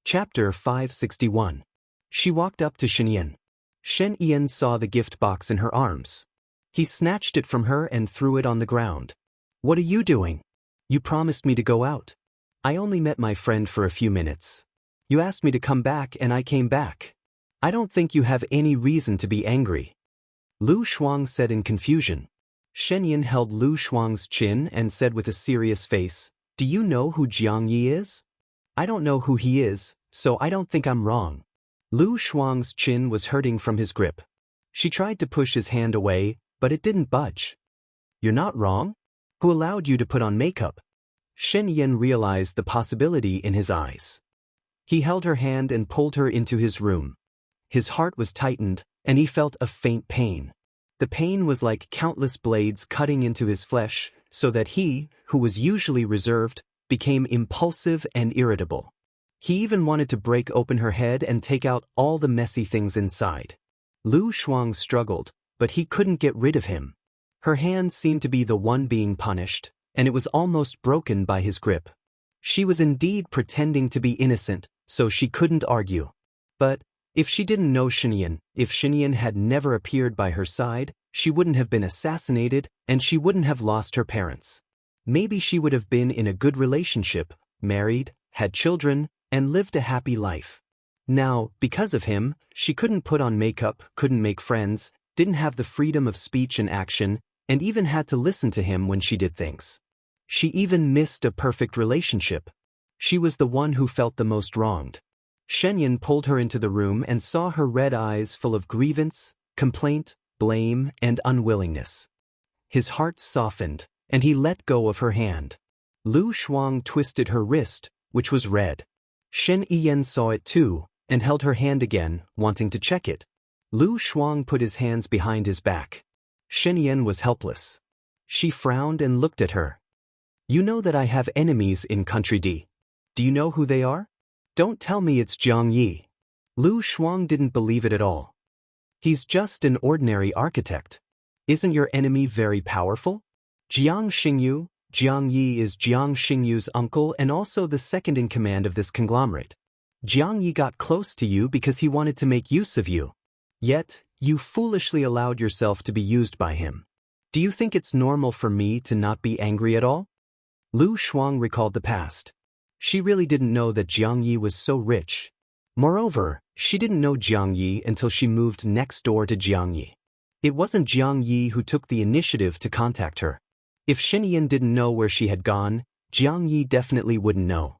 Chapter 561. She walked up to Shen Yan. Shen Yan saw the gift box in her arms. He snatched it from her and threw it on the ground. "What are you doing? You promised me to go out. I only met my friend for a few minutes. You asked me to come back and I came back. I don't think you have any reason to be angry." Lu Shuang said in confusion. Shen Yan held Lu Shuang's chin and said with a serious face, "Do you know who Jiang Yi is?" "I don't know who he is, so I don't think I'm wrong." Lu Shuang's chin was hurting from his grip. She tried to push his hand away, but it didn't budge. "You're not wrong? Who allowed you to put on makeup?" Shen Yan realized the possibility in his eyes. He held her hand and pulled her into his room. His heart was tightened, and he felt a faint pain. The pain was like countless blades cutting into his flesh, so that he, who was usually reserved, became impulsive and irritable. He even wanted to break open her head and take out all the messy things inside. Lu Shuang struggled, but he couldn't get rid of him. Her hand seemed to be the one being punished, and it was almost broken by his grip. She was indeed pretending to be innocent, so she couldn't argue. But if she didn't know Shen Yan, if Shen Yan had never appeared by her side, she wouldn't have been assassinated, and she wouldn't have lost her parents. Maybe she would have been in a good relationship, married, had children, and lived a happy life. Now, because of him, she couldn't put on makeup, couldn't make friends, didn't have the freedom of speech and action, and even had to listen to him when she did things. She even missed a perfect relationship. She was the one who felt the most wronged. Shen Yan pulled her into the room and saw her red eyes full of grievance, complaint, blame, and unwillingness. His heart softened, and he let go of her hand. Lu Shuang twisted her wrist, which was red. Shen Yan saw it too, and held her hand again, wanting to check it. Lu Shuang put his hands behind his back. Shen Yan was helpless. She frowned and looked at her. "You know that I have enemies in Country D. Do you know who they are? Don't tell me it's Jiang Yi." Lu Shuang didn't believe it at all. "He's just an ordinary architect. Isn't your enemy very powerful? Jiang Xingyu, Jiang Yi is Jiang Xingyu's uncle and also the second in command of this conglomerate. Jiang Yi got close to you because he wanted to make use of you. Yet, you foolishly allowed yourself to be used by him. Do you think it's normal for me to not be angry at all?" Lu Shuang recalled the past. She really didn't know that Jiang Yi was so rich. Moreover, she didn't know Jiang Yi until she moved next door to Jiang Yi. It wasn't Jiang Yi who took the initiative to contact her. If Shen Yan didn't know where she had gone, Jiang Yi definitely wouldn't know.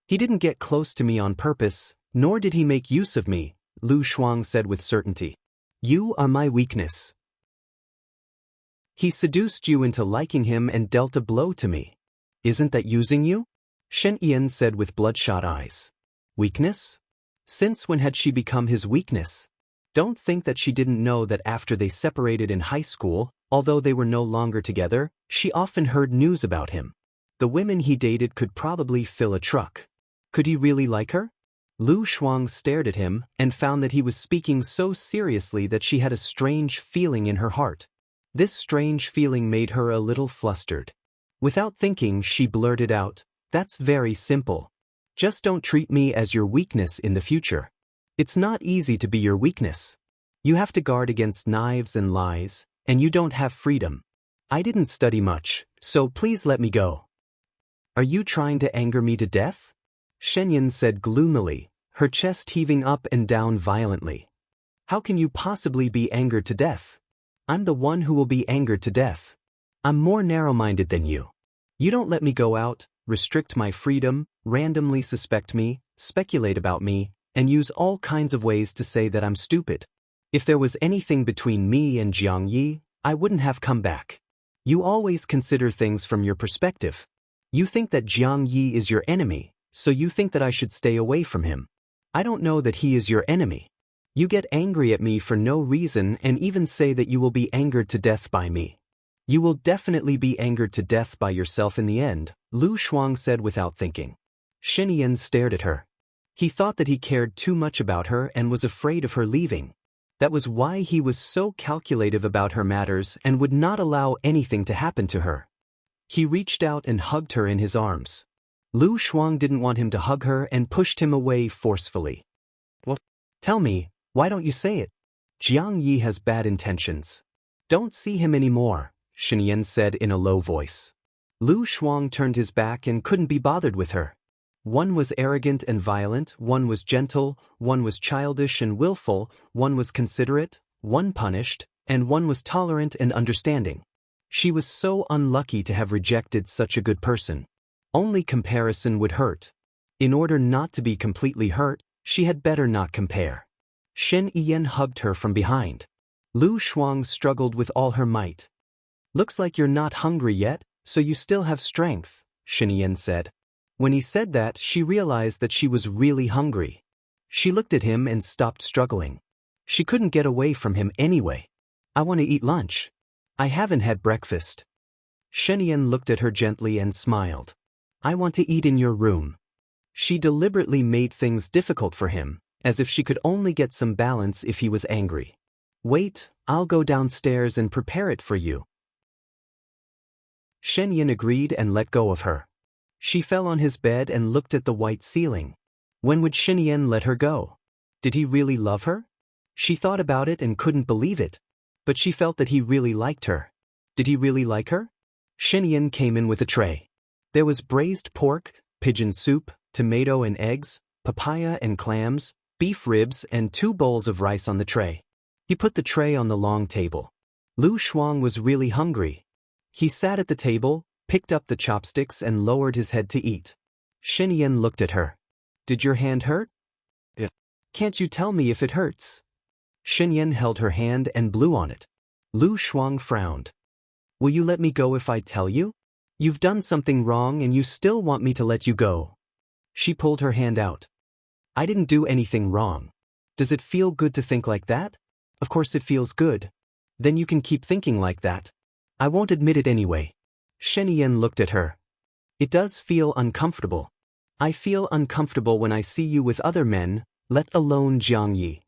"He didn't get close to me on purpose, nor did he make use of me," Lu Shuang said with certainty. "You are my weakness. He seduced you into liking him and dealt a blow to me. Isn't that using you?" Shen Yan said with bloodshot eyes. "Weakness? Since when had she become his weakness? Don't think that she didn't know that after they separated in high school, although they were no longer together, she often heard news about him. The women he dated could probably fill a truck. Could he really like her?" Lu Shuang stared at him and found that he was speaking so seriously that she had a strange feeling in her heart. This strange feeling made her a little flustered. Without thinking, she blurted out, "That's very simple. Just don't treat me as your weakness in the future. It's not easy to be your weakness. You have to guard against knives and lies, and you don't have freedom. I didn't study much, so please let me go." "Are you trying to anger me to death?" Shen Yan said gloomily, her chest heaving up and down violently. "How can you possibly be angered to death? I'm the one who will be angered to death. I'm more narrow-minded than you. You don't let me go out, restrict my freedom, randomly suspect me, speculate about me, and use all kinds of ways to say that I'm stupid. If there was anything between me and Jiang Yi, I wouldn't have come back. You always consider things from your perspective. You think that Jiang Yi is your enemy, so you think that I should stay away from him. I don't know that he is your enemy. You get angry at me for no reason and even say that you will be angered to death by me. You will definitely be angered to death by yourself in the end," Lu Shuang said without thinking. Shen Yan stared at her. He thought that he cared too much about her and was afraid of her leaving. That was why he was so calculative about her matters and would not allow anything to happen to her. He reached out and hugged her in his arms. Lu Shuang didn't want him to hug her and pushed him away forcefully. What? Tell me, why don't you say it? Jiang Yi has bad intentions. Don't see him anymore, Shenyan said in a low voice. Lu Shuang turned his back and couldn't be bothered with her. One was arrogant and violent, one was gentle, one was childish and willful, one was considerate, one punished, and one was tolerant and understanding. She was so unlucky to have rejected such a good person. Only comparison would hurt. In order not to be completely hurt, she had better not compare. Shen Yan hugged her from behind. Lu Shuang struggled with all her might. Looks like you're not hungry yet, so you still have strength, Shen Yan said. When he said that, she realized that she was really hungry. She looked at him and stopped struggling. She couldn't get away from him anyway. I want to eat lunch. I haven't had breakfast. Shen Yan looked at her gently and smiled. I want to eat in your room. She deliberately made things difficult for him, as if she could only get some balance if he was angry. Wait, I'll go downstairs and prepare it for you. Shen Yan agreed and let go of her. She fell on his bed and looked at the white ceiling. When would Shen Yan let her go? Did he really love her? She thought about it and couldn't believe it. But she felt that he really liked her. Did he really like her? Shen Yan came in with a tray. There was braised pork, pigeon soup, tomato and eggs, papaya and clams, beef ribs and 2 bowls of rice on the tray. He put the tray on the long table. Lu Shuang was really hungry. He sat at the table, picked up the chopsticks and lowered his head to eat. Shen Yan looked at her. Did your hand hurt? Yeah. Can't you tell me if it hurts? Shen Yan held her hand and blew on it. Lu Shuang frowned. Will you let me go if I tell you? You've done something wrong and you still want me to let you go. She pulled her hand out. I didn't do anything wrong. Does it feel good to think like that? Of course it feels good. Then you can keep thinking like that. I won't admit it anyway. Shen Yan looked at her. It does feel uncomfortable. I feel uncomfortable when I see you with other men, let alone Jiang Yi.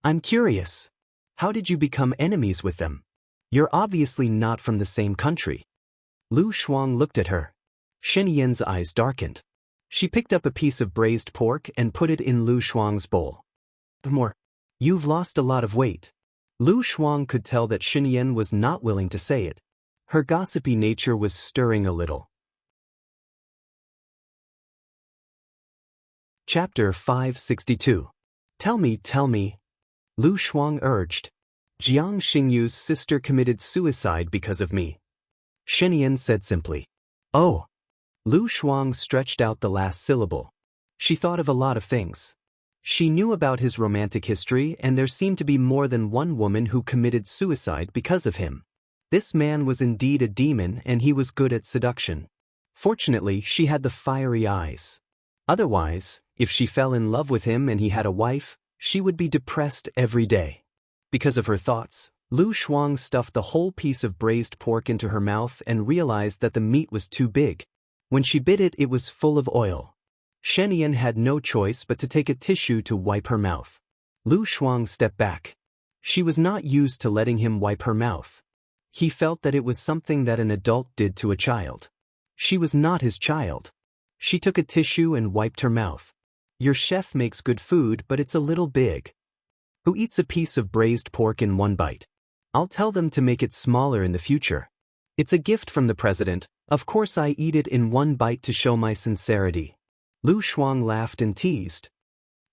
I'm curious. How did you become enemies with them? You're obviously not from the same country. Lu Shuang looked at her. Shen Yan's eyes darkened. She picked up a piece of braised pork and put it in Lu Shuang's bowl. More. You've lost a lot of weight. Lu Shuang could tell that Shen Yan was not willing to say it. Her gossipy nature was stirring a little. Chapter 562. Tell me. Lu Shuang urged. Jiang Xingyu's sister committed suicide because of me. Shen Yan said simply. Oh. Lu Shuang stretched out the last syllable. She thought of a lot of things. She knew about his romantic history and there seemed to be more than one woman who committed suicide because of him. This man was indeed a demon and he was good at seduction. Fortunately, she had the fiery eyes. Otherwise, if she fell in love with him and he had a wife, she would be depressed every day. Because of her thoughts, Lu Shuang stuffed the whole piece of braised pork into her mouth and realized that the meat was too big. When she bit it, it was full of oil. Shen Yan had no choice but to take a tissue to wipe her mouth. Lu Shuang stepped back. She was not used to letting him wipe her mouth. He felt that it was something that an adult did to a child. She was not his child. She took a tissue and wiped her mouth. Your chef makes good food, but it's a little big. Who eats a piece of braised pork in one bite? I'll tell them to make it smaller in the future. It's a gift from the president. Of course I eat it in one bite to show my sincerity. Lu Shuang laughed and teased.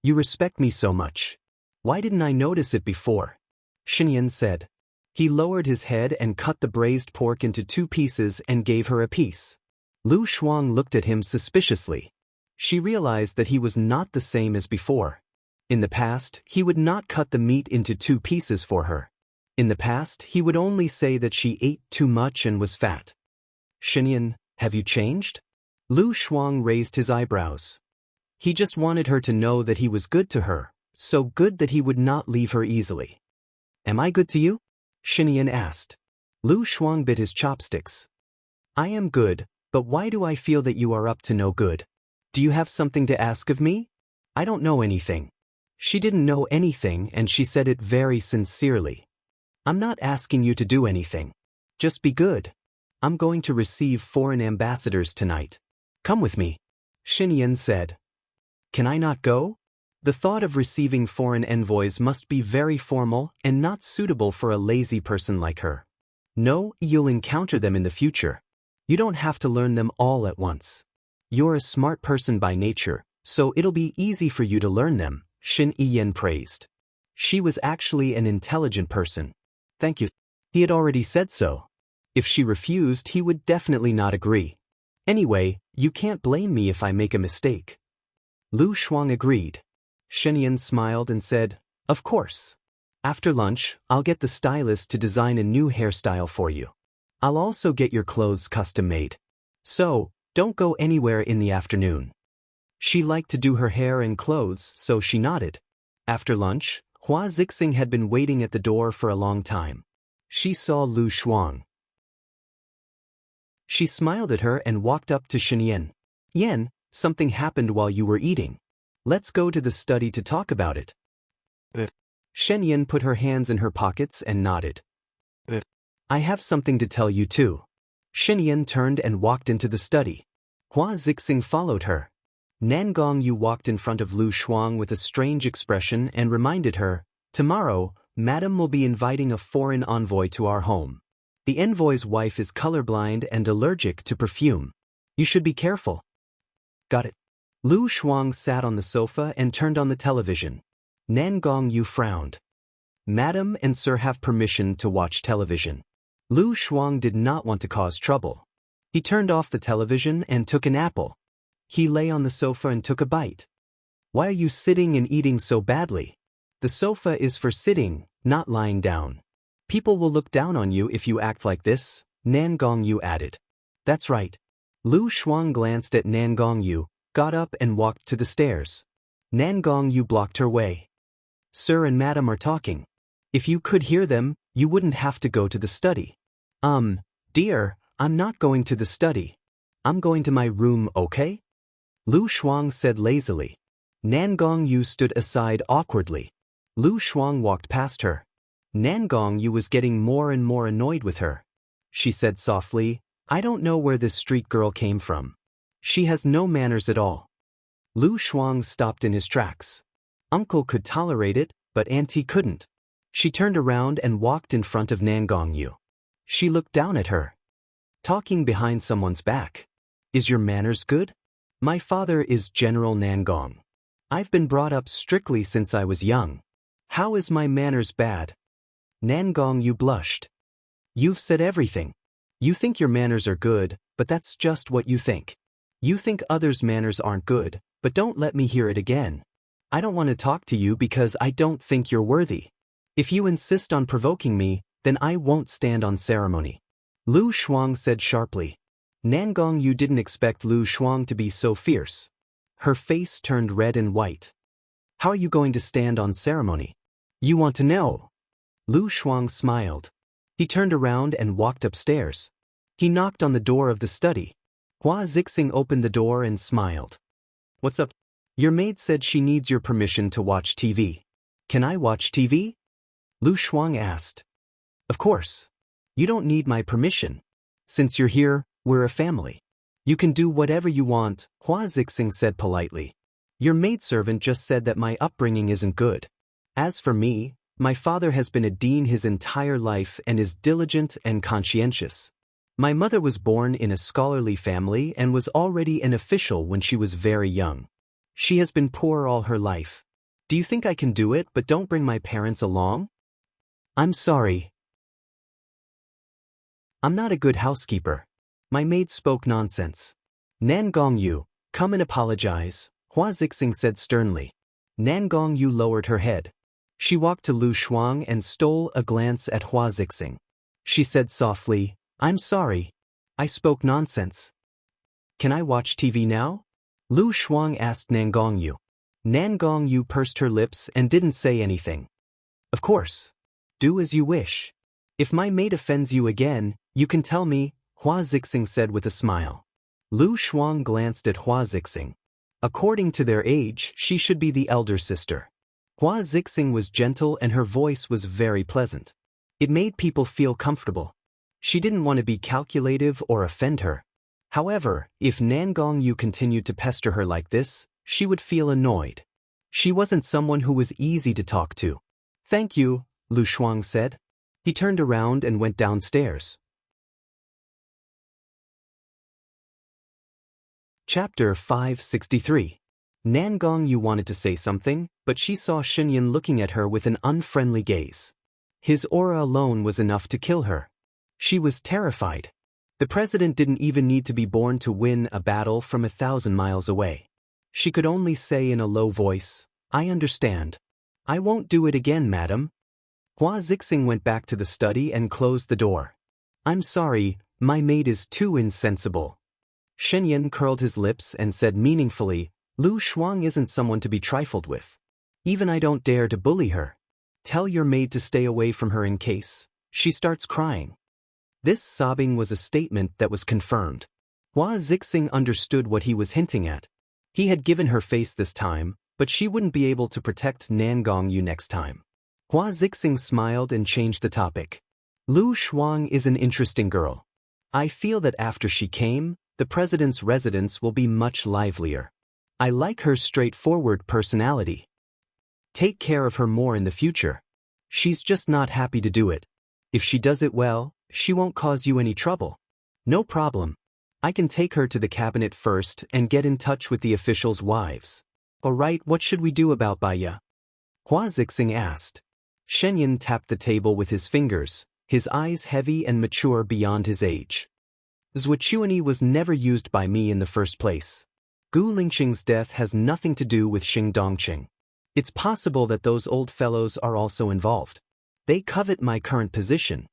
You respect me so much. Why didn't I notice it before? Shen Yan said. He lowered his head and cut the braised pork into 2 pieces and gave her a piece. Lu Shuang looked at him suspiciously. She realized that he was not the same as before. In the past, he would not cut the meat into 2 pieces for her. In the past, he would only say that she ate too much and was fat. Shen Yan, have you changed? Lu Shuang raised his eyebrows. He just wanted her to know that he was good to her, so good that he would not leave her easily. Am I good to you? Shen Yan asked. Lu Shuang bit his chopsticks. I am good, but why do I feel that you are up to no good? Do you have something to ask of me? I don't know anything. She didn't know anything and she said it very sincerely. I'm not asking you to do anything. Just be good. I'm going to receive foreign ambassadors tonight. Come with me. Xinyan said. Can I not go? The thought of receiving foreign envoys must be very formal and not suitable for a lazy person like her. No, you'll encounter them in the future. You don't have to learn them all at once. You're a smart person by nature, so it'll be easy for you to learn them, Xinyan praised. She was actually an intelligent person. Thank you. He had already said so. If she refused, he would definitely not agree. Anyway, you can't blame me if I make a mistake. Lu Shuang agreed. Xinyan smiled and said, Of course. After lunch, I'll get the stylist to design a new hairstyle for you. I'll also get your clothes custom made. So, don't go anywhere in the afternoon. She liked to do her hair and clothes, so she nodded. After lunch, Hua Zixing had been waiting at the door for a long time. She saw Lu Shuang. She smiled at her and walked up to Xinyan. Yan, something happened while you were eating. Let's go to the study to talk about it. Xinyan put her hands in her pockets and nodded. I have something to tell you too. Xinyan turned and walked into the study. Hua Zixing followed her. Nangong Yu walked in front of Lu Shuang with a strange expression and reminded her, Tomorrow, Madam will be inviting a foreign envoy to our home. The envoy's wife is colorblind and allergic to perfume. You should be careful. Got it. Lu Shuang sat on the sofa and turned on the television. Nangong Yu frowned. Madam and Sir have permission to watch television. Lu Shuang did not want to cause trouble. He turned off the television and took an apple. He lay on the sofa and took a bite. Why are you sitting and eating so badly? The sofa is for sitting, not lying down. People will look down on you if you act like this, Nangong Yu added. That's right. Lu Shuang glanced at Nangong Yu, got up and walked to the stairs. Nangong Yu blocked her way. Sir and Madam are talking. If you could hear them, you wouldn't have to go to the study. Dear, I'm not going to the study. I'm going to my room, okay? Lu Shuang said lazily. Nangong Yu stood aside awkwardly. Lu Shuang walked past her. Nangong Yu was getting more and more annoyed with her. She said softly, I don't know where this street girl came from. She has no manners at all. Lu Shuang stopped in his tracks. Uncle could tolerate it, but Auntie couldn't. She turned around and walked in front of Nangong Yu. She looked down at her. Talking behind someone's back. Is your manners good? My father is General Nangong. I've been brought up strictly since I was young. How is my manners bad? Nangong Yu blushed. You've said everything. You think your manners are good, but that's just what you think. You think others' manners aren't good, but don't let me hear it again. I don't want to talk to you because I don't think you're worthy. If you insist on provoking me, then I won't stand on ceremony. Lu Shuang said sharply. Nangong Yu didn't expect Lu Shuang to be so fierce. Her face turned red and white. How are you going to stand on ceremony? You want to know? Lu Shuang smiled. He turned around and walked upstairs. He knocked on the door of the study. Hua Zixing opened the door and smiled. What's up? Your maid said she needs your permission to watch TV. Can I watch TV? Lu Shuang asked. Of course. You don't need my permission. Since you're here, we're a family. You can do whatever you want, Hua Zixing said politely. Your maidservant just said that my upbringing isn't good. As for me, my father has been a dean his entire life and is diligent and conscientious. My mother was born in a scholarly family and was already an official when she was very young. She has been poor all her life. Do you think I can do it but don't bring my parents along? I'm sorry. I'm not a good housekeeper. My maid spoke nonsense. Nangong Yu, come and apologize, Hua Zixing said sternly. Nangong Yu lowered her head. She walked to Lu Shuang and stole a glance at Hua Zixing. She said softly, I'm sorry. I spoke nonsense. Can I watch TV now? Lu Shuang asked Nangong Yu. Nangong Yu pursed her lips and didn't say anything. Of course. Do as you wish. If my maid offends you again, you can tell me, Hua Zixing said with a smile. Lu Shuang glanced at Hua Zixing. According to their age, she should be the elder sister. Hua Zixing was gentle and her voice was very pleasant. It made people feel comfortable. She didn't want to be calculative or offend her. However, if Nan Gongyu continued to pester her like this, she would feel annoyed. She wasn't someone who was easy to talk to. "Thank you," Lu Shuang said. He turned around and went downstairs. Chapter 563. Nan Gongyu wanted to say something, but she saw Xinyan looking at her with an unfriendly gaze. His aura alone was enough to kill her. She was terrified. The president didn't even need to be born to win a battle from 1,000 miles away. She could only say in a low voice, "I understand. I won't do it again, madam." Hua Zixing went back to the study and closed the door. "I'm sorry, my maid is too insensible." Xinyan curled his lips and said meaningfully, "Lu Shuang isn't someone to be trifled with. Even I don't dare to bully her. Tell your maid to stay away from her in case she starts crying." This sobbing was a statement that was confirmed. Hua Zixing understood what he was hinting at. He had given her face this time, but she wouldn't be able to protect Nan Gongyu next time. Hua Zixing smiled and changed the topic. "Lu Shuang is an interesting girl. I feel that after she came, the president's residence will be much livelier. I like her straightforward personality. Take care of her more in the future. She's just not happy to do it. If she does it well, she won't cause you any trouble." "No problem. I can take her to the cabinet first and get in touch with the officials' wives." "Alright, what should we do about Baya?" Hua Zixing asked. Xinyan tapped the table with his fingers, his eyes heavy and mature beyond his age. "Zhuochuani was never used by me in the first place. Gu Lingqing's death has nothing to do with Xing Dongqing. It's possible that those old fellows are also involved. They covet my current position.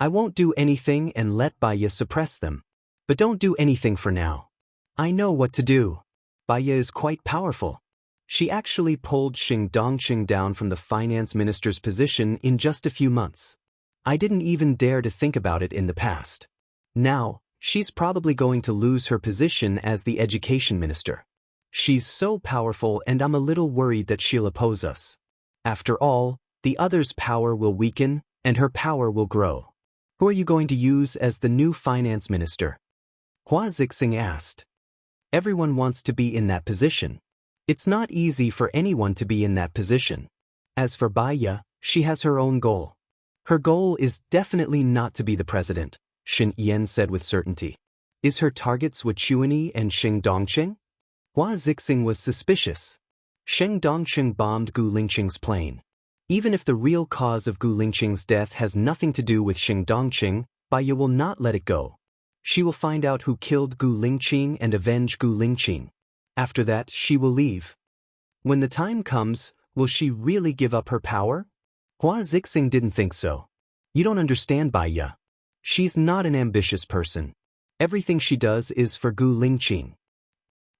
I won't do anything and let Baya suppress them. But don't do anything for now. I know what to do. Baya is quite powerful. She actually pulled Xing Dongqing down from the finance minister's position in just a few months. I didn't even dare to think about it in the past. Now, she's probably going to lose her position as the education minister. She's so powerful and I'm a little worried that she'll oppose us. After all, the other's power will weaken and her power will grow. Who are you going to use as the new finance minister?" Hua Zixing asked. "Everyone wants to be in that position. It's not easy for anyone to be in that position. As for Baya, she has her own goal. Her goal is definitely not to be the president," Xin Yan said with certainty. "Is her targets Zhuochuani and Xing Dongqing?" Hua Zixing was suspicious. Xing Dongqing bombed Gu Lingqing's plane. Even if the real cause of Gu Lingqing's death has nothing to do with Xing Dongqing, Baya will not let it go. She will find out who killed Gu Lingqing and avenge Gu Lingqing. After that, she will leave. When the time comes, will she really give up her power? Hua Zixing didn't think so. You don't understand Baya. She's not an ambitious person. Everything she does is for Gu Lingqing.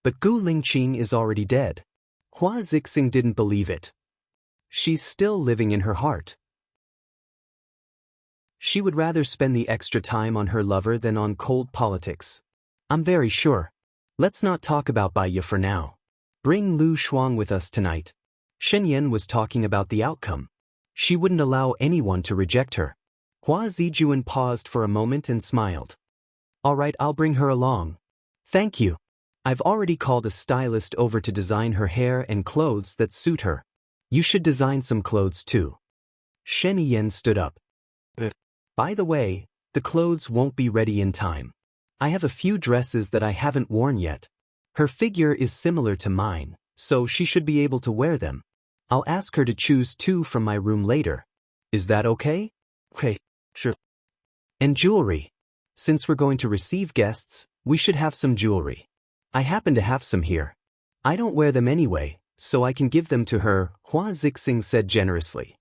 But Gu Lingqing is already dead. Hua Zixing didn't believe it. She's still living in her heart. She would rather spend the extra time on her lover than on cold politics. I'm very sure. Let's not talk about Baya for now. Bring Lu Shuang with us tonight. Xinyan was talking about the outcome. She wouldn't allow anyone to reject her. Hua Zijuan paused for a moment and smiled. All right, I'll bring her along. Thank you. I've already called a stylist over to design her hair and clothes that suit her. You should design some clothes too. Shen Yan stood up. By the way, the clothes won't be ready in time. I have a few dresses that I haven't worn yet. Her figure is similar to mine, so she should be able to wear them. I'll ask her to choose 2 from my room later. Is that okay? Okay, sure. And jewelry. Since we're going to receive guests, we should have some jewelry. I happen to have some here. I don't wear them anyway, so I can give them to her, Hua Zixing said generously.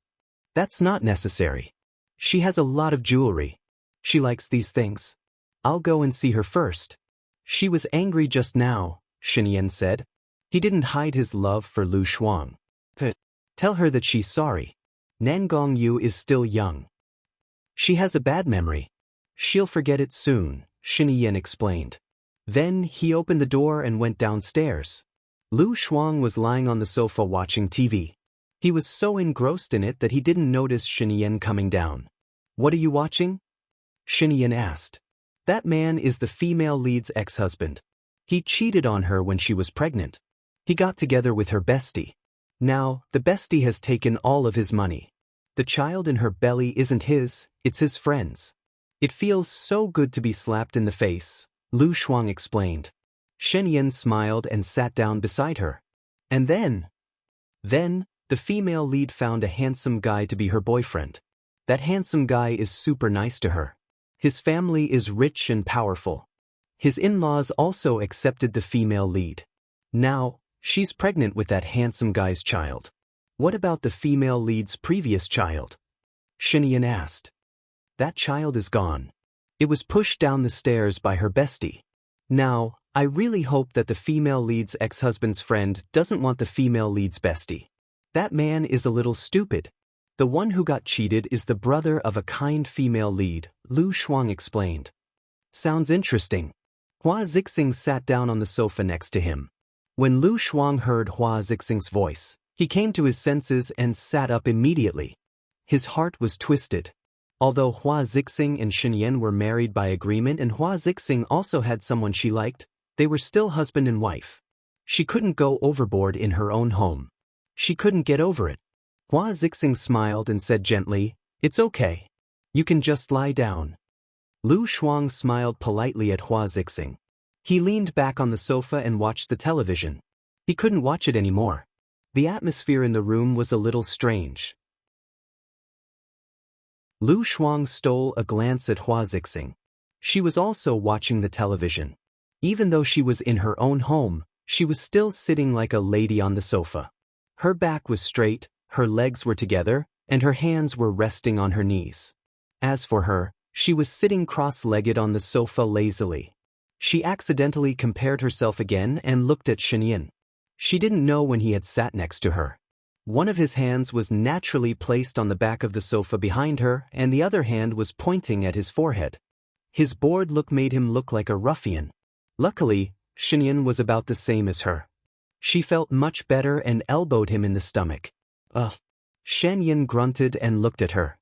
That's not necessary. She has a lot of jewelry. She likes these things. I'll go and see her first. She was angry just now, Xinyan said. He didn't hide his love for Lu Shuang. Tell her that she's sorry. Nan Gongyu is still young. She has a bad memory. She'll forget it soon, Xinyan explained. Then he opened the door and went downstairs. Lu Shuang was lying on the sofa watching TV. He was so engrossed in it that he didn't notice Xinyan coming down. What are you watching? Xinyan asked. That man is the female lead's ex-husband. He cheated on her when she was pregnant. He got together with her bestie. Now, the bestie has taken all of his money. The child in her belly isn't his, it's his friend's. It feels so good to be slapped in the face, Lu Shuang explained. Shen Yan smiled and sat down beside her. And then, the female lead found a handsome guy to be her boyfriend. That handsome guy is super nice to her. His family is rich and powerful. His in-laws also accepted the female lead. Now, she's pregnant with that handsome guy's child. What about the female lead's previous child? Shen Yan asked. That child is gone. It was pushed down the stairs by her bestie. Now, I really hope that the female lead's ex-husband's friend doesn't want the female lead's bestie. That man is a little stupid. The one who got cheated is the brother of a kind female lead, Lu Shuang explained. Sounds interesting. Hua Zixing sat down on the sofa next to him. When Lu Shuang heard Hua Zixing's voice, he came to his senses and sat up immediately. His heart was twisted. Although Hua Zixing and Shen Yan were married by agreement and Hua Zixing also had someone she liked, they were still husband and wife. She couldn't go overboard in her own home. She couldn't get over it. Hua Zixing smiled and said gently, "It's okay. You can just lie down." Lu Shuang smiled politely at Hua Zixing. He leaned back on the sofa and watched the television. He couldn't watch it anymore. The atmosphere in the room was a little strange. Lu Shuang stole a glance at Hua Zixing. She was also watching the television. Even though she was in her own home, she was still sitting like a lady on the sofa. Her back was straight, her legs were together, and her hands were resting on her knees. As for her, she was sitting cross-legged on the sofa lazily. She accidentally compared herself again and looked at Shen Yan. She didn't know when he had sat next to her. One of his hands was naturally placed on the back of the sofa behind her, and the other hand was pointing at his forehead. His bored look made him look like a ruffian. Luckily, Shen Yan was about the same as her. She felt much better and elbowed him in the stomach. Ugh. Shen Yan grunted and looked at her.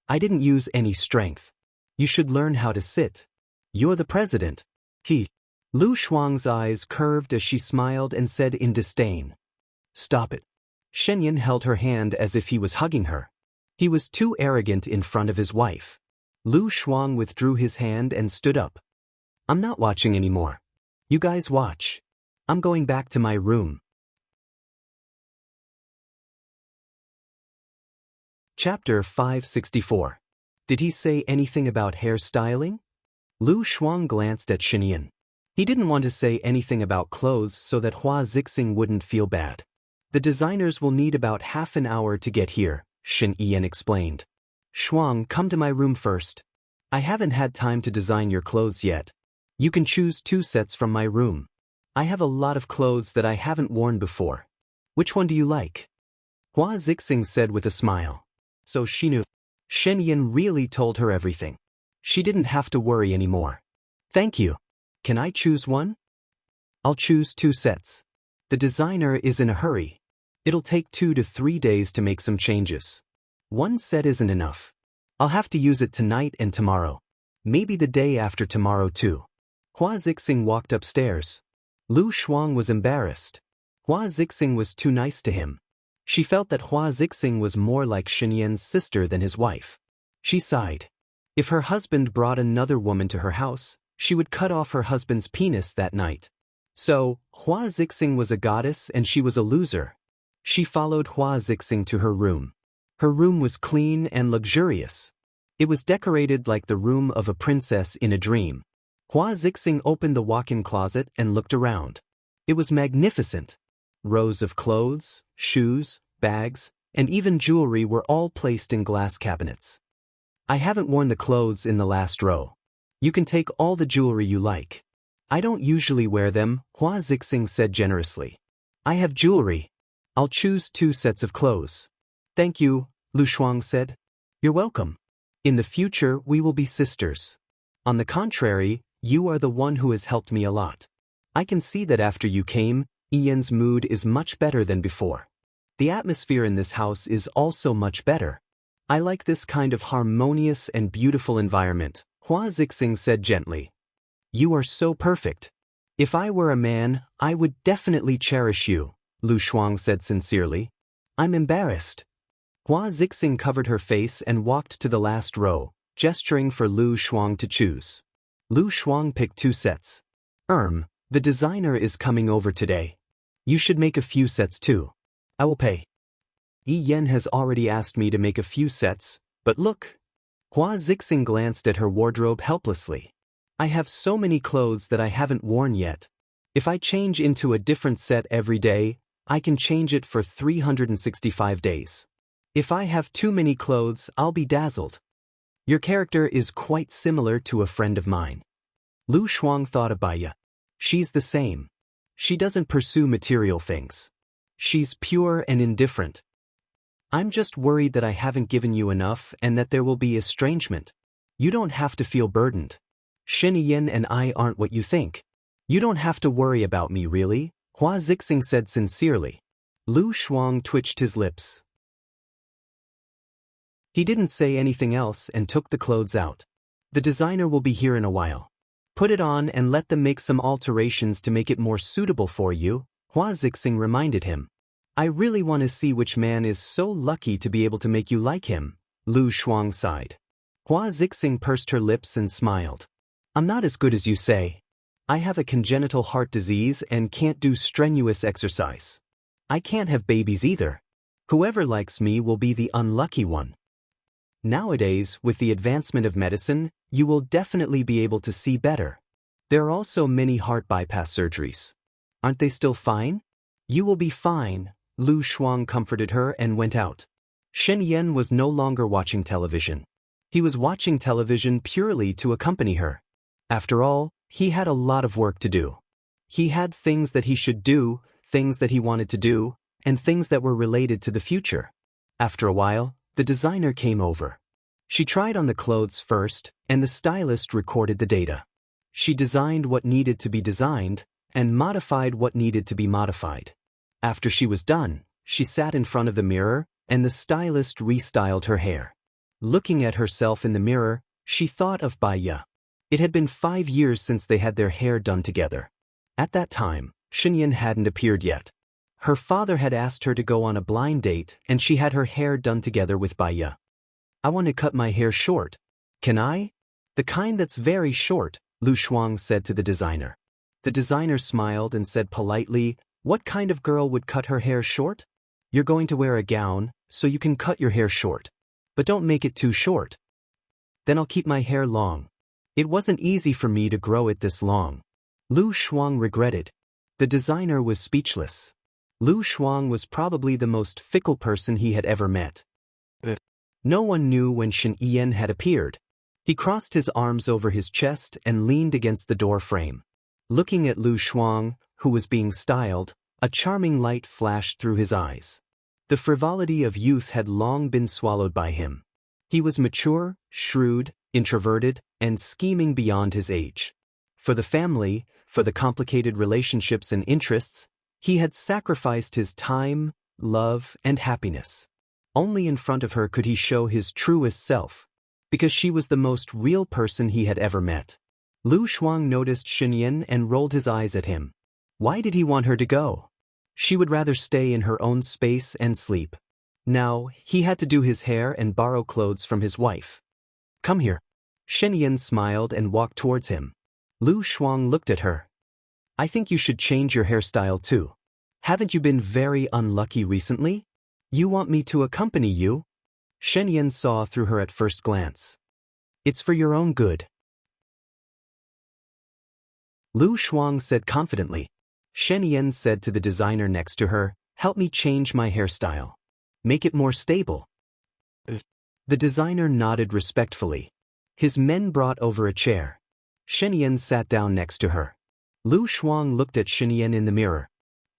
I didn't use any strength. You should learn how to sit. You're the president. Lu Shuang's eyes curved as she smiled and said in disdain. Stop it. Shen Yan held her hand as if he was hugging her. He was too arrogant in front of his wife. Lu Shuang withdrew his hand and stood up. I'm not watching anymore. You guys watch. I'm going back to my room. Chapter 564. Did he say anything about hairstyling? Lu Shuang glanced at Shen Yan. He didn't want to say anything about clothes so that Hua Zixing wouldn't feel bad. The designers will need about half an hour to get here, Shen Yan explained. Shuang, come to my room first. I haven't had time to design your clothes yet. You can choose 2 sets from my room. I have a lot of clothes that I haven't worn before. Which one do you like? Hua Zixing said with a smile. So she knew. Shen Yan really told her everything. She didn't have to worry anymore. Thank you. Can I choose one? I'll choose 2 sets. The designer is in a hurry. It'll take 2 to 3 days to make some changes. 1 set isn't enough. I'll have to use it tonight and tomorrow. Maybe the day after tomorrow too. Hua Zixing walked upstairs. Lu Shuang was embarrassed. Hua Zixing was too nice to him. She felt that Hua Zixing was more like Shen Yan's sister than his wife. She sighed. If her husband brought another woman to her house, she would cut off her husband's penis that night. So, Hua Zixing was a goddess and she was a loser. She followed Hua Zixing to her room. Her room was clean and luxurious. It was decorated like the room of a princess in a dream. Hua Zixing opened the walk-in closet and looked around. It was magnificent. Rows of clothes, shoes, bags, and even jewelry were all placed in glass cabinets. I haven't worn the clothes in the last row. You can take all the jewelry you like. I don't usually wear them, Hua Zixing said generously. I have jewelry. I'll choose 2 sets of clothes. Thank you, Lu Shuang said. You're welcome. In the future, we will be sisters. On the contrary, you are the one who has helped me a lot. I can see that after you came, Ian's mood is much better than before. The atmosphere in this house is also much better. I like this kind of harmonious and beautiful environment, Hua Zixing said gently. You are so perfect. If I were a man, I would definitely cherish you, Lu Shuang said sincerely. I'm embarrassed. Hua Zixing covered her face and walked to the last row, gesturing for Lu Shuang to choose. Lu Shuang picked 2 sets. The designer is coming over today. You should make a few sets too. I will pay. Yi Yen has already asked me to make a few sets, but look. Hua Zixing glanced at her wardrobe helplessly. I have so many clothes that I haven't worn yet. If I change into a different set every day, I can change it for 365 days. If I have too many clothes, I'll be dazzled. Your character is quite similar to a friend of mine. Lu Shuang thought of Baiya. She's the same. She doesn't pursue material things. She's pure and indifferent. I'm just worried that I haven't given you enough and that there will be estrangement. You don't have to feel burdened. Shen Yin and I aren't what you think. You don't have to worry about me really, Hua Zixing said sincerely. Lu Shuang twitched his lips. He didn't say anything else and took the clothes out. The designer will be here in a while. Put it on and let them make some alterations to make it more suitable for you, Hua Zixing reminded him. I really want to see which man is so lucky to be able to make you like him, Lu Shuang sighed. Hua Zixing pursed her lips and smiled. I'm not as good as you say. I have a congenital heart disease and can't do strenuous exercise. I can't have babies either. Whoever likes me will be the unlucky one. Nowadays, with the advancement of medicine, you will definitely be able to see better. There are also many heart bypass surgeries. Aren't they still fine? You will be fine, Lu Shuang comforted her and went out. Shen Yen was no longer watching television. He was watching television purely to accompany her. After all, he had a lot of work to do. He had things that he should do, things that he wanted to do, and things that were related to the future. After a while, the designer came over. She tried on the clothes first, and the stylist recorded the data. She designed what needed to be designed, and modified what needed to be modified. After she was done, she sat in front of the mirror, and the stylist restyled her hair. Looking at herself in the mirror, she thought of Baiya. It had been 5 years since they had their hair done together. At that time, Shenyan hadn't appeared yet. Her father had asked her to go on a blind date and she had her hair done together with Baiya. I want to cut my hair short. Can I? The kind that's very short, Lu Shuang said to the designer. The designer smiled and said politely, what kind of girl would cut her hair short? You're going to wear a gown, so you can cut your hair short. But don't make it too short. Then I'll keep my hair long. It wasn't easy for me to grow it this long. Lu Shuang regretted. The designer was speechless. Lu Shuang was probably the most fickle person he had ever met. No one knew when Shen Yen had appeared. He crossed his arms over his chest and leaned against the door frame. Looking at Lu Shuang, who was being styled, a charming light flashed through his eyes. The frivolity of youth had long been swallowed by him. He was mature, shrewd, introverted, and scheming beyond his age. For the family, for the complicated relationships and interests, he had sacrificed his time, love, and happiness. Only in front of her could he show his truest self, because she was the most real person he had ever met. Lu Shuang noticed Shen Yen and rolled his eyes at him. Why did he want her to go? She would rather stay in her own space and sleep. Now, he had to do his hair and borrow clothes from his wife. Come here. Shen Yen smiled and walked towards him. Lu Shuang looked at her. I think you should change your hairstyle too. Haven't you been very unlucky recently? You want me to accompany you? Shen Yen saw through her at first glance. It's for your own good. Lu Shuang said confidently. Shen Yen said to the designer next to her, help me change my hairstyle. Make it more stable. The designer nodded respectfully. His men brought over a chair. Shen Yen sat down next to her. Lu Shuang looked at Shen Yen in the mirror.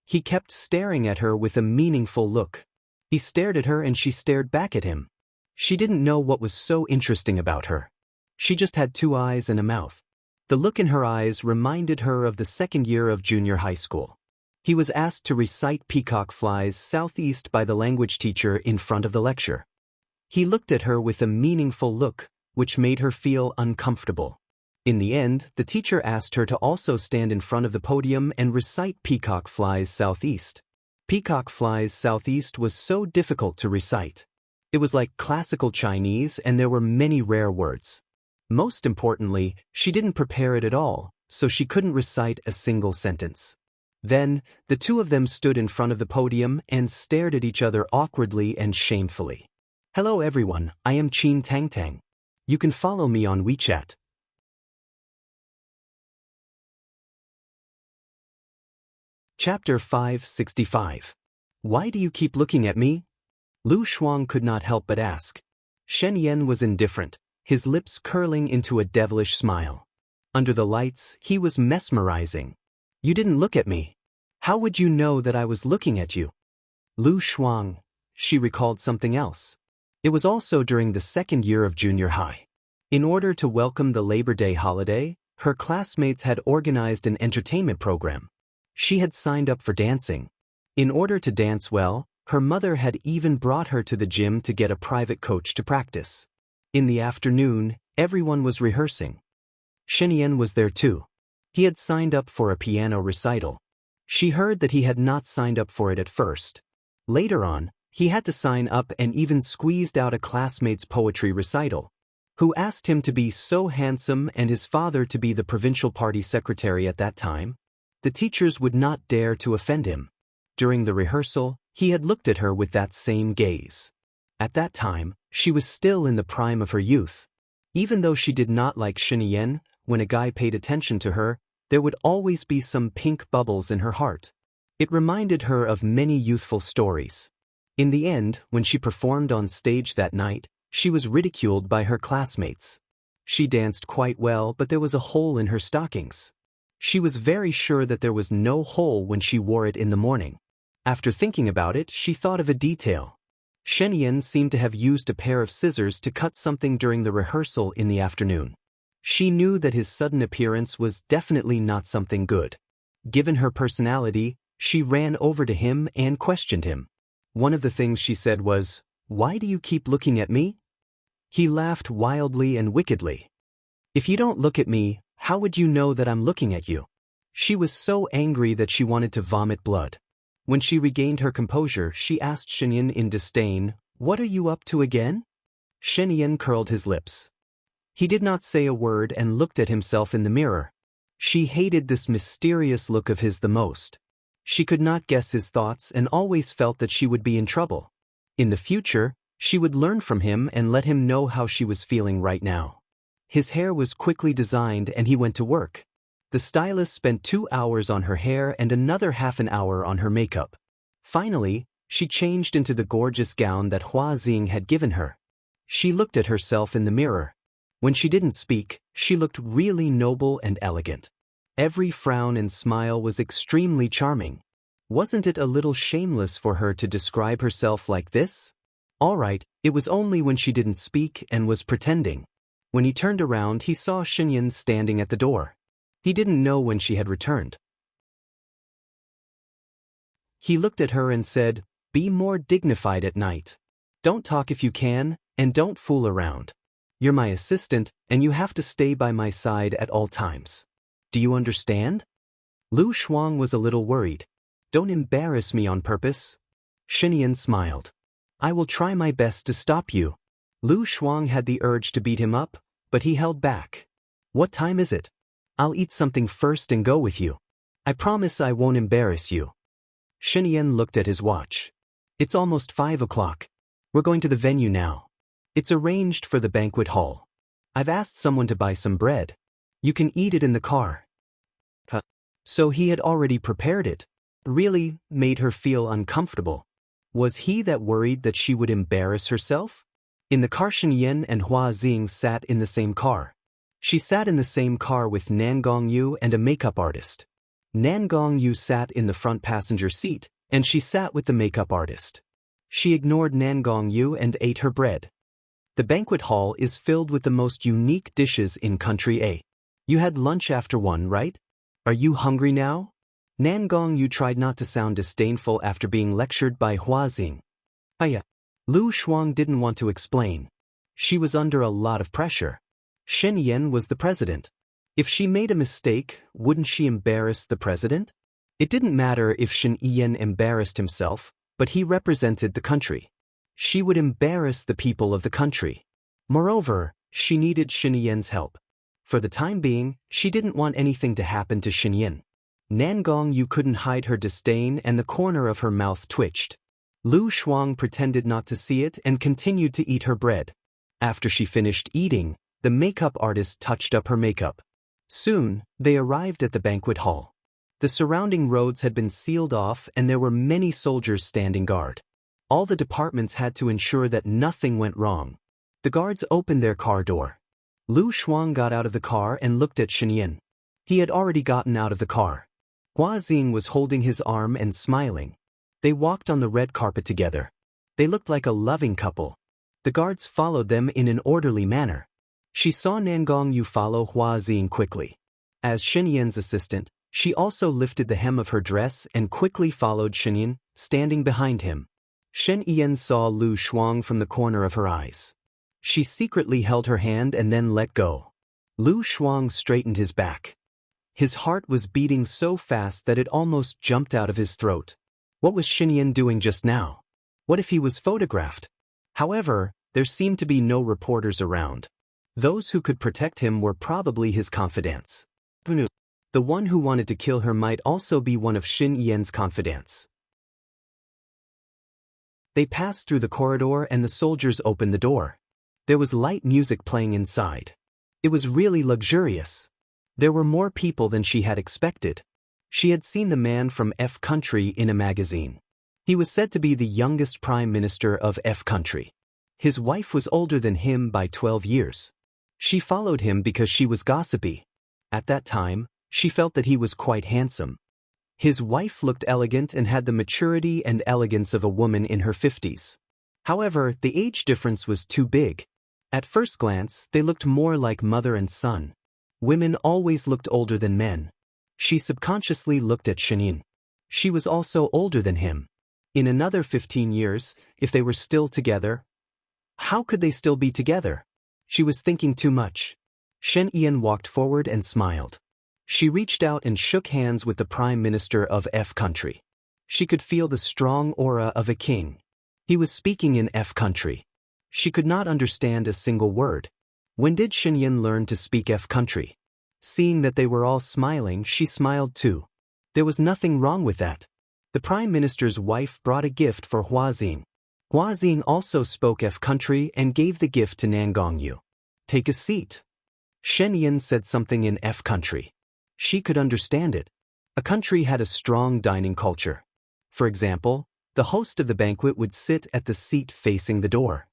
He kept staring at her with a meaningful look. He stared at her and she stared back at him. She didn't know what was so interesting about her. She just had 2 eyes and a mouth. The look in her eyes reminded her of the 2nd year of junior high school. He was asked to recite Peacock Flies Southeast by the language teacher in front of the lecture. He looked at her with a meaningful look, which made her feel uncomfortable. In the end, the teacher asked her to also stand in front of the podium and recite Peacock Flies Southeast. Peacock Flies Southeast was so difficult to recite. It was like classical Chinese and there were many rare words. Most importantly, she didn't prepare it at all, so she couldn't recite a single sentence. Then, the two of them stood in front of the podium and stared at each other awkwardly and shamefully. Hello everyone, I am Chin Tang Tang. You can follow me on WeChat. Chapter 565. Why do you keep looking at me? Lu Shuang could not help but ask. Shen Yan was indifferent, his lips curling into a devilish smile. Under the lights, he was mesmerizing. You didn't look at me. How would you know that I was looking at you? Lu Shuang. She recalled something else. It was also during the second year of junior high. In order to welcome the Labor Day holiday, her classmates had organized an entertainment program. She had signed up for dancing. In order to dance well, her mother had even brought her to the gym to get a private coach to practice. In the afternoon, everyone was rehearsing. Shen Yan was there too. He had signed up for a piano recital. She heard that he had not signed up for it at first. Later on, he had to sign up and even squeezed out a classmate's poetry recital, who asked him to be so handsome and his father to be the provincial party secretary at that time. The teachers would not dare to offend him. During the rehearsal, he had looked at her with that same gaze. At that time, she was still in the prime of her youth. Even though she did not like Shen Yan, when a guy paid attention to her, there would always be some pink bubbles in her heart. It reminded her of many youthful stories. In the end, when she performed on stage that night, she was ridiculed by her classmates. She danced quite well, but there was a hole in her stockings. She was very sure that there was no hole when she wore it in the morning. After thinking about it, she thought of a detail. Shen Yan seemed to have used a pair of scissors to cut something during the rehearsal in the afternoon. She knew that his sudden appearance was definitely not something good. Given her personality, she ran over to him and questioned him. One of the things she said was, "Why do you keep looking at me?" He laughed wildly and wickedly. "If you don't look at me, how would you know that I'm looking at you?" She was so angry that she wanted to vomit blood. When she regained her composure, she asked Shen Yan in disdain, "What are you up to again?" Shen Yan curled his lips. He did not say a word and looked at himself in the mirror. She hated this mysterious look of his the most. She could not guess his thoughts and always felt that she would be in trouble. In the future, she would learn from him and let him know how she was feeling right now. His hair was quickly designed and he went to work. The stylist spent 2 hours on her hair and another half an hour on her makeup. Finally, she changed into the gorgeous gown that Hua Xing had given her. She looked at herself in the mirror. When she didn't speak, she looked really noble and elegant. Every frown and smile was extremely charming. Wasn't it a little shameless for her to describe herself like this? All right, it was only when she didn't speak and was pretending. When he turned around, he saw Shen Yan standing at the door. He didn't know when she had returned. He looked at her and said, "Be more dignified at night. Don't talk if you can, and don't fool around. You're my assistant, and you have to stay by my side at all times. Do you understand?" Lu Shuang was a little worried. "Don't embarrass me on purpose." Shen Yan smiled. "I will try my best to stop you." Lu Shuang had the urge to beat him up, but he held back. "What time is it? I'll eat something first and go with you. I promise I won't embarrass you." Shen Yan looked at his watch. "It's almost 5 o'clock. We're going to the venue now. It's arranged for the banquet hall. I've asked someone to buy some bread. You can eat it in the car." So he had already prepared it. Really made her feel uncomfortable. Was he that worried that she would embarrass herself? In the car, Shen Yan and Hua Xing sat in the same car. She sat in the same car with Nan Gongyu and a makeup artist. Nan Gongyu sat in the front passenger seat, and she sat with the makeup artist. She ignored Nan Gongyu and ate her bread. The banquet hall is filled with the most unique dishes in Country A. You had lunch after 1, right? Are you hungry now? Nan Gongyu tried not to sound disdainful after being lectured by Hua Xing. Lu Shuang didn't want to explain. She was under a lot of pressure. Shen Yan was the president. If she made a mistake, wouldn't she embarrass the president? It didn't matter if Shen Yan embarrassed himself, but he represented the country. She would embarrass the people of the country. Moreover, she needed Shen Yan's help. For the time being, she didn't want anything to happen to Shen Yan. Nangong Yu couldn't hide her disdain and the corner of her mouth twitched. Lu Shuang pretended not to see it and continued to eat her bread. After she finished eating, the makeup artist touched up her makeup. Soon, they arrived at the banquet hall. The surrounding roads had been sealed off and there were many soldiers standing guard. All the departments had to ensure that nothing went wrong. The guards opened their car door. Lu Shuang got out of the car and looked at Shen Yan. He had already gotten out of the car. Hua Xing was holding his arm and smiling. They walked on the red carpet together. They looked like a loving couple. The guards followed them in an orderly manner. She saw Nangong Yu follow Hua Xing quickly. As Shen Yan's assistant, she also lifted the hem of her dress and quickly followed Shen Yan, standing behind him. Shen Yan saw Lu Shuang from the corner of her eyes. She secretly held her hand and then let go. Lu Shuang straightened his back. His heart was beating so fast that it almost jumped out of his throat. What was Shen Yan doing just now? What if he was photographed? However, there seemed to be no reporters around. Those who could protect him were probably his confidants. The one who wanted to kill her might also be one of Shen Yan's confidants. They passed through the corridor and the soldiers opened the door. There was light music playing inside. It was really luxurious. There were more people than she had expected. She had seen the man from F country in a magazine. He was said to be the youngest prime minister of F country. His wife was older than him by 12 years. She followed him because she was gossipy. At that time, she felt that he was quite handsome. His wife looked elegant and had the maturity and elegance of a woman in her 50s. However, the age difference was too big. At first glance, they looked more like mother and son. Women always looked older than men. She subconsciously looked at Shen Yan. She was also older than him. In another 15 years, if they were still together, how could they still be together? She was thinking too much. Shen Yan walked forward and smiled. She reached out and shook hands with the Prime Minister of F country. She could feel the strong aura of a king. He was speaking in F country. She could not understand a single word. When did Shen Yan learn to speak F country? Seeing that they were all smiling, she smiled too. There was nothing wrong with that. The Prime Minister's wife brought a gift for Hua Xing. Hua Xing also spoke F country and gave the gift to Nangong Yu. Take a seat. Shen Yan said something in F country. She could understand it. A country had a strong dining culture. For example, the host of the banquet would sit at the seat facing the door.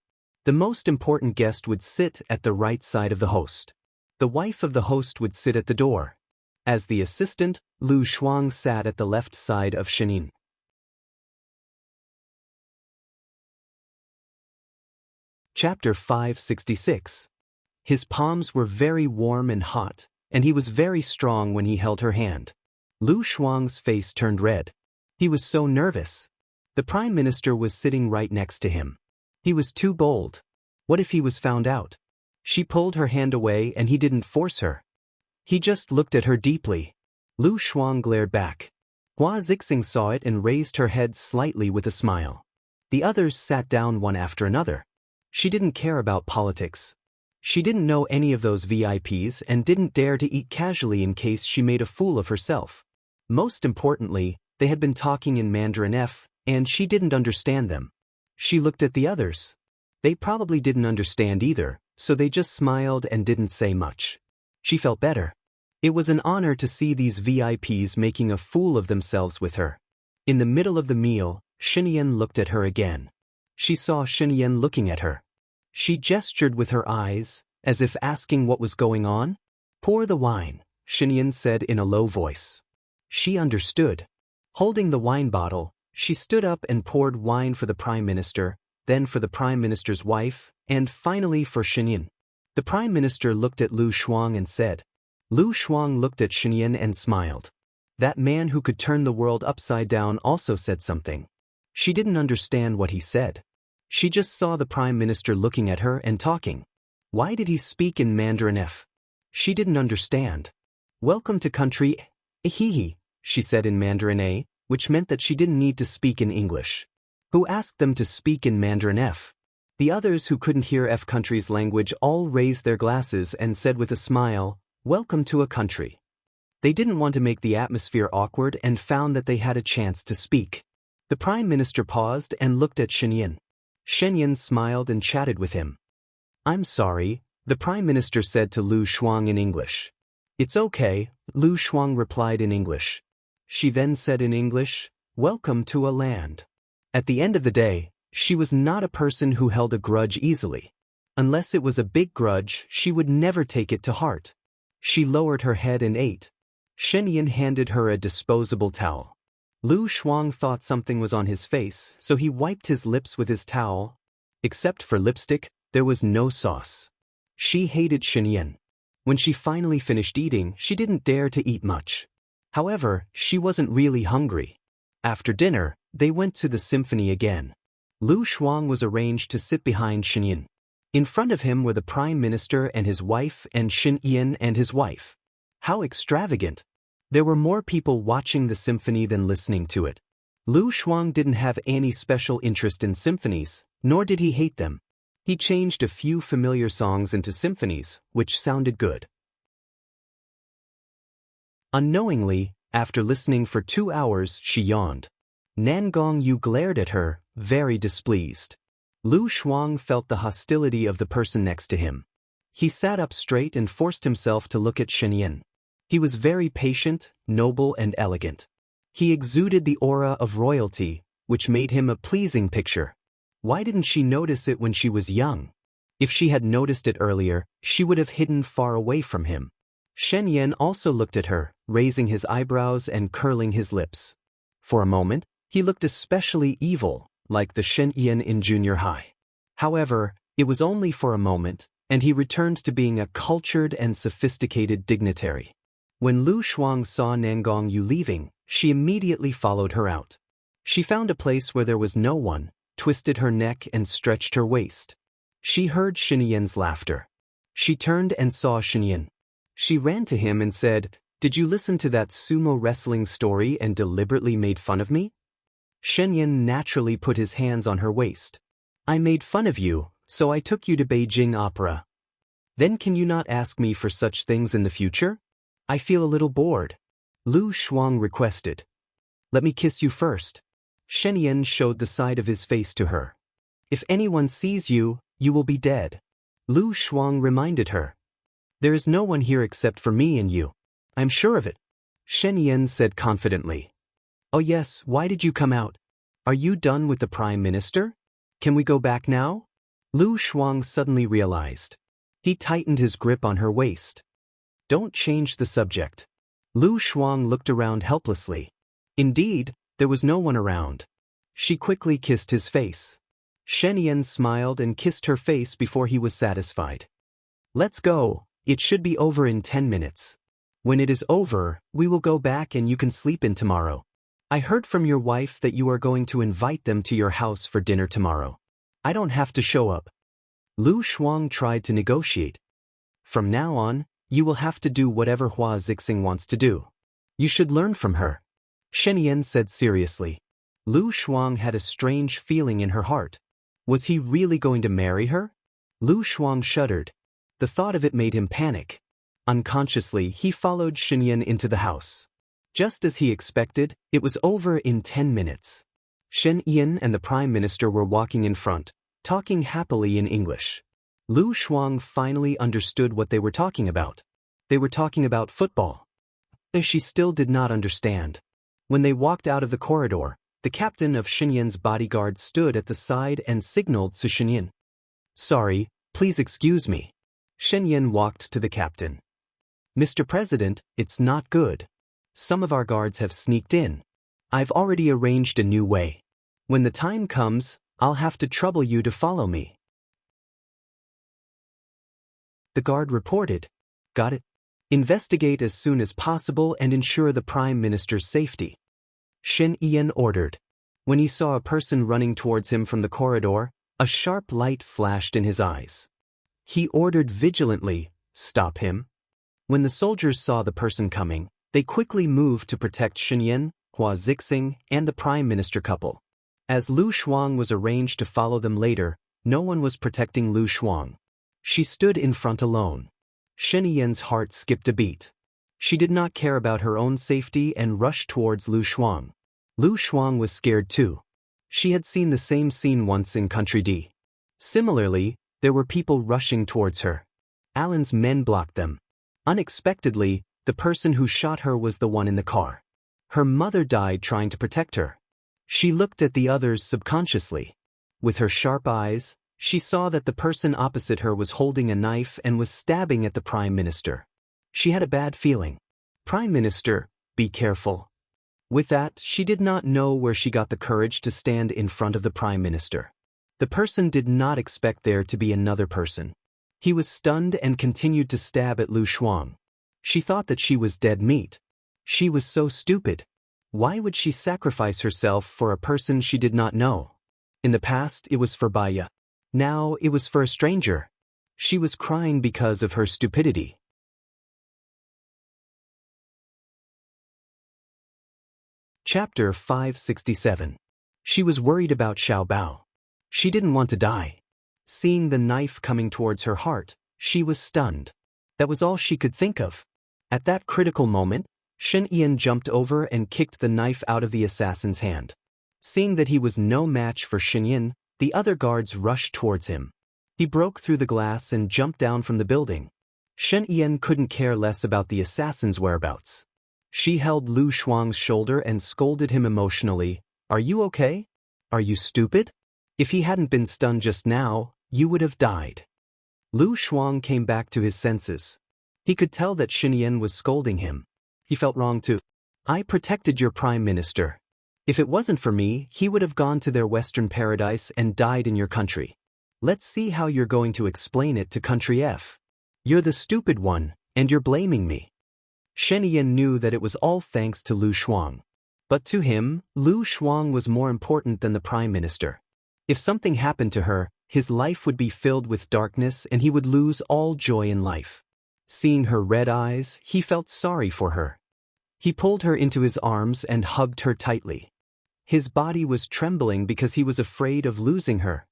The most important guest would sit at the right side of the host. The wife of the host would sit at the door. As the assistant, Lu Shuang sat at the left side of Shen Yan. Chapter 566. His palms were very warm and hot, and he was very strong when he held her hand. Lu Shuang's face turned red. He was so nervous. The Prime Minister was sitting right next to him. He was too bold. What if he was found out? She pulled her hand away and he didn't force her. He just looked at her deeply. Lu Shuang glared back. Hua Xing saw it and raised her head slightly with a smile. The others sat down one after another. She didn't care about politics. She didn't know any of those VIPs and didn't dare to eat casually in case she made a fool of herself. Most importantly, they had been talking in Mandarin F, and she didn't understand them. She looked at the others. They probably didn't understand either, so they just smiled and didn't say much. She felt better. It was an honor to see these VIPs making a fool of themselves with her. In the middle of the meal, Shen Yan looked at her again. She saw Shen Yan looking at her. She gestured with her eyes, as if asking what was going on. Pour the wine, Shen Yan said in a low voice. She understood. Holding the wine bottle, she stood up and poured wine for the Prime Minister, then for the Prime Minister's wife, and finally for Shen Yan. The Prime Minister looked at Lu Shuang and said. Lu Shuang looked at Shen Yan and smiled. That man who could turn the world upside down also said something. She didn't understand what he said. She just saw the Prime Minister looking at her and talking. Why did he speak in Mandarin F? She didn't understand. Welcome to country, hehe, she said in Mandarin A, which meant that she didn't need to speak in English. Who asked them to speak in Mandarin F? The others who couldn't hear F country's language all raised their glasses and said with a smile, welcome to a country. They didn't want to make the atmosphere awkward and found that they had a chance to speak. The Prime Minister paused and looked at Shen Yin. Shen Yin smiled and chatted with him. I'm sorry, the Prime Minister said to Lu Shuang in English. It's okay, Lu Shuang replied in English. She then said in English, welcome to a land. At the end of the day, she was not a person who held a grudge easily. Unless it was a big grudge, she would never take it to heart. She lowered her head and ate. Shen Yin handed her a disposable towel. Lu Shuang thought something was on his face, so he wiped his lips with his towel. Except for lipstick, there was no sauce. She hated Shen Yin. When she finally finished eating, she didn't dare to eat much. However, she wasn't really hungry. After dinner, they went to the symphony again. Lu Shuang was arranged to sit behind Shen Yin. In front of him were the Prime Minister and his wife and Shen Yin and his wife. How extravagant! There were more people watching the symphony than listening to it. Lu Shuang didn't have any special interest in symphonies, nor did he hate them. He changed a few familiar songs into symphonies, which sounded good. Unknowingly, after listening for 2 hours, she yawned. Nan Gongyu glared at her, very displeased. Lu Shuang felt the hostility of the person next to him. He sat up straight and forced himself to look at Shen Yin. He was very patient, noble and elegant. He exuded the aura of royalty, which made him a pleasing picture. Why didn't she notice it when she was young? If she had noticed it earlier, she would have hidden far away from him. Shen Yin also looked at her, raising his eyebrows and curling his lips. For a moment, he looked especially evil, like the Shen Yin in junior high. However, it was only for a moment, and he returned to being a cultured and sophisticated dignitary. When Lu Shuang saw Nan Gongyu leaving, she immediately followed her out. She found a place where there was no one, twisted her neck and stretched her waist. She heard Shen Yin's laughter. She turned and saw Shen Yin. She ran to him and said, "Did you listen to that sumo wrestling story and deliberately made fun of me?" Shen Yin naturally put his hands on her waist. "I made fun of you, so I took you to Beijing Opera. Then can you not ask me for such things in the future? I feel a little bored." Lu Shuang requested. "Let me kiss you first." Shen Yin showed the side of his face to her. "If anyone sees you, you will be dead." Lu Shuang reminded her. "There is no one here except for me and you. I'm sure of it." Shen Yin said confidently. "Oh yes, why did you come out? Are you done with the Prime Minister? Can we go back now?" Lu Shuang suddenly realized. He tightened his grip on her waist. "Don't change the subject." Lu Shuang looked around helplessly. Indeed, there was no one around. She quickly kissed his face. Shen Yin smiled and kissed her face before he was satisfied. "Let's go, it should be over in 10 minutes. When it is over, we will go back and you can sleep in tomorrow. I heard from your wife that you are going to invite them to your house for dinner tomorrow. I don't have to show up." Lu Shuang tried to negotiate. "From now on, you will have to do whatever Hua Zixing wants to do. You should learn from her," Shen Yin said seriously. Lu Shuang had a strange feeling in her heart. Was he really going to marry her? Lu Shuang shuddered. The thought of it made him panic. Unconsciously, he followed Shen Yin into the house. Just as he expected, it was over in 10 minutes. Shen Yin and the Prime Minister were walking in front, talking happily in English. Lu Shuang finally understood what they were talking about. They were talking about football. She still did not understand. When they walked out of the corridor, the captain of Shen Yin's bodyguard stood at the side and signaled to Shen Yin. "Sorry, please excuse me." Shen Yin walked to the captain. "Mr. President, it's not good. Some of our guards have sneaked in. I've already arranged a new way. When the time comes, I'll have to trouble you to follow me." The guard reported. "Got it. Investigate as soon as possible and ensure the Prime Minister's safety." Shen Yin ordered. When he saw a person running towards him from the corridor, A sharp light flashed in his eyes. He ordered vigilantly, "Stop him." When the soldiers saw the person coming, they quickly moved to protect Shenyan, Hua Zixing, and the Prime Minister couple. As Lu Shuang was arranged to follow them later, no one was protecting Lu Shuang. She stood in front alone. Shen Yan's heart skipped a beat. She did not care about her own safety and rushed towards Lu Shuang. Lu Shuang was scared too. She had seen the same scene once in Country D. Similarly, there were people rushing towards her. Alan's men blocked them. Unexpectedly, the person who shot her was the one in the car. Her mother died trying to protect her. She looked at the others subconsciously. With her sharp eyes, she saw that the person opposite her was holding a knife and was stabbing at the Prime Minister. She had a bad feeling. "Prime Minister, be careful." With that, she did not know where she got the courage to stand in front of the Prime Minister. The person did not expect there to be another person. He was stunned and continued to stab at Lu Shuang. She thought that she was dead meat. She was so stupid. Why would she sacrifice herself for a person she did not know? In the past, it was for Baya. Now, it was for a stranger. She was crying because of her stupidity. Chapter 567. She was worried about Xiao Bao. She didn't want to die. Seeing the knife coming towards her heart, she was stunned. That was all she could think of. At that critical moment, Shen Yan jumped over and kicked the knife out of the assassin's hand. Seeing that he was no match for Shen Yan, the other guards rushed towards him. He broke through the glass and jumped down from the building. Shen Yan couldn't care less about the assassin's whereabouts. She held Lu Shuang's shoulder and scolded him emotionally. "Are you okay? Are you stupid? If he hadn't been stunned just now, you would have died." Lu Shuang came back to his senses. He could tell that Shen Yan was scolding him. He felt wrong too. "I protected your Prime Minister. If it wasn't for me, he would have gone to their Western paradise and died in your country. Let's see how you're going to explain it to Country F. You're the stupid one, and you're blaming me." Shen Yan knew that it was all thanks to Lu Shuang. But to him, Lu Shuang was more important than the Prime Minister. If something happened to her, his life would be filled with darkness and he would lose all joy in life. Seeing her red eyes, he felt sorry for her. He pulled her into his arms and hugged her tightly. His body was trembling because he was afraid of losing her.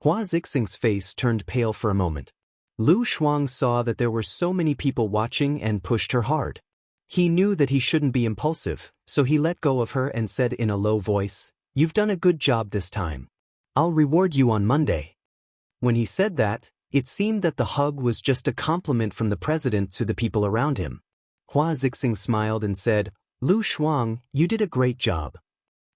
Hua Zixing's face turned pale for a moment. Lu Shuang saw that there were so many people watching and pushed her hard. He knew that he shouldn't be impulsive, so he let go of her and said in a low voice, "You've done a good job this time. I'll reward you on Monday." When he said that, it seemed that the hug was just a compliment from the president to the people around him. Hua Zixing smiled and said, "Lu Shuang, you did a great job."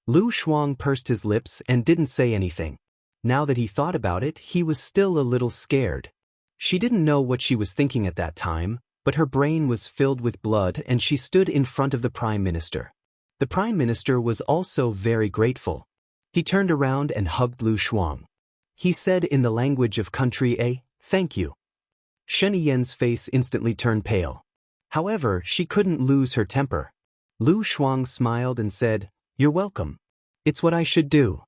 Lu Shuang pursed his lips and didn't say anything. Now that he thought about it, he was still a little scared. She didn't know what she was thinking at that time, but her brain was filled with blood and she stood in front of the Prime Minister. The Prime Minister was also very grateful. He turned around and hugged Lu Shuang. He said in the language of Country A, "Thank you." Shen Yan's face instantly turned pale. However, she couldn't lose her temper. Lu Shuang smiled and said, "You're welcome. It's what I should do."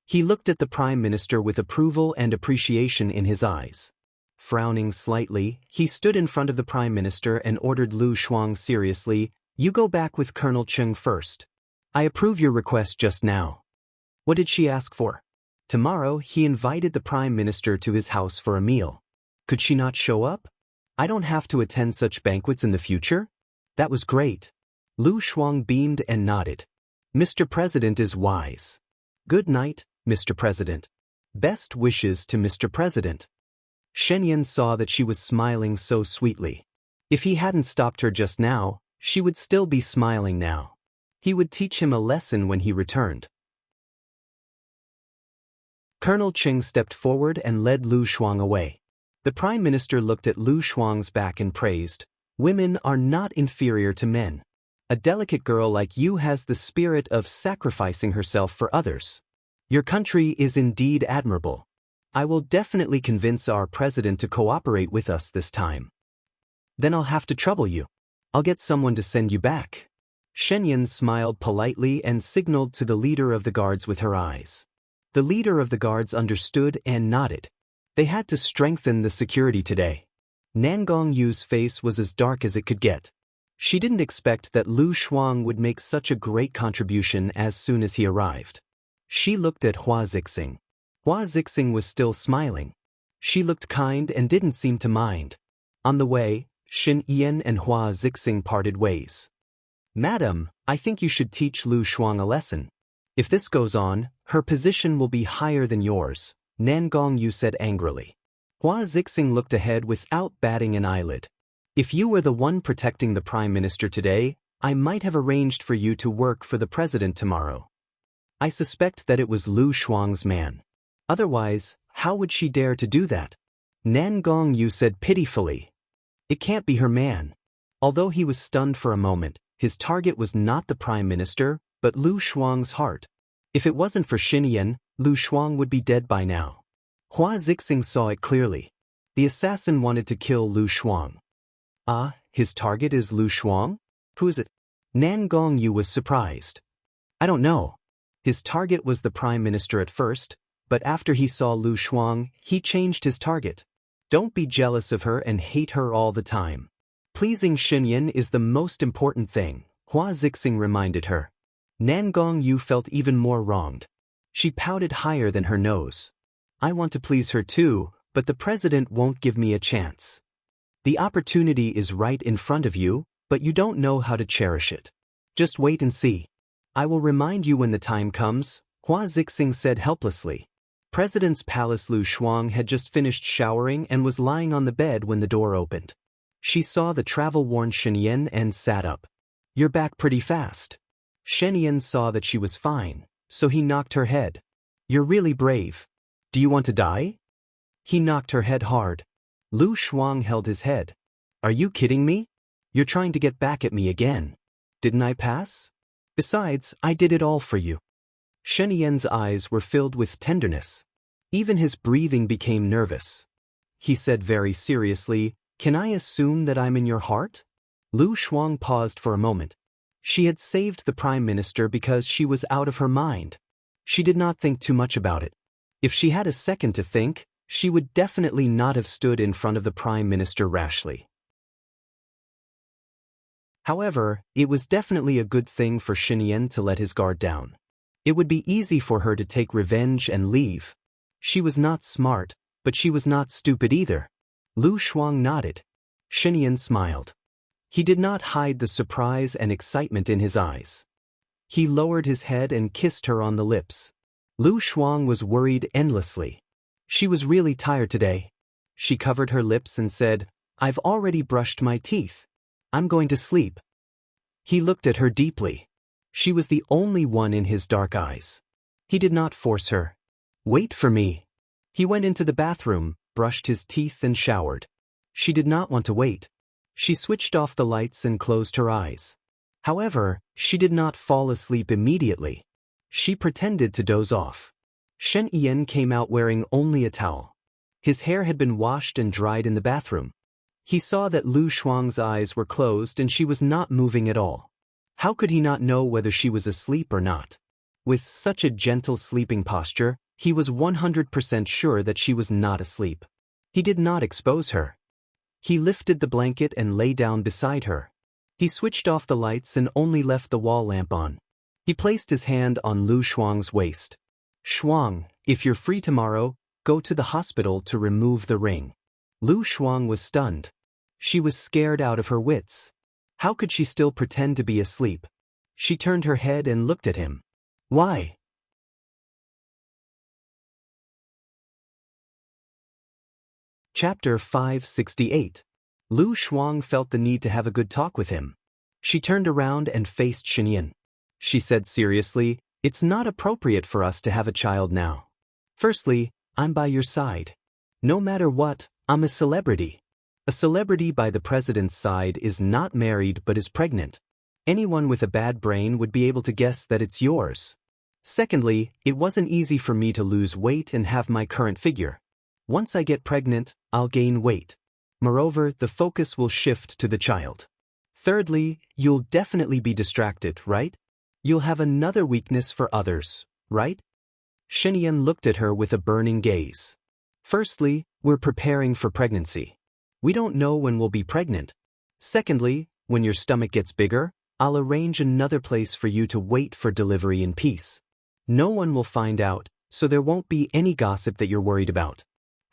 He looked at the Prime Minister with approval and appreciation in his eyes. Frowning slightly, he stood in front of the Prime Minister and ordered Lu Shuang seriously, "You go back with Colonel Cheng first. I approve your request just now." What did she ask for? Tomorrow, he invited the Prime Minister to his house for a meal. Could she not show up? "I don't have to attend such banquets in the future?" That was great. Lu Shuang beamed and nodded. "Mr. President is wise. Good night, Mr. President. Best wishes to Mr. President." Shen Yan saw that she was smiling so sweetly. If he hadn't stopped her just now, she would still be smiling now. He would teach him a lesson when he returned. Colonel Cheng stepped forward and led Lu Shuang away. The Prime Minister looked at Lu Shuang's back and praised, "Women are not inferior to men. A delicate girl like you has the spirit of sacrificing herself for others. Your country is indeed admirable. I will definitely convince our president to cooperate with us this time. Then I'll have to trouble you. I'll get someone to send you back." Shen Yan smiled politely and signaled to the leader of the guards with her eyes. The leader of the guards understood and nodded. They had to strengthen the security today. Nangong Yu's face was as dark as it could get. She didn't expect that Lu Shuang would make such a great contribution as soon as he arrived. She looked at Hua Zixing. Hua Zixing was still smiling. She looked kind and didn't seem to mind. On the way, Xin Yan and Hua Zixing parted ways. "Madam, I think you should teach Lu Shuang a lesson. If this goes on, her position will be higher than yours," Nangong Yu said angrily. Hua Zixing looked ahead without batting an eyelid. "If you were the one protecting the Prime Minister today, I might have arranged for you to work for the President tomorrow. I suspect that it was Lu Shuang's man. Otherwise, how would she dare to do that?" Nangong Yu said pitifully. "It can't be her man." Although he was stunned for a moment, his target was not the Prime Minister, but Lu Shuang's heart. If it wasn't for Xin Yan, Lu Shuang would be dead by now. Hua Zixing saw it clearly. The assassin wanted to kill Lu Shuang. "Ah, his target is Lu Shuang? Who is it?" Nangong Yu was surprised. "I don't know. His target was the Prime Minister at first, but after he saw Lu Shuang, he changed his target. Don't be jealous of her and hate her all the time. Pleasing Xin Yan is the most important thing," Hua Zixing reminded her. Nangong Yu felt even more wronged. She pouted higher than her nose. "I want to please her too, but the President won't give me a chance. The opportunity is right in front of you, but you don't know how to cherish it. Just wait and see. I will remind you when the time comes," Hua Zixing said helplessly. President's Palace Lu Shuang had just finished showering and was lying on the bed when the door opened. She saw the travel-worn Xin Yan and sat up. "You're back pretty fast." Shen Yan saw that she was fine, so he knocked her head. "You're really brave. Do you want to die?" He knocked her head hard. Lu Shuang held his head. "Are you kidding me? You're trying to get back at me again. Didn't I pass? Besides, I did it all for you." Shen Yan's eyes were filled with tenderness. Even his breathing became nervous. He said very seriously, "Can I assume that I'm in your heart?" Lu Shuang paused for a moment. She had saved the Prime Minister because she was out of her mind. She did not think too much about it. If she had a second to think, she would definitely not have stood in front of the Prime Minister rashly. However, it was definitely a good thing for Xin Yan to let his guard down. It would be easy for her to take revenge and leave. She was not smart, but she was not stupid either. Lu Shuang nodded. Xin Yan smiled. He did not hide the surprise and excitement in his eyes. He lowered his head and kissed her on the lips. Lu Shuang was worried endlessly. She was really tired today. She covered her lips and said, "I've already brushed my teeth. I'm going to sleep." He looked at her deeply. She was the only one in his dark eyes. He did not force her. "Wait for me." He went into the bathroom, brushed his teeth and showered. She did not want to wait. She switched off the lights and closed her eyes. However, she did not fall asleep immediately. She pretended to doze off. Shen Yan came out wearing only a towel. His hair had been washed and dried in the bathroom. He saw that Lu Shuang's eyes were closed and she was not moving at all. How could he not know whether she was asleep or not? With such a gentle sleeping posture, he was 100% sure that she was not asleep. He did not expose her. He lifted the blanket and lay down beside her. He switched off the lights and only left the wall lamp on. He placed his hand on Lu Shuang's waist. "Shuang, if you're free tomorrow, go to the hospital to remove the ring." Lu Shuang was stunned. She was scared out of her wits. How could she still pretend to be asleep? She turned her head and looked at him. "Why?" Chapter 568. Lu Shuang felt the need to have a good talk with him. She turned around and faced Xin Yan. She said seriously, "It's not appropriate for us to have a child now. Firstly, I'm by your side. No matter what, I'm a celebrity. A celebrity by the president's side is not married but is pregnant. Anyone with a bad brain would be able to guess that it's yours. Secondly, it wasn't easy for me to lose weight and have my current figure. Once I get pregnant, I'll gain weight. Moreover, the focus will shift to the child. Thirdly, you'll definitely be distracted, right? You'll have another weakness for others, right?" Shen looked at her with a burning gaze. Firstly, we're preparing for pregnancy. We don't know when we'll be pregnant. Secondly, when your stomach gets bigger, I'll arrange another place for you to wait for delivery in peace. No one will find out, so there won't be any gossip that you're worried about.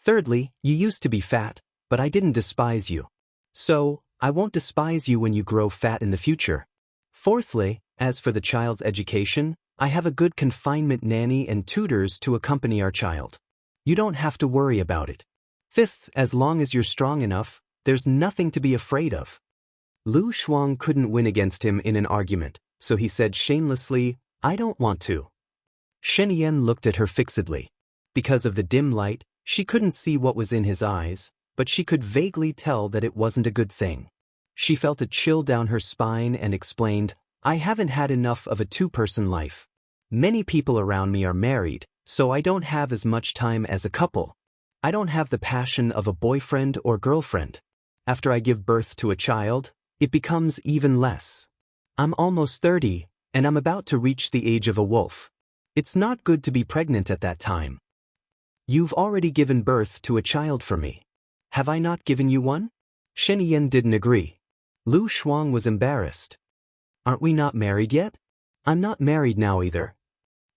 Thirdly, you used to be fat, but I didn't despise you. So, I won't despise you when you grow fat in the future. Fourthly, as for the child's education, I have a good confinement nanny and tutors to accompany our child. You don't have to worry about it. Fifth, as long as you're strong enough, there's nothing to be afraid of. Lu Shuang couldn't win against him in an argument, so he said shamelessly, I don't want to. Shen Yan looked at her fixedly. Because of the dim light, she couldn't see what was in his eyes, but she could vaguely tell that it wasn't a good thing. She felt a chill down her spine and explained, I haven't had enough of a two-person life. Many people around me are married, so I don't have as much time as a couple. I don't have the passion of a boyfriend or girlfriend. After I give birth to a child, it becomes even less. I'm almost 30, and I'm about to reach the age of a wolf. It's not good to be pregnant at that time. You've already given birth to a child for me. Have I not given you one? Shen Yan didn't agree. Lu Shuang was embarrassed. Aren't we not married yet? I'm not married now either.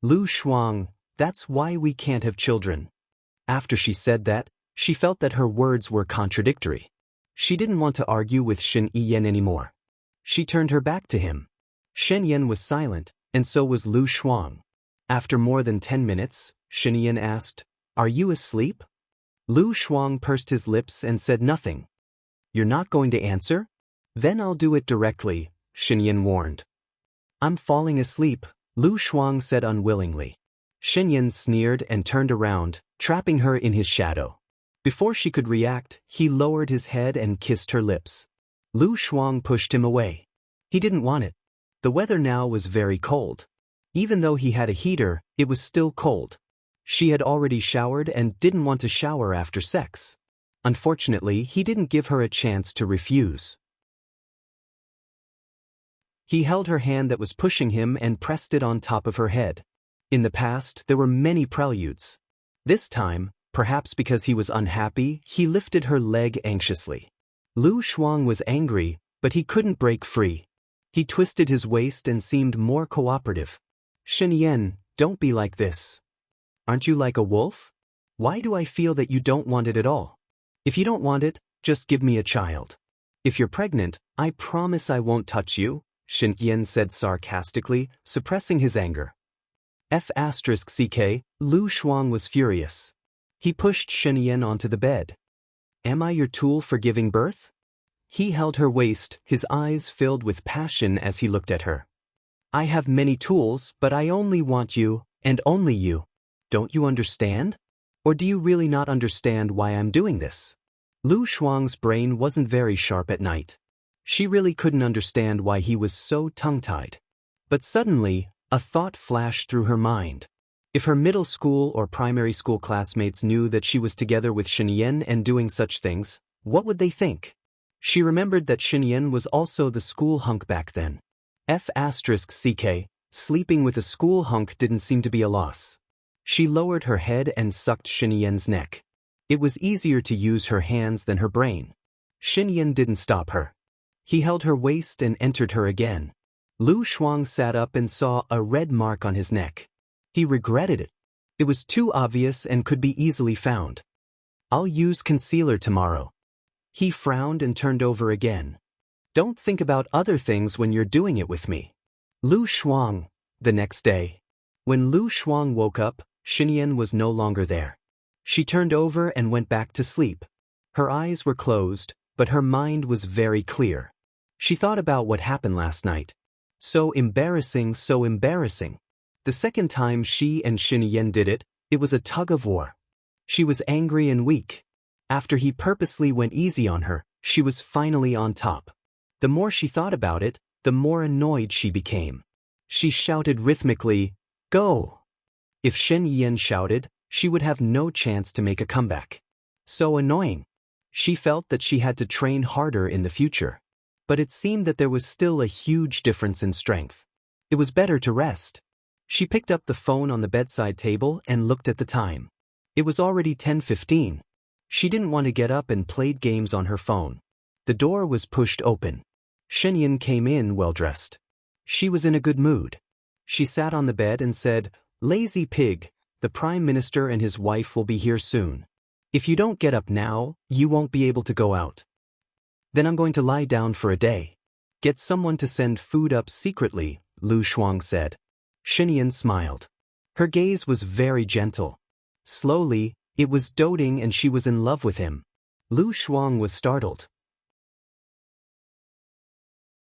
Lu Shuang, that's why we can't have children. After she said that, she felt that her words were contradictory. She didn't want to argue with Shen Yan anymore. She turned her back to him. Shen Yan was silent, and so was Lu Shuang. After more than 10 minutes, Shen Yan asked, Are you asleep? Lu Shuang pursed his lips and said nothing. You're not going to answer? Then I'll do it directly, Shen Yan warned. I'm falling asleep, Lu Shuang said unwillingly. Shen Yan sneered and turned around, trapping her in his shadow. Before she could react, he lowered his head and kissed her lips. Lu Shuang pushed him away. He didn't want it. The weather now was very cold. Even though he had a heater, it was still cold. She had already showered and didn't want to shower after sex. Unfortunately, he didn't give her a chance to refuse. He held her hand that was pushing him and pressed it on top of her head. In the past, there were many preludes. This time, perhaps because he was unhappy, he lifted her leg anxiously. Lu Shuang was angry, but he couldn't break free. He twisted his waist and seemed more cooperative. Shen Yan, don't be like this. Aren't you like a wolf? Why do I feel that you don't want it at all? If you don't want it, just give me a child. If you're pregnant, I promise I won't touch you, Shen Yan said sarcastically, suppressing his anger. F***ck, Lu Shuang was furious. He pushed Shen Yan onto the bed. Am I your tool for giving birth? He held her waist, his eyes filled with passion as he looked at her. I have many tools, but I only want you, and only you. Don't you understand? Or do you really not understand why I'm doing this? Lu Shuang's brain wasn't very sharp at night. She really couldn't understand why he was so tongue-tied. But suddenly, a thought flashed through her mind. If her middle school or primary school classmates knew that she was together with Shen Yan and doing such things, what would they think? She remembered that Shen Yan was also the school hunk back then. F***ck, sleeping with a school hunk didn't seem to be a loss. She lowered her head and sucked Shen Yan's neck. It was easier to use her hands than her brain. Shen Yan didn't stop her. He held her waist and entered her again. Lu Shuang sat up and saw a red mark on his neck. He regretted it. It was too obvious and could be easily found. I'll use concealer tomorrow. He frowned and turned over again. Don't think about other things when you're doing it with me. Lu Shuang, the next day. When Lu Shuang woke up, Shen Yan was no longer there. She turned over and went back to sleep. Her eyes were closed, but her mind was very clear. She thought about what happened last night. So embarrassing, so embarrassing. The second time she and Shen Yan did it, it was a tug of war. She was angry and weak. After he purposely went easy on her, she was finally on top. The more she thought about it, the more annoyed she became. She shouted rhythmically, Go! If Shen Yan shouted, she would have no chance to make a comeback. So annoying. She felt that she had to train harder in the future. But it seemed that there was still a huge difference in strength. It was better to rest. She picked up the phone on the bedside table and looked at the time. It was already 10:15. She didn't want to get up and played games on her phone. The door was pushed open. Shenyan came in well-dressed. She was in a good mood. She sat on the bed and said, "Lazy pig, the Prime Minister and his wife will be here soon. If you don't get up now, you won't be able to go out. Then I'm going to lie down for a day. Get someone to send food up secretly," Lu Shuang said. Shenyan smiled. Her gaze was very gentle. Slowly, it was doting and she was in love with him. Lu Shuang was startled.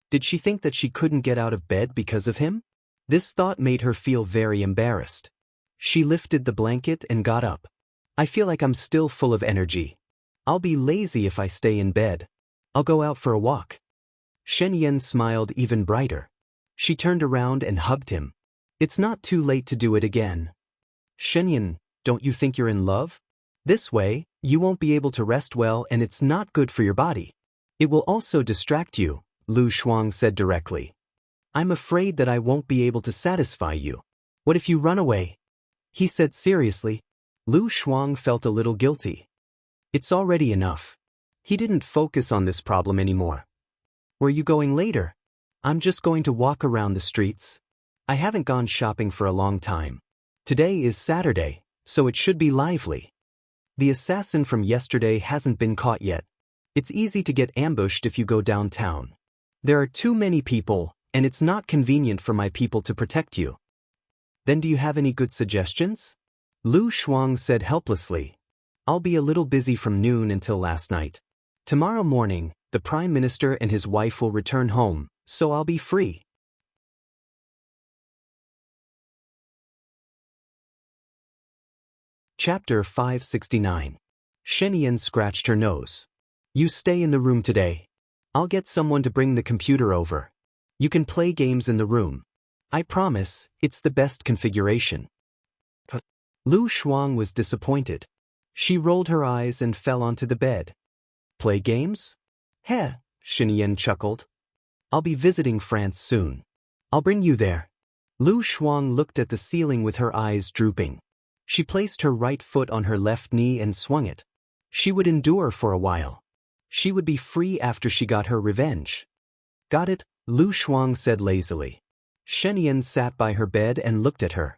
Did she think that she couldn't get out of bed because of him? This thought made her feel very embarrassed. She lifted the blanket and got up. "I feel like I'm still full of energy. I'll be lazy if I stay in bed. I'll go out for a walk." Shenyan smiled even brighter. She turned around and hugged him. "It's not too late to do it again." "Shenyan, don't you think you're in love? This way, you won't be able to rest well and it's not good for your body. It will also distract you," Lu Shuang said directly. "I'm afraid that I won't be able to satisfy you. What if you run away?" he said seriously. Lu Shuang felt a little guilty. It's already enough. He didn't focus on this problem anymore. "Where are you going later?" "I'm just going to walk around the streets. I haven't gone shopping for a long time. Today is Saturday, so it should be lively. The assassin from yesterday hasn't been caught yet. It's easy to get ambushed if you go downtown. There are too many people, and it's not convenient for my people to protect you." "Then do you have any good suggestions?" Lu Shuang said helplessly. "I'll be a little busy from noon until last night. Tomorrow morning, the Prime Minister and his wife will return home, so I'll be free." Chapter 569. Shenyan scratched her nose. "You stay in the room today. I'll get someone to bring the computer over. You can play games in the room. I promise, it's the best configuration." Lu Shuang was disappointed. She rolled her eyes and fell onto the bed. "Play games? Heh," Shenyan chuckled. "I'll be visiting France soon. I'll bring you there." Lu Shuang looked at the ceiling with her eyes drooping. She placed her right foot on her left knee and swung it. She would endure for a while. She would be free after she got her revenge. "Got it," Lu Shuang said lazily. Shenyan sat by her bed and looked at her.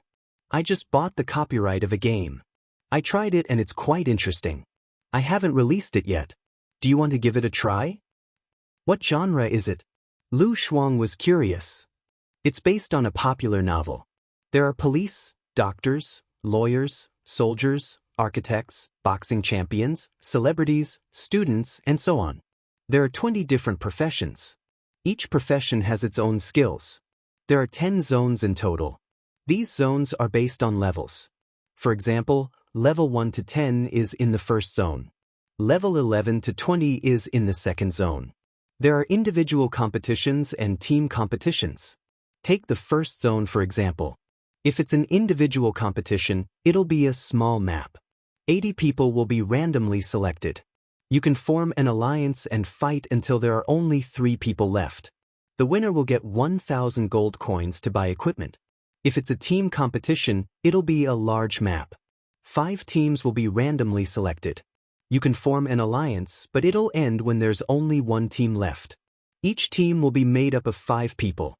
"I just bought the copyright of a game. I tried it and it's quite interesting. I haven't released it yet. Do you want to give it a try?" "What genre is it?" Lu Shuang was curious. "It's based on a popular novel. There are police, doctors, lawyers, soldiers, architects, boxing champions, celebrities, students, and so on. There are 20 different professions. Each profession has its own skills. There are 10 zones in total. These zones are based on levels. For example, level 1 to 10 is in the first zone. Level 11 to 20 is in the second zone. There are individual competitions and team competitions. Take the first zone for example. If it's an individual competition, it'll be a small map. 80 people will be randomly selected. You can form an alliance and fight until there are only 3 people left. The winner will get 1,000 gold coins to buy equipment. If it's a team competition, it'll be a large map. 5 teams will be randomly selected. You can form an alliance, but it'll end when there's only 1 team left. Each team will be made up of 5 people.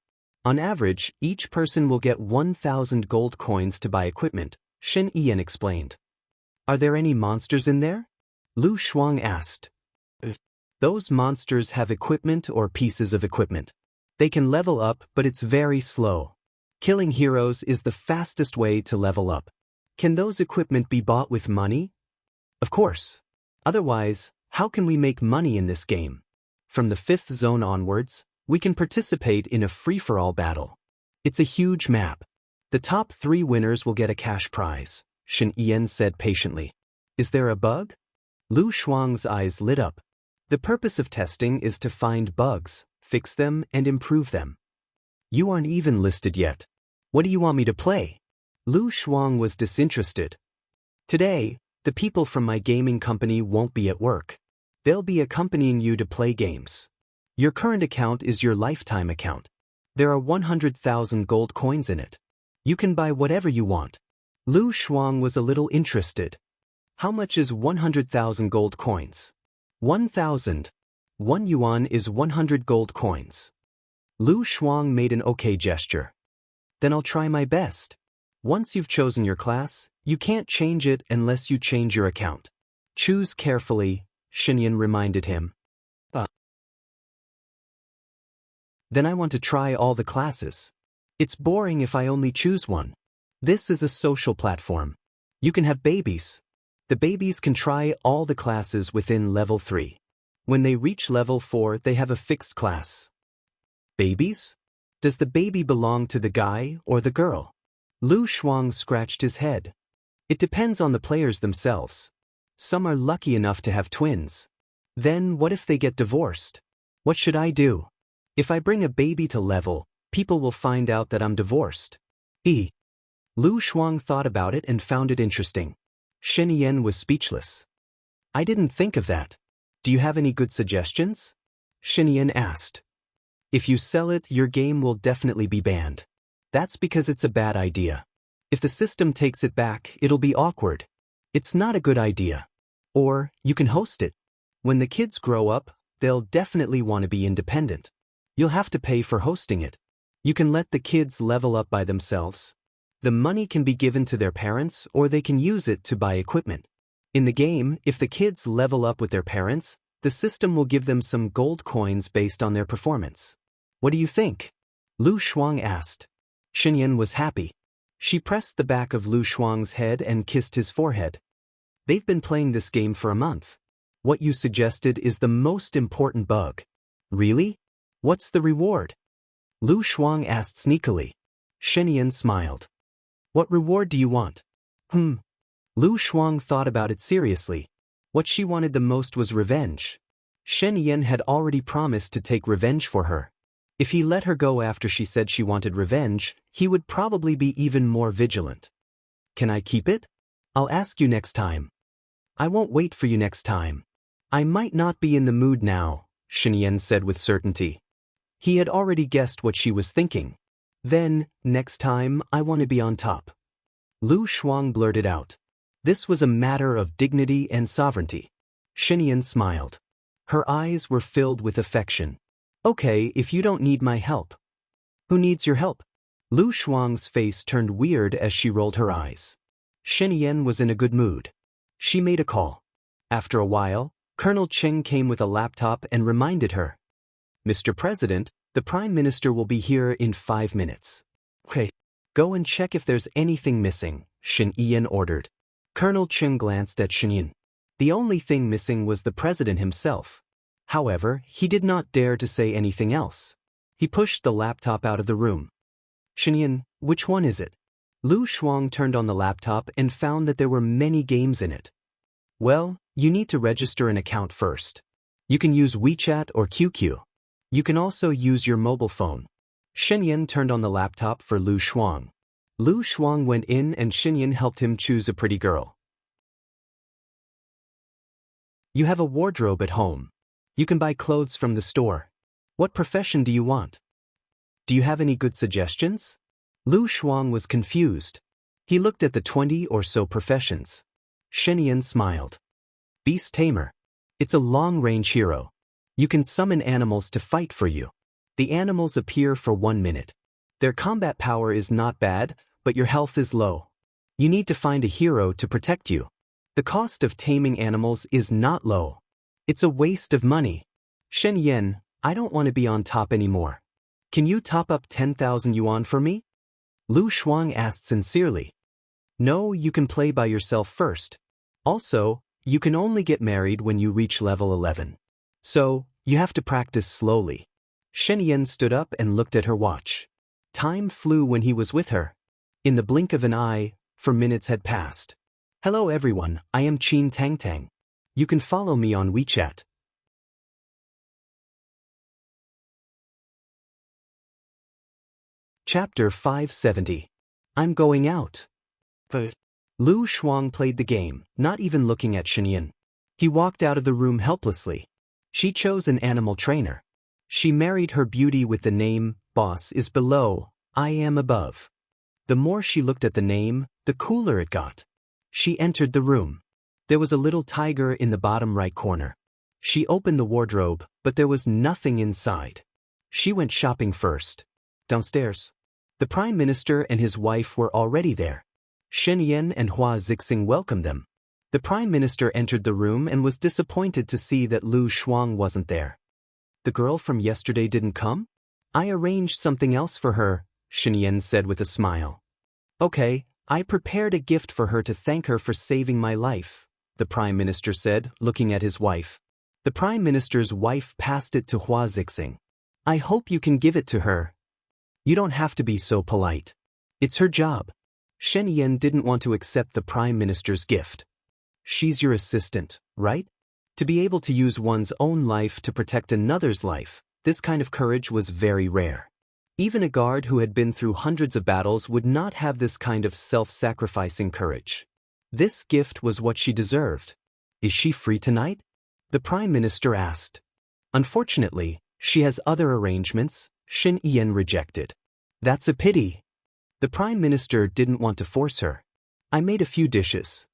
On average, each person will get 1,000 gold coins to buy equipment, Shen Yan explained. "Are there any monsters in there?" Lu Shuang asked. "Those monsters have equipment or pieces of equipment. They can level up, but it's very slow. Killing heroes is the fastest way to level up. Can those equipment be bought with money?" "Of course. Otherwise, how can we make money in this game? From the 5th zone onwards, we can participate in a free-for-all battle. It's a huge map. The top 3 winners will get a cash prize," Shen Yan said patiently. "Is there a bug?" Lu Shuang's eyes lit up. "The purpose of testing is to find bugs, fix them, and improve them. You aren't even listed yet. What do you want me to play?" Lu Shuang was disinterested. "Today, the people from my gaming company won't be at work. They'll be accompanying you to play games. Your current account is your lifetime account. There are 100,000 gold coins in it. You can buy whatever you want. Lu Shuang was a little interested. How much is 100,000 gold coins? 1,000. 1 yuan is 100 gold coins. Lu Shuang made an okay gesture. Then I'll try my best. Once you've chosen your class, you can't change it unless you change your account. Choose carefully, Xinyan reminded him. Then I want to try all the classes. It's boring if I only choose one. This is a social platform. You can have babies. The babies can try all the classes within level 3. When they reach level 4, they have a fixed class. Babies? Does the baby belong to the guy or the girl? Lu Shuang scratched his head. It depends on the players themselves. Some are lucky enough to have twins. Then what if they get divorced? What should I do? If I bring a baby to level, people will find out that I'm divorced. Lu Shuang thought about it and found it interesting. Shen Yan was speechless. I didn't think of that. Do you have any good suggestions? Shen Yan asked. If you sell it, your game will definitely be banned. That's because it's a bad idea. If the system takes it back, it'll be awkward. It's not a good idea. Or, you can host it. When the kids grow up, they'll definitely want to be independent. You'll have to pay for hosting it. You can let the kids level up by themselves. The money can be given to their parents or they can use it to buy equipment. In the game, if the kids level up with their parents, the system will give them some gold coins based on their performance. What do you think? Lu Shuang asked. Xinyan was happy. She pressed the back of Lu Shuang's head and kissed his forehead. They've been playing this game for a month. What you suggested is the most important bug. Really? What's the reward? Lu Shuang asked sneakily. Xinyan smiled. What reward do you want? Lu Shuang thought about it seriously. What she wanted the most was revenge. Shen Yan had already promised to take revenge for her. If he let her go after she said she wanted revenge, he would probably be even more vigilant. Can I keep it? I'll ask you next time. I won't wait for you next time. I might not be in the mood now, Shen Yan said with certainty. He had already guessed what she was thinking. Then, next time, I want to be on top. Lu Shuang blurted out. This was a matter of dignity and sovereignty. Shen Yan smiled. Her eyes were filled with affection. Okay, if you don't need my help. Who needs your help? Lu Shuang's face turned weird as she rolled her eyes. Shen Yan was in a good mood. She made a call. After a while, Colonel Cheng came with a laptop and reminded her. Mr. President, the Prime Minister will be here in 5 minutes. Okay, go and check if there's anything missing, Shen Yan ordered. Colonel Cheng glanced at Shen Yan. The only thing missing was the President himself. However, he did not dare to say anything else. He pushed the laptop out of the room. Shen Yan, which one is it? Lu Shuang turned on the laptop and found that there were many games in it. Well, you need to register an account first. You can use WeChat or QQ. You can also use your mobile phone. Shen Yan turned on the laptop for Lu Shuang. Lu Shuang went in and Shen Yan helped him choose a pretty girl. You have a wardrobe at home. You can buy clothes from the store. What profession do you want? Do you have any good suggestions? Lu Shuang was confused. He looked at the 20 or so professions. Shen Yan smiled. Beast Tamer. It's a long-range hero. You can summon animals to fight for you. The animals appear for 1 minute. Their combat power is not bad, but your health is low. You need to find a hero to protect you. The cost of taming animals is not low. It's a waste of money. Shen Yan, I don't want to be on top anymore. Can you top up 10,000 yuan for me? Lu Shuang asked sincerely. No, you can play by yourself first. Also, you can only get married when you reach level 11. So, you have to practice slowly. Shen Yan stood up and looked at her watch. Time flew when he was with her. In the blink of an eye, 4 minutes had passed. Hello everyone, I am Qin Tang Tang. You can follow me on WeChat. Chapter 570. I'm going out. Lu Shuang played the game, not even looking at Shen Yan. He walked out of the room helplessly. She chose an animal trainer. She married her beauty with the name, Boss is below, I am above. The more she looked at the name, the cooler it got. She entered the room. There was a little tiger in the bottom right corner. She opened the wardrobe, but there was nothing inside. She went shopping first. Downstairs. The Prime Minister and his wife were already there. Shen Yan and Hua Zixing welcomed them. The Prime Minister entered the room and was disappointed to see that Lu Shuang wasn't there. The girl from yesterday didn't come? I arranged something else for her, Shen Yan said with a smile. Okay, I prepared a gift for her to thank her for saving my life, the Prime Minister said, looking at his wife. The Prime Minister's wife passed it to Hua Zixing. I hope you can give it to her. You don't have to be so polite. It's her job. Shen Yan didn't want to accept the Prime Minister's gift. She's your assistant, right? To be able to use one's own life to protect another's life, this kind of courage was very rare. Even a guard who had been through hundreds of battles would not have this kind of self-sacrificing courage. This gift was what she deserved. Is she free tonight? The Prime Minister asked. Unfortunately, she has other arrangements, Shen Yan rejected. That's a pity. The Prime Minister didn't want to force her. I made a few dishes.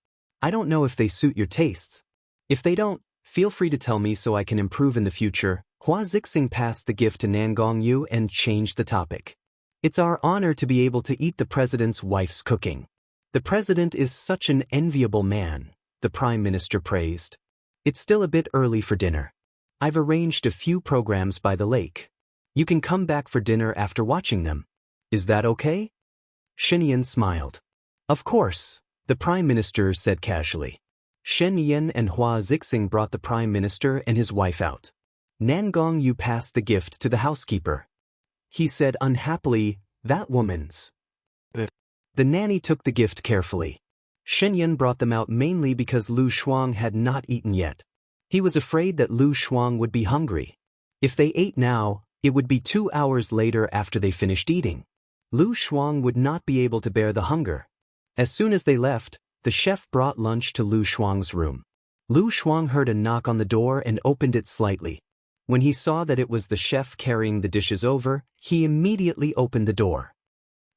I don't know if they suit your tastes. If they don't, feel free to tell me so I can improve in the future. Hua Zixing passed the gift to Nangong Yu and changed the topic. It's our honor to be able to eat the president's wife's cooking. The president is such an enviable man, the Prime Minister praised. It's still a bit early for dinner. I've arranged a few programs by the lake. You can come back for dinner after watching them. Is that okay? Shen Yan smiled. Of course, the Prime Minister said casually. Shen Yan and Hua Zixing brought the Prime Minister and his wife out. Nangong Yu passed the gift to the housekeeper. He said unhappily, that woman's. The nanny took the gift carefully. Shen Yan brought them out mainly because Lu Shuang had not eaten yet. He was afraid that Lu Shuang would be hungry. If they ate now, it would be 2 hours later after they finished eating. Lu Shuang would not be able to bear the hunger. As soon as they left, the chef brought lunch to Lu Shuang's room. Lu Shuang heard a knock on the door and opened it slightly. When he saw that it was the chef carrying the dishes over, he immediately opened the door.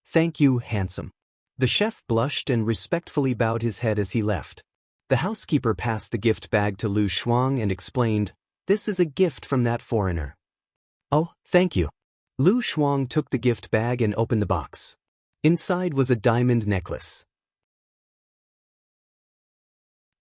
Thank you, handsome. The chef blushed and respectfully bowed his head as he left. The housekeeper passed the gift bag to Lu Shuang and explained, this is a gift from that foreigner. Oh, thank you. Lu Shuang took the gift bag and opened the box. Inside was a diamond necklace.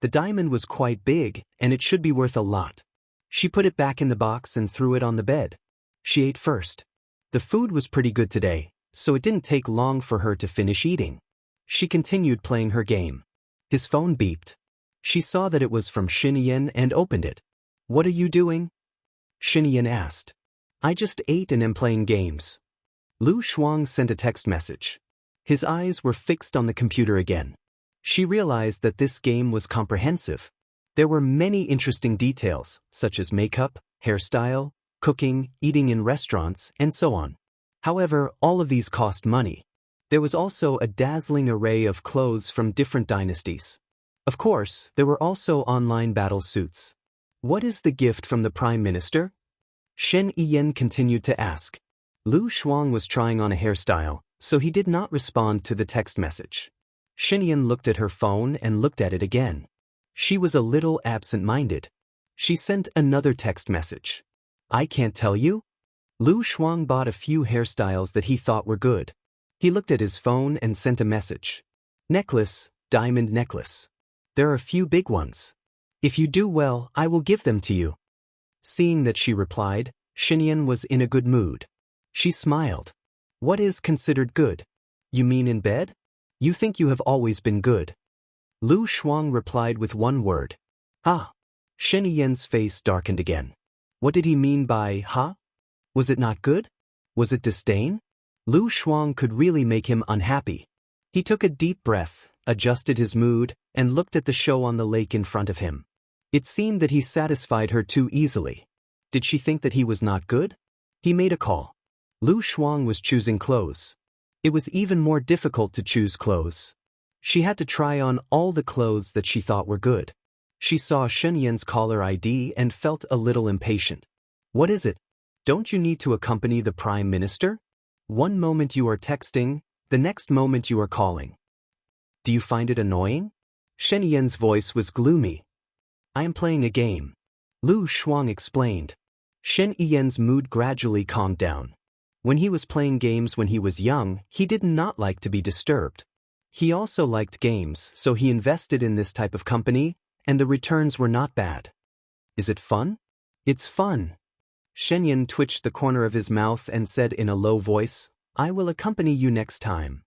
The diamond was quite big, and it should be worth a lot. She put it back in the box and threw it on the bed. She ate first. The food was pretty good today, so it didn't take long for her to finish eating. She continued playing her game. His phone beeped. She saw that it was from Shen Yan and opened it. What are you doing? Shen Yan asked. I just ate and am playing games. Lu Shuang sent a text message. His eyes were fixed on the computer again. She realized that this game was comprehensive. There were many interesting details, such as makeup, hairstyle, cooking, eating in restaurants, and so on. However, all of these cost money. There was also a dazzling array of clothes from different dynasties. Of course, there were also online battle suits. What is the gift from the Prime Minister? Shen Yan continued to ask. Lu Shuang was trying on a hairstyle, so he did not respond to the text message. Shen Yan looked at her phone and looked at it again. She was a little absent-minded. She sent another text message. I can't tell you. Lu Shuang bought a few hairstyles that he thought were good. He looked at his phone and sent a message. Necklace, diamond necklace. There are a few big ones. If you do well, I will give them to you. Seeing that she replied, Shen Yan was in a good mood. She smiled. What is considered good? You mean in bed? You think you have always been good. Lu Shuang replied with one word. Ha. Shen Yan's face darkened again. What did he mean by ha? Was it not good? Was it disdain? Lu Shuang could really make him unhappy. He took a deep breath, adjusted his mood, and looked at the show on the lake in front of him. It seemed that he satisfied her too easily. Did she think that he was not good? He made a call. Lu Shuang was choosing clothes. It was even more difficult to choose clothes. She had to try on all the clothes that she thought were good. She saw Shen Yan's caller ID and felt a little impatient. What is it? Don't you need to accompany the Prime Minister? One moment you are texting, The next moment you are calling. Do you find it annoying? Shen Yan's voice was gloomy. I am playing a game. Lu Shuang explained. Shen Yan's mood gradually calmed down. When he was playing games when he was young, he did not like to be disturbed. He also liked games, so he invested in this type of company, and the returns were not bad. Is it fun? It's fun. Shen Yan twitched the corner of his mouth and said in a low voice, I will accompany you next time.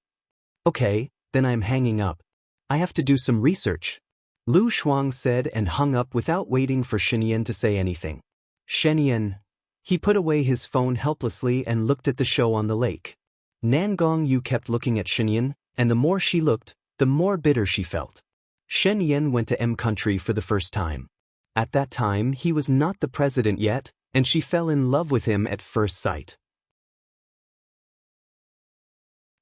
Okay, then I am hanging up. I have to do some research. Lu Shuang said and hung up without waiting for Shen Yan to say anything. Shen Yan. He put away his phone helplessly and looked at the show on the lake. Nangong Yu kept looking at Shen Yan, and the more she looked, the more bitter she felt. Shen Yan went to M country for the first time. At that time he was not the president yet, and she fell in love with him at first sight.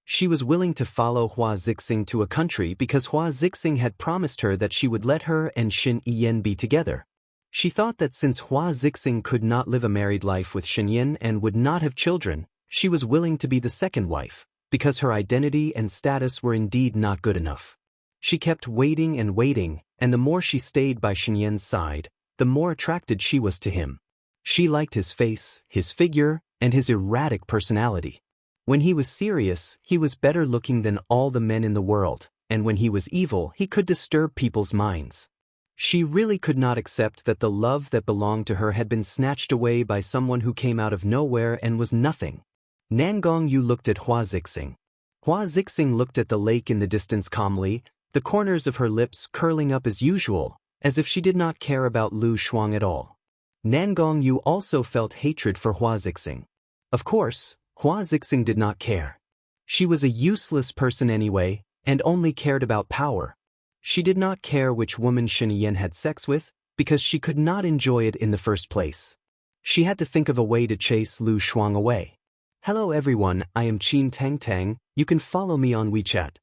She was willing to follow Hua Zixing to a country because Hua Zixing had promised her that she would let her and Shen Yan be together. She thought that since Hua Zixing could not live a married life with Shen Yan and would not have children, she was willing to be the second wife, because her identity and status were indeed not good enough. She kept waiting and waiting, and the more she stayed by Shen Yan's side, the more attracted she was to him. She liked his face, his figure, and his erratic personality. When he was serious, he was better looking than all the men in the world, and when he was evil, he could disturb people's minds. She really could not accept that the love that belonged to her had been snatched away by someone who came out of nowhere and was nothing. Nangong Yu looked at Hua Zixing. Hua Zixing looked at the lake in the distance calmly, the corners of her lips curling up as usual, as if she did not care about Lu Shuang at all. Nangong Yu also felt hatred for Hua Zixing. Of course, Hua Zixing did not care. She was a useless person anyway, and only cared about power. She did not care which woman Shen Yan had sex with, because she could not enjoy it in the first place. She had to think of a way to chase Lu Shuang away. Hello everyone, I am Qin Tang Tang, you can follow me on WeChat.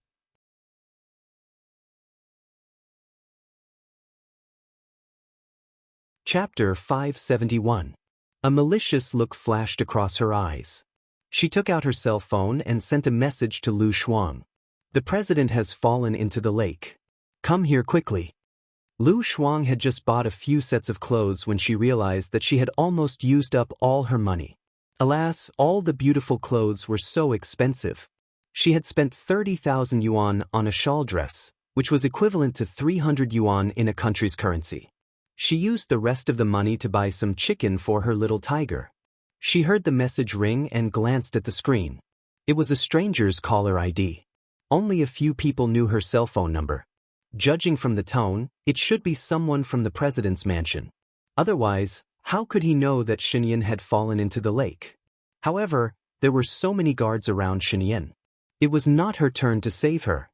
Chapter 571. A malicious look flashed across her eyes. She took out her cell phone and sent a message to Lu Shuang. The president has fallen into the lake. Come here quickly. Lu Shuang had just bought a few sets of clothes when she realized that she had almost used up all her money. Alas, all the beautiful clothes were so expensive. She had spent 30,000 yuan on a shawl dress, which was equivalent to 300 yuan in a country's currency. She used the rest of the money to buy some chicken for her little tiger. She heard the message ring and glanced at the screen. It was a stranger's caller ID. Only a few people knew her cell phone number. Judging from the tone, it should be someone from the president's mansion. Otherwise, how could he know that Shen Yan had fallen into the lake? However, there were so many guards around Shen Yan. It was not her turn to save her.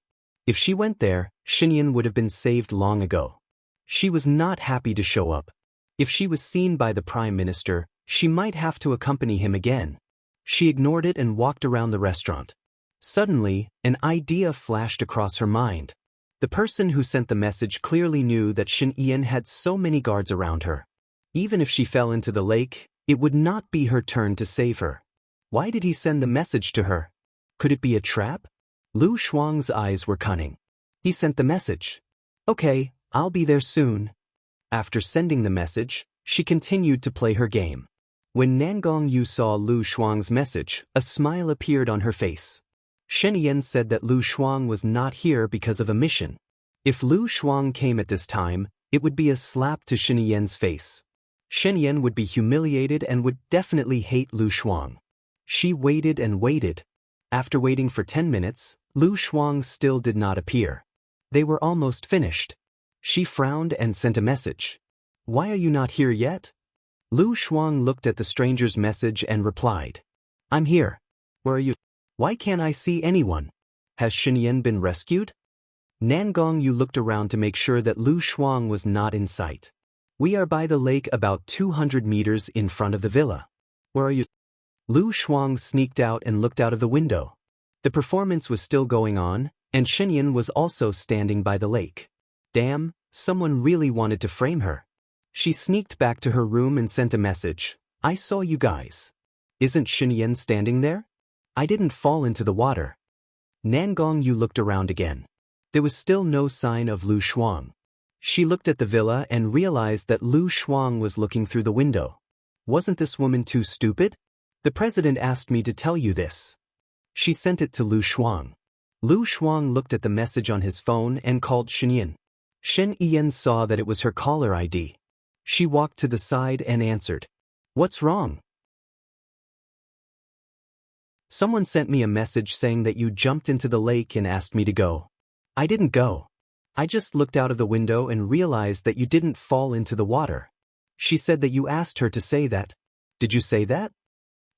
If she went there, Shen Yan would have been saved long ago. She was not happy to show up. If she was seen by the Prime Minister, she might have to accompany him again. She ignored it and walked around the restaurant. Suddenly, an idea flashed across her mind. The person who sent the message clearly knew that Shen Yan had so many guards around her. Even if she fell into the lake, it would not be her turn to save her. Why did he send the message to her? Could it be a trap? Lu Shuang's eyes were cunning. He sent the message. Okay, I'll be there soon. After sending the message, she continued to play her game. When Nangong Yu saw Lu Shuang's message, a smile appeared on her face. Shen Yan said that Lu Shuang was not here because of a mission. If Lu Shuang came at this time, it would be a slap to Shen Yan's face. Shen Yan would be humiliated and would definitely hate Lu Shuang. She waited and waited. After waiting for 10 minutes, Lu Shuang still did not appear. They were almost finished. She frowned and sent a message. Why are you not here yet? Lu Shuang looked at the stranger's message and replied. I'm here. Where are you? Why can't I see anyone? Has Shen Yan been rescued? Nangong Yu looked around to make sure that Lu Shuang was not in sight. We are by the lake about 200 meters in front of the villa. Where are you? Lu Shuang sneaked out and looked out of the window. The performance was still going on, and Shen Yan was also standing by the lake. Damn, someone really wanted to frame her. She sneaked back to her room and sent a message. I saw you guys. Isn't Shen Yan standing there? I didn't fall into the water. Nan Gongyu looked around again. There was still no sign of Lu Shuang. She looked at the villa and realized that Lu Shuang was looking through the window. Wasn't this woman too stupid? The president asked me to tell you this. She sent it to Lu Shuang. Lu Shuang looked at the message on his phone and called Shen Yin. Shen Yin saw that it was her caller ID. She walked to the side and answered. What's wrong? Someone sent me a message saying that you jumped into the lake and asked me to go. I didn't go. I just looked out of the window and realized that you didn't fall into the water. She said that you asked her to say that. Did you say that?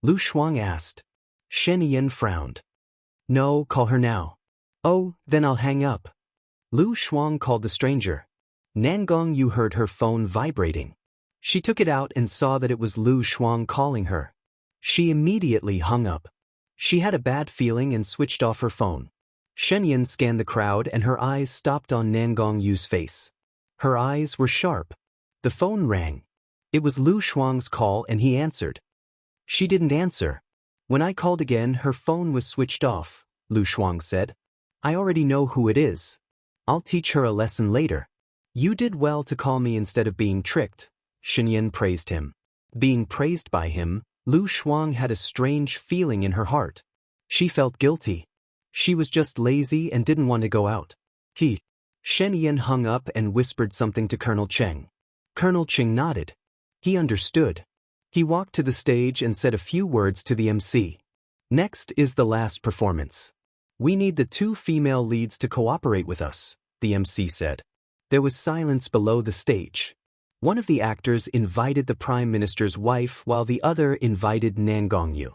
Lu Shuang asked. Shen Yin frowned. No, call her now. Oh, then I'll hang up. Lu Shuang called the stranger. Nan Gongyu heard her phone vibrating. She took it out and saw that it was Lu Shuang calling her. She immediately hung up. She had a bad feeling and switched off her phone. Shen Yin scanned the crowd and her eyes stopped on Nan Gongyu's face. Her eyes were sharp. The phone rang. It was Lu Shuang's call and he answered. She didn't answer. When I called again, her phone was switched off, Lu Shuang said. I already know who it is. I'll teach her a lesson later. You did well to call me instead of being tricked, Shen Yin praised him. Being praised by him, Lu Shuang had a strange feeling in her heart. She felt guilty. She was just lazy and didn't want to go out. Shen Yin hung up and whispered something to Colonel Cheng. Colonel Cheng nodded. He understood. He walked to the stage and said a few words to the MC. Next is the last performance. We need the 2 female leads to cooperate with us, the MC said. There was silence below the stage. One of the actors invited the Prime Minister's wife while the other invited Nan Gongyu.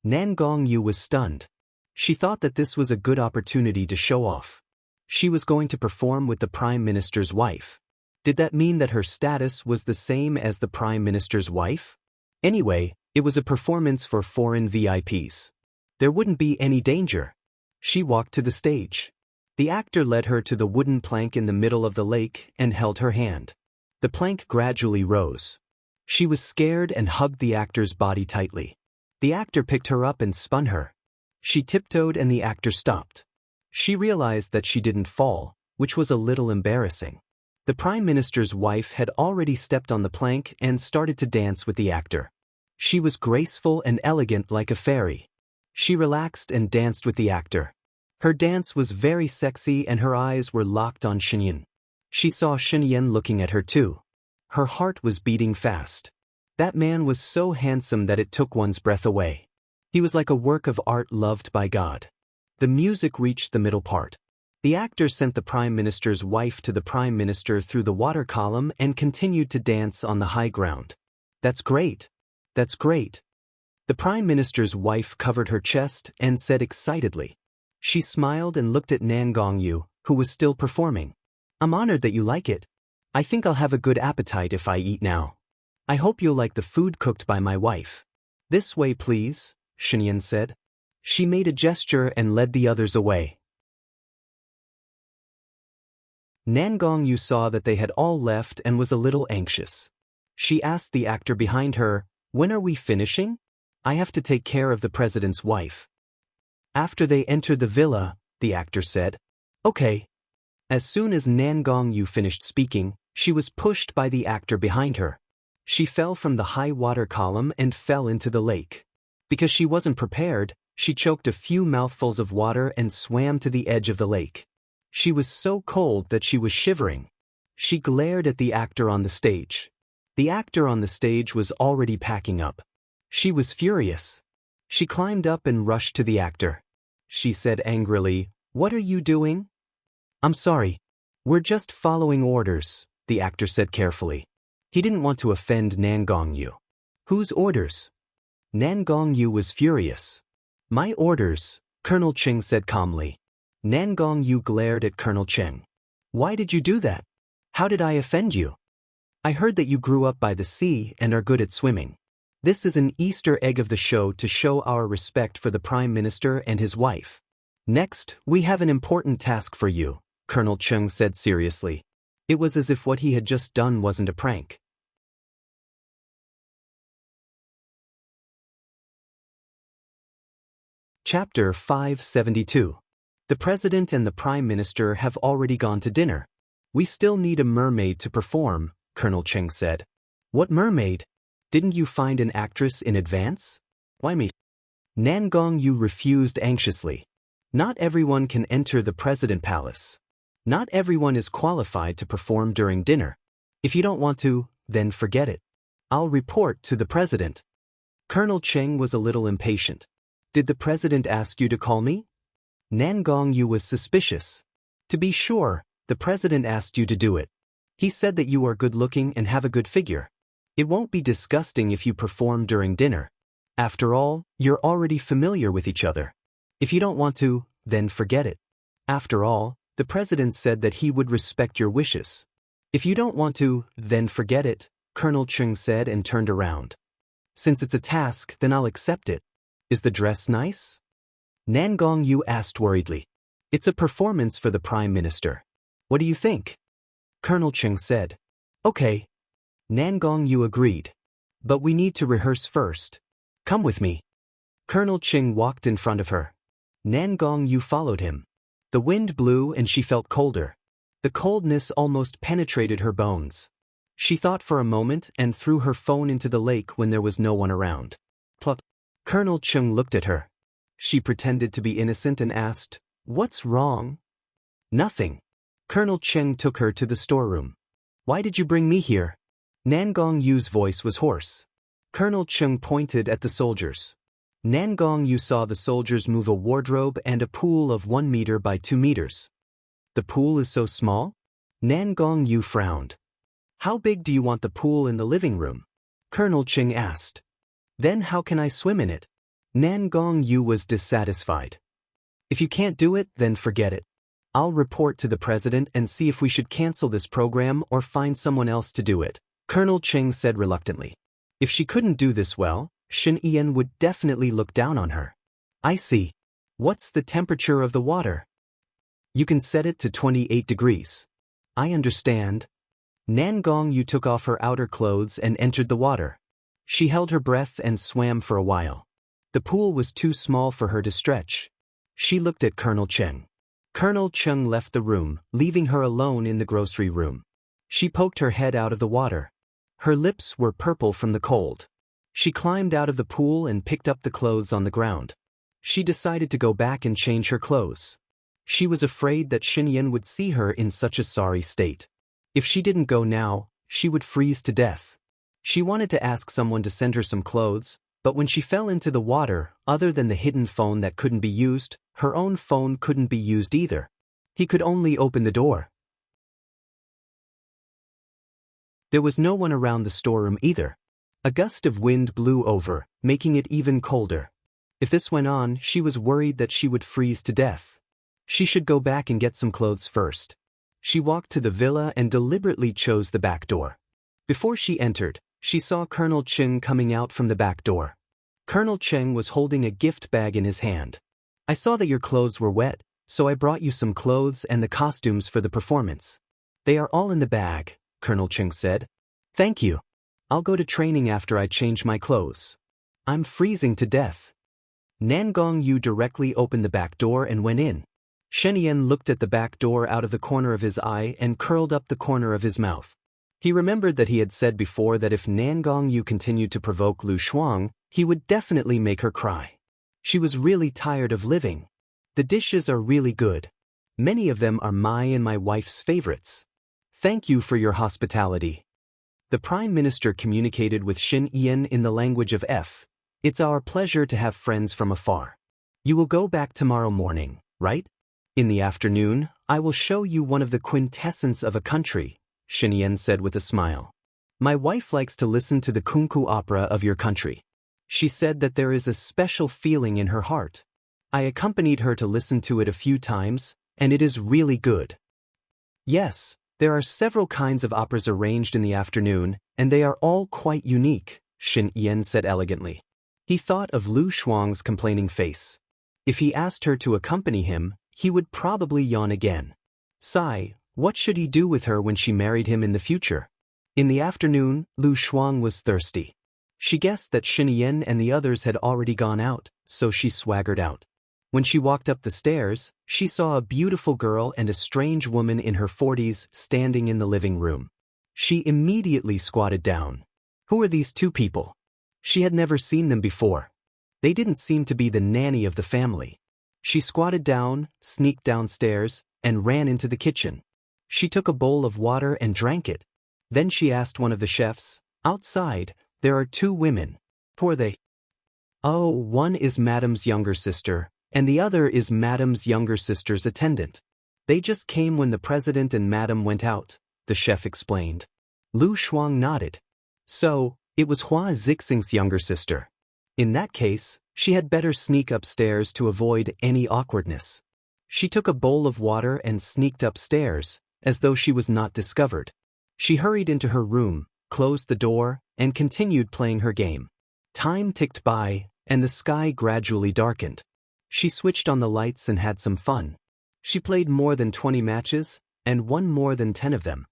Nan Gongyu was stunned. She thought that this was a good opportunity to show off. She was going to perform with the Prime Minister's wife. Did that mean that her status was the same as the Prime Minister's wife? Anyway, it was a performance for foreign VIPs. There wouldn't be any danger. She walked to the stage. The actor led her to the wooden plank in the middle of the lake and held her hand. The plank gradually rose. She was scared and hugged the actor's body tightly. The actor picked her up and spun her. She tiptoed and the actor stopped. She realized that she didn't fall, which was a little embarrassing. The Prime Minister's wife had already stepped on the plank and started to dance with the actor. She was graceful and elegant like a fairy. She relaxed and danced with the actor. Her dance was very sexy and her eyes were locked on Shen Yin. She saw Shen Yin looking at her too. Her heart was beating fast. That man was so handsome that it took one's breath away. He was like a work of art loved by God. The music reached the middle part. The actor sent the Prime Minister's wife to the Prime Minister through the water column and continued to dance on the high ground. That's great. That's great. The Prime Minister's wife covered her chest and said excitedly. She smiled and looked at Nan Gongyu, who was still performing. I'm honored that you like it. I think I'll have a good appetite if I eat now. I hope you'll like the food cooked by my wife. This way, please, Shen Yin said. She made a gesture and led the others away. Nan Gongyu saw that they had all left and was a little anxious. She asked the actor behind her, "When are we finishing? I have to take care of the president's wife." After they entered the villa, the actor said, "Okay." As soon as Nan Gongyu finished speaking, she was pushed by the actor behind her. She fell from the high water column and fell into the lake. Because she wasn't prepared, she choked a few mouthfuls of water and swam to the edge of the lake. She was so cold that she was shivering. She glared at the actor on the stage. The actor on the stage was already packing up. She was furious. She climbed up and rushed to the actor. She said angrily, "What are you doing?" "I'm sorry. We're just following orders," the actor said carefully. He didn't want to offend Nan Gongyu. "Whose orders?" Nan Gongyu was furious. "My orders," Colonel Cheng said calmly. Nan Gongyu glared at Colonel Cheng. "Why did you do that? How did I offend you? I heard that you grew up by the sea and are good at swimming. This is an Easter egg of the show to show our respect for the Prime Minister and his wife. Next, we have an important task for you," Colonel Cheng said seriously. It was as if what he had just done wasn't a prank. Chapter 572. The president and the prime minister have already gone to dinner. We still need a mermaid to perform, Colonel Cheng said. What mermaid? Didn't you find an actress in advance? Why me? Nan Gongyu refused anxiously. Not everyone can enter the president palace. Not everyone is qualified to perform during dinner. If you don't want to, then forget it. I'll report to the president. Colonel Cheng was a little impatient. Did the president ask you to call me? Nan Gongyu was suspicious. To be sure, the president asked you to do it. He said that you are good-looking and have a good figure. It won't be disgusting if you perform during dinner. After all, you're already familiar with each other. If you don't want to, then forget it. After all, the president said that he would respect your wishes. If you don't want to, then forget it, Colonel Cheng said and turned around. Since it's a task, then I'll accept it. Is the dress nice? Nan Gongyu asked worriedly. It's a performance for the prime minister. What do you think? Colonel Cheng said. Okay. Nan Gongyu agreed. But we need to rehearse first. Come with me. Colonel Cheng walked in front of her. Nan Gongyu followed him. The wind blew and she felt colder. The coldness almost penetrated her bones. She thought for a moment and threw her phone into the lake when there was no one around. Plop. Colonel Cheng looked at her. She pretended to be innocent and asked, "What's wrong?" Nothing. Colonel Cheng took her to the storeroom. Why did you bring me here? Nan Gongyu's voice was hoarse. Colonel Cheng pointed at the soldiers. Nan Gongyu saw the soldiers move a wardrobe and a pool of 1 meter by 2 meters. The pool is so small? Nan Gongyu frowned. How big do you want the pool in the living room? Colonel Cheng asked. Then how can I swim in it? Nan Gongyu was dissatisfied. If you can't do it, then forget it. I'll report to the president and see if we should cancel this program or find someone else to do it, Colonel Cheng said reluctantly. If she couldn't do this well, Shen Yan would definitely look down on her. I see. What's the temperature of the water? You can set it to 28 degrees. I understand. Nan Gongyu took off her outer clothes and entered the water. She held her breath and swam for a while. The pool was too small for her to stretch. She looked at Colonel Cheng. Colonel Cheng left the room, leaving her alone in the grocery room. She poked her head out of the water. Her lips were purple from the cold. She climbed out of the pool and picked up the clothes on the ground. She decided to go back and change her clothes. She was afraid that Shen Yan would see her in such a sorry state. If she didn't go now, she would freeze to death. She wanted to ask someone to send her some clothes, but when she fell into the water, other than the hidden phone that couldn't be used, her own phone couldn't be used either. He could only open the door. There was no one around the storeroom either. A gust of wind blew over, making it even colder. If this went on, she was worried that she would freeze to death. She should go back and get some clothes first. She walked to the villa and deliberately chose the back door. Before she entered, she saw Colonel Cheng coming out from the back door. Colonel Cheng was holding a gift bag in his hand. I saw that your clothes were wet, so I brought you some clothes and the costumes for the performance. They are all in the bag, Colonel Cheng said. Thank you. I'll go to training after I change my clothes. I'm freezing to death. Nan Gongyu directly opened the back door and went in. Shen Yan looked at the back door out of the corner of his eye and curled up the corner of his mouth. He remembered that he had said before that if Nan Gongyu continued to provoke Lu Shuang, he would definitely make her cry. She was really tired of living. The dishes are really good. Many of them are my and my wife's favorites. Thank you for your hospitality. The Prime Minister communicated with Shen Yan in the language of F. It's our pleasure to have friends from afar. You will go back tomorrow morning, right? In the afternoon, I will show you one of the quintessence of a country, Shen Yan said with a smile. My wife likes to listen to the kunku opera of your country. She said that there is a special feeling in her heart. I accompanied her to listen to it a few times, and it is really good. Yes, there are several kinds of operas arranged in the afternoon, and they are all quite unique, Shen Yan said elegantly. He thought of Lu Shuang's complaining face. If he asked her to accompany him, he would probably yawn again. Sigh, what should he do with her when she married him in the future? In the afternoon, Lu Shuang was thirsty. She guessed that Shen Yan and the others had already gone out, so she swaggered out. When she walked up the stairs, she saw a beautiful girl and a strange woman in her 40s standing in the living room. She immediately squatted down. Who are these two people? She had never seen them before. They didn't seem to be the nanny of the family. She squatted down, sneaked downstairs, and ran into the kitchen. She took a bowl of water and drank it. Then she asked one of the chefs, "Outside, there are two women. Who are they?" "Oh, one is Madam's younger sister, and the other is Madam's younger sister's attendant. They just came when the president and Madam went out," the chef explained. Lu Shuang nodded. So, it was Hua Zixing's younger sister. In that case, she had better sneak upstairs to avoid any awkwardness. She took a bowl of water and sneaked upstairs, as though she was not discovered. She hurried into her room, closed the door, and continued playing her game. Time ticked by, and the sky gradually darkened. She switched on the lights and had some fun. She played more than 20 matches, and won more than 10 of them.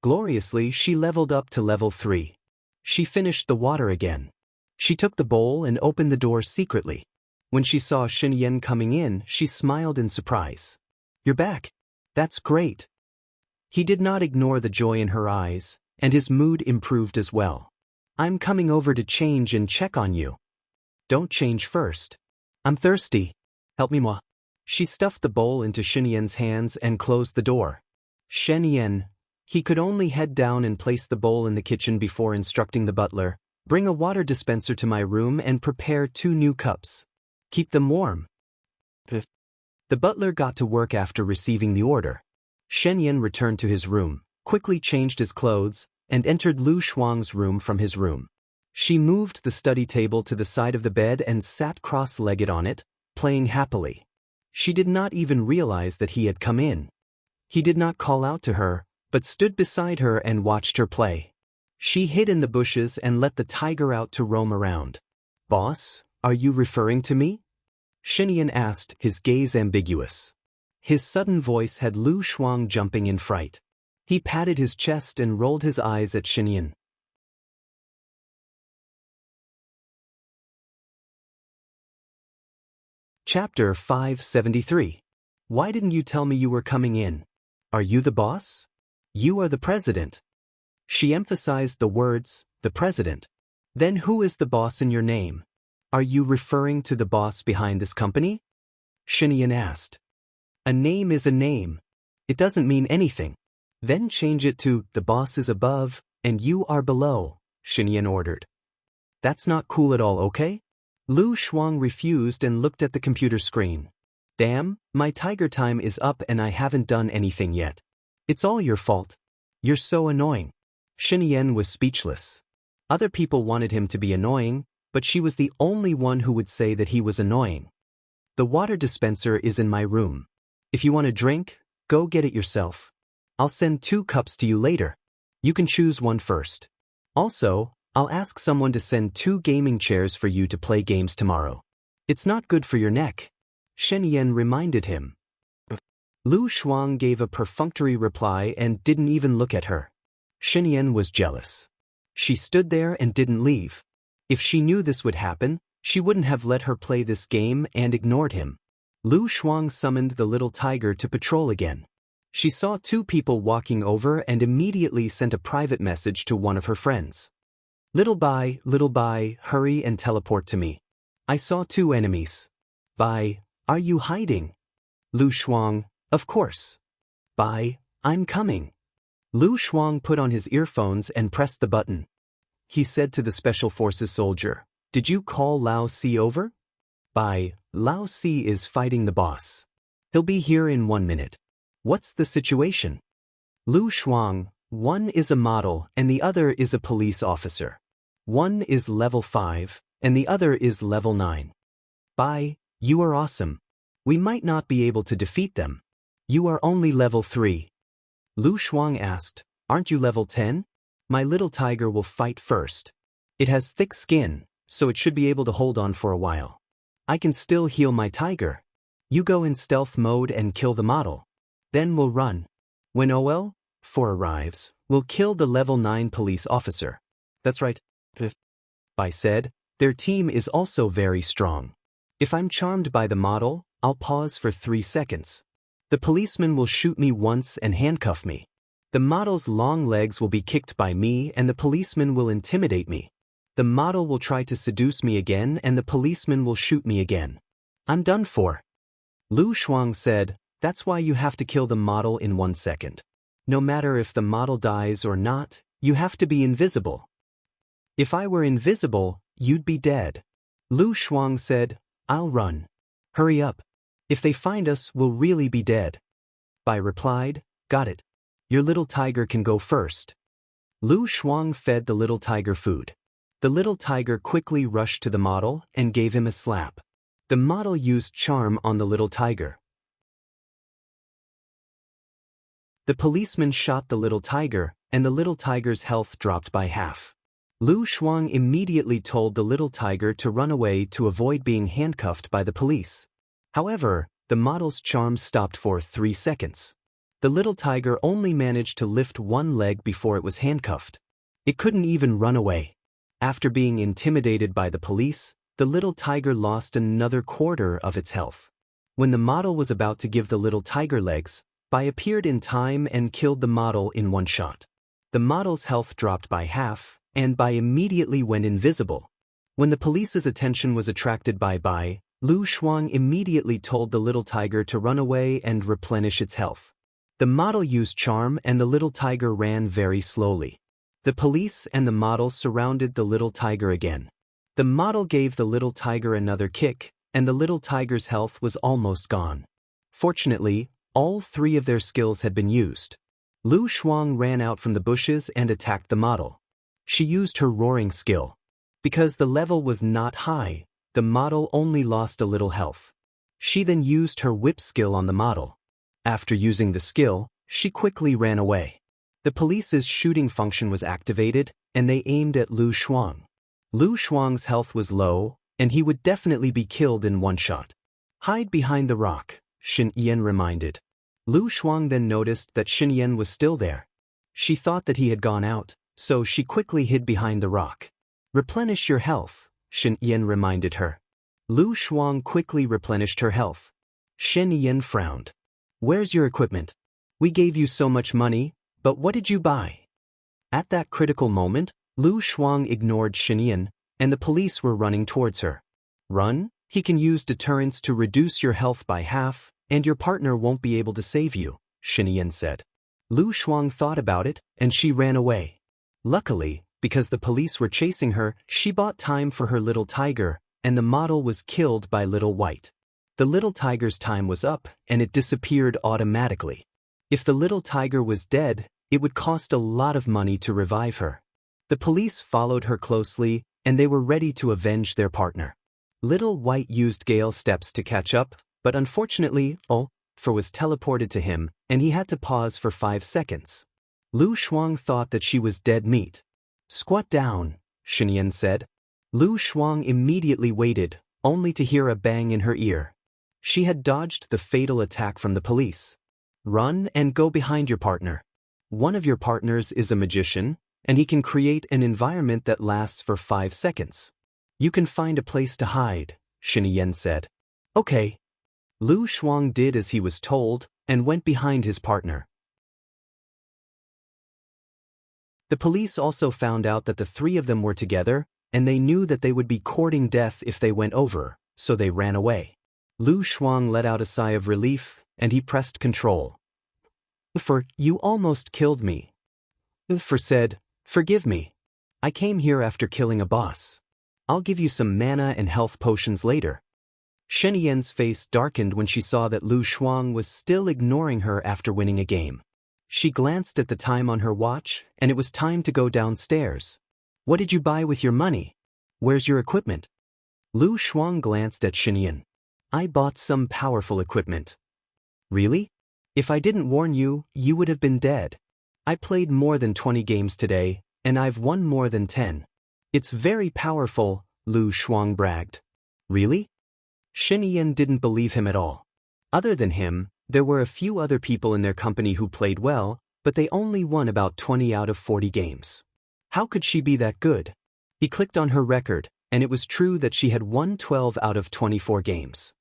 Gloriously, she leveled up to level 3. She finished the water again. She took the bowl and opened the door secretly. When she saw Shen Yan coming in, she smiled in surprise. "You're back. That's great." He did not ignore the joy in her eyes, and his mood improved as well. "I'm coming over to change and check on you." "Don't change first. I'm thirsty. Help me, moi." She stuffed the bowl into Shen Yan's hands and closed the door. Shen Yan. He could only head down and place the bowl in the kitchen before instructing the butler, "Bring a water dispenser to my room and prepare 2 new cups. Keep them warm." The butler got to work after receiving the order. Shen Yan returned to his room, quickly changed his clothes, and entered Lu Shuang's room from his room. She moved the study table to the side of the bed and sat cross-legged on it, playing happily. She did not even realize that he had come in. He did not call out to her, but stood beside her and watched her play. She hid in the bushes and let the tiger out to roam around. "Boss, are you referring to me?" Shen Yan asked, his gaze ambiguous. His sudden voice had Lu Shuang jumping in fright. He patted his chest and rolled his eyes at Shen Yan. Chapter 573. Why didn't you tell me you were coming in? Are you the boss? You are the president. She emphasized the words, the president. Then who is the boss in your name? Are you referring to the boss behind this company? Shen Yan asked. A name is a name. It doesn't mean anything. Then change it to, the boss is above, and you are below, Shen Yan ordered. That's not cool at all, okay? Lu Shuang refused and looked at the computer screen. Damn, my tiger time is up and I haven't done anything yet. It's all your fault. You're so annoying. Shen Yan was speechless. Other people wanted him to be annoying, but she was the only one who would say that he was annoying. The water dispenser is in my room. If you want a drink, go get it yourself. I'll send 2 cups to you later. You can choose one first. Also, I'll ask someone to send 2 gaming chairs for you to play games tomorrow. It's not good for your neck. Shen Yan reminded him. Lu Shuang gave a perfunctory reply and didn't even look at her. Shen Yan was jealous. She stood there and didn't leave. If she knew this would happen, she wouldn't have let her play this game and ignored him. Lu Shuang summoned the little tiger to patrol again. She saw 2 people walking over and immediately sent a private message to one of her friends. Little Bai, hurry and teleport to me. I saw 2 enemies. Bai, are you hiding? Lu Shuang, of course. Bai, I'm coming. Lu Shuang put on his earphones and pressed the button. He said to the Special Forces soldier, Did you call Lao Si over? Bai, Lao Si is fighting the boss. He'll be here in 1 minute. What's the situation? Lu Shuang, one is a model and the other is a police officer. One is level 5 and the other is level 9. Bai, you are awesome. We might not be able to defeat them. You are only level 3. Lu Shuang asked, Aren't you level 10? My little tiger will fight first. It has thick skin, so it should be able to hold on for a while. I can still heal my tiger. You go in stealth mode and kill the model. Then we'll run. When OL4 arrives, we'll kill the level 9 police officer. That's right, Bai said, Their team is also very strong. If I'm charmed by the model, I'll pause for 3 seconds. The policeman will shoot me once and handcuff me. The model's long legs will be kicked by me and the policeman will intimidate me. The model will try to seduce me again and the policeman will shoot me again. I'm done for. Lu Shuang said, that's why you have to kill the model in 1 second. No matter if the model dies or not, you have to be invisible. If I were invisible, you'd be dead. Lu Shuang said, I'll run. Hurry up. If they find us, we'll really be dead. Bai replied, got it. Your little tiger can go first. Lu Shuang fed the little tiger food. The little tiger quickly rushed to the model and gave him a slap. The model used charm on the little tiger. The policeman shot the little tiger, and the little tiger's health dropped by half. Lu Shuang immediately told the little tiger to run away to avoid being handcuffed by the police. However, the model's charm stopped for 3 seconds. The little tiger only managed to lift one leg before it was handcuffed. It couldn't even run away. After being intimidated by the police, the little tiger lost another quarter of its health. When the model was about to give the little tiger legs, Bai appeared in time and killed the model in one shot. The model's health dropped by half, and Bai immediately went invisible. When the police's attention was attracted by Bai, Lu Shuang immediately told the little tiger to run away and replenish its health. The model used charm and the little tiger ran very slowly. The police and the model surrounded the little tiger again. The model gave the little tiger another kick, and the little tiger's health was almost gone. Fortunately, all 3 of their skills had been used. Lu Shuang ran out from the bushes and attacked the model. She used her roaring skill. Because the level was not high, the model only lost a little health. She then used her whip skill on the model. After using the skill, she quickly ran away. The police's shooting function was activated, and they aimed at Lu Shuang. Lu Shuang's health was low, and he would definitely be killed in one shot. Hide behind the rock, Xin Yan reminded. Lu Shuang then noticed that Xin Yan was still there. She thought that he had gone out, so she quickly hid behind the rock. Replenish your health, Xin Yan reminded her. Lu Shuang quickly replenished her health. Xin Yan frowned. Where's your equipment? We gave you so much money, but what did you buy? At that critical moment, Lu Shuang ignored Xin Yan, and the police were running towards her. Run, he can use deterrence to reduce your health by half, and your partner won't be able to save you, Xin Yan said. Lu Shuang thought about it, and she ran away. Luckily, because the police were chasing her, she bought time for her little tiger, and the model was killed by Little White. The little tiger's time was up, and it disappeared automatically. If the little tiger was dead, it would cost a lot of money to revive her. The police followed her closely, and they were ready to avenge their partner. Little White used Gale steps to catch up, but unfortunately, Oliver was teleported to him, and he had to pause for 5 seconds. Lu Shuang thought that she was dead meat. Squat down, Xin Yan said. Lu Shuang immediately waited, only to hear a bang in her ear. She had dodged the fatal attack from the police. Run and go behind your partner. One of your partners is a magician, and he can create an environment that lasts for 5 seconds. You can find a place to hide, Xin Yan said. Okay. Lu Shuang did as he was told, and went behind his partner. The police also found out that the 3 of them were together, and they knew that they would be courting death if they went over, so they ran away. Lu Shuang let out a sigh of relief, and he pressed control. For you almost killed me. For said, forgive me. I came here after killing a boss. I'll give you some mana and health potions later. Shen Yan's face darkened when she saw that Lu Shuang was still ignoring her after winning a game. She glanced at the time on her watch, and it was time to go downstairs. What did you buy with your money? Where's your equipment? Lu Shuang glanced at Shen Yan. I bought some powerful equipment. Really? If I didn't warn you, you would have been dead. I played more than 20 games today, and I've won more than 10. It's very powerful, Lu Shuang bragged. Really? Shen Yan didn't believe him at all. Other than him, there were a few other people in their company who played well, but they only won about 20 out of 40 games. How could she be that good? He clicked on her record, and it was true that she had won 12 out of 24 games.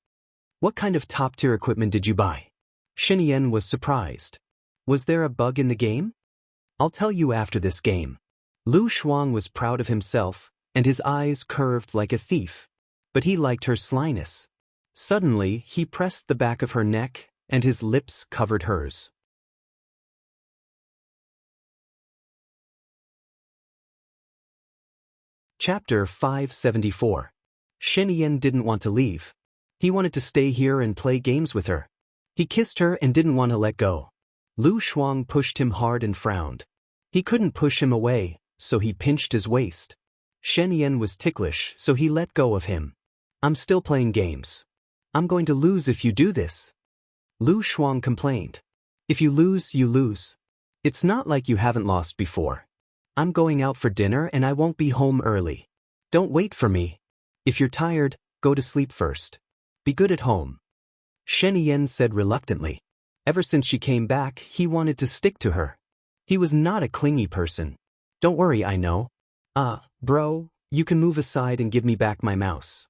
What kind of top-tier equipment did you buy? Shen Yan was surprised. Was there a bug in the game? I'll tell you after this game. Lu Shuang was proud of himself, and his eyes curved like a thief. But he liked her slyness. Suddenly, he pressed the back of her neck, and his lips covered hers. Chapter 574. Shen Yan didn't want to leave. He wanted to stay here and play games with her. He kissed her and didn't want to let go. Lu Shuang pushed him hard and frowned. He couldn't push him away, so he pinched his waist. Shen Yan was ticklish, so he let go of him. I'm still playing games. I'm going to lose if you do this. Lu Shuang complained. If you lose, you lose. It's not like you haven't lost before. I'm going out for dinner and I won't be home early. Don't wait for me. If you're tired, go to sleep first. Be good at home. Shen Yan said reluctantly. Ever since she came back, he wanted to stick to her. He was not a clingy person. Don't worry, I know. Bro, you can move aside and give me back my mouse.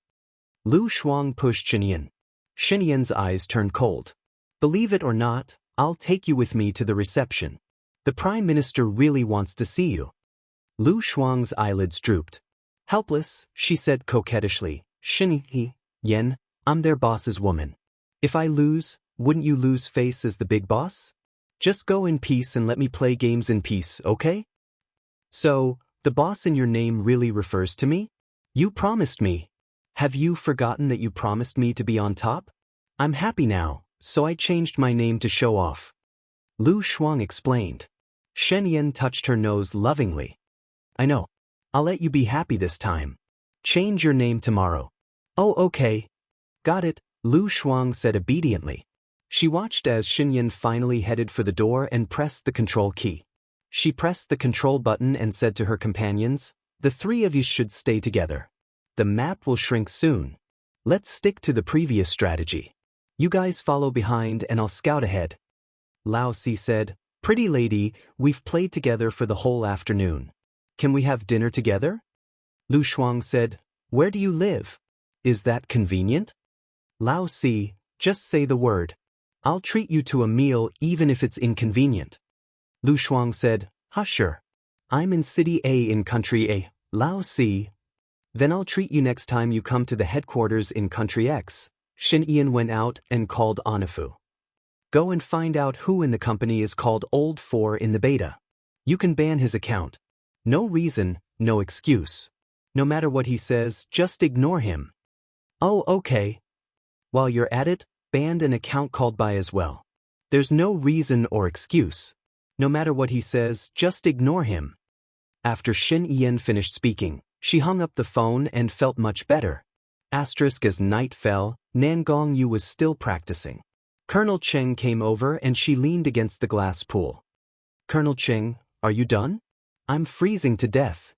Lu Shuang pushed Shen Yan. Shen Yan's eyes turned cold. Believe it or not, I'll take you with me to the reception. The Prime Minister really wants to see you. Lu Shuang's eyelids drooped. Helpless, she said coquettishly, Shen Yan, I'm their boss's woman. If I lose, wouldn't you lose face as the big boss? Just go in peace and let me play games in peace, okay? So, the boss in your name really refers to me? You promised me. Have you forgotten that you promised me to be on top? I'm happy now, so I changed my name to show off. Lu Shuang explained. Shen Yan touched her nose lovingly. I know. I'll let you be happy this time. Change your name tomorrow. Oh, okay. Got it, Lu Shuang said obediently. She watched as Shen Yan finally headed for the door and pressed the control key. She pressed the control button and said to her companions, the three of you should stay together. The map will shrink soon. Let's stick to the previous strategy. You guys follow behind and I'll scout ahead. Lao Si said, Pretty lady, we've played together for the whole afternoon. Can we have dinner together? Lu Shuang said, Where do you live? Is that convenient? Lao Si, just say the word. I'll treat you to a meal even if it's inconvenient. Lu Shuang said, Sure. I'm in City A in Country A. Lao Si. Then I'll treat you next time you come to the headquarters in Country X. Shen Yan went out and called Anafu. Go and find out who in the company is called Old 4 in the beta. You can ban his account. No reason, no excuse. No matter what he says, just ignore him. Oh, okay. While you're at it, ban an account called by as well. There's no reason or excuse. No matter what he says, just ignore him. After Shen Yan finished speaking, she hung up the phone and felt much better. Asterisk as night fell, Nan Gongyu was still practicing. Colonel Cheng came over and she leaned against the glass pool. Colonel Cheng, are you done? I'm freezing to death.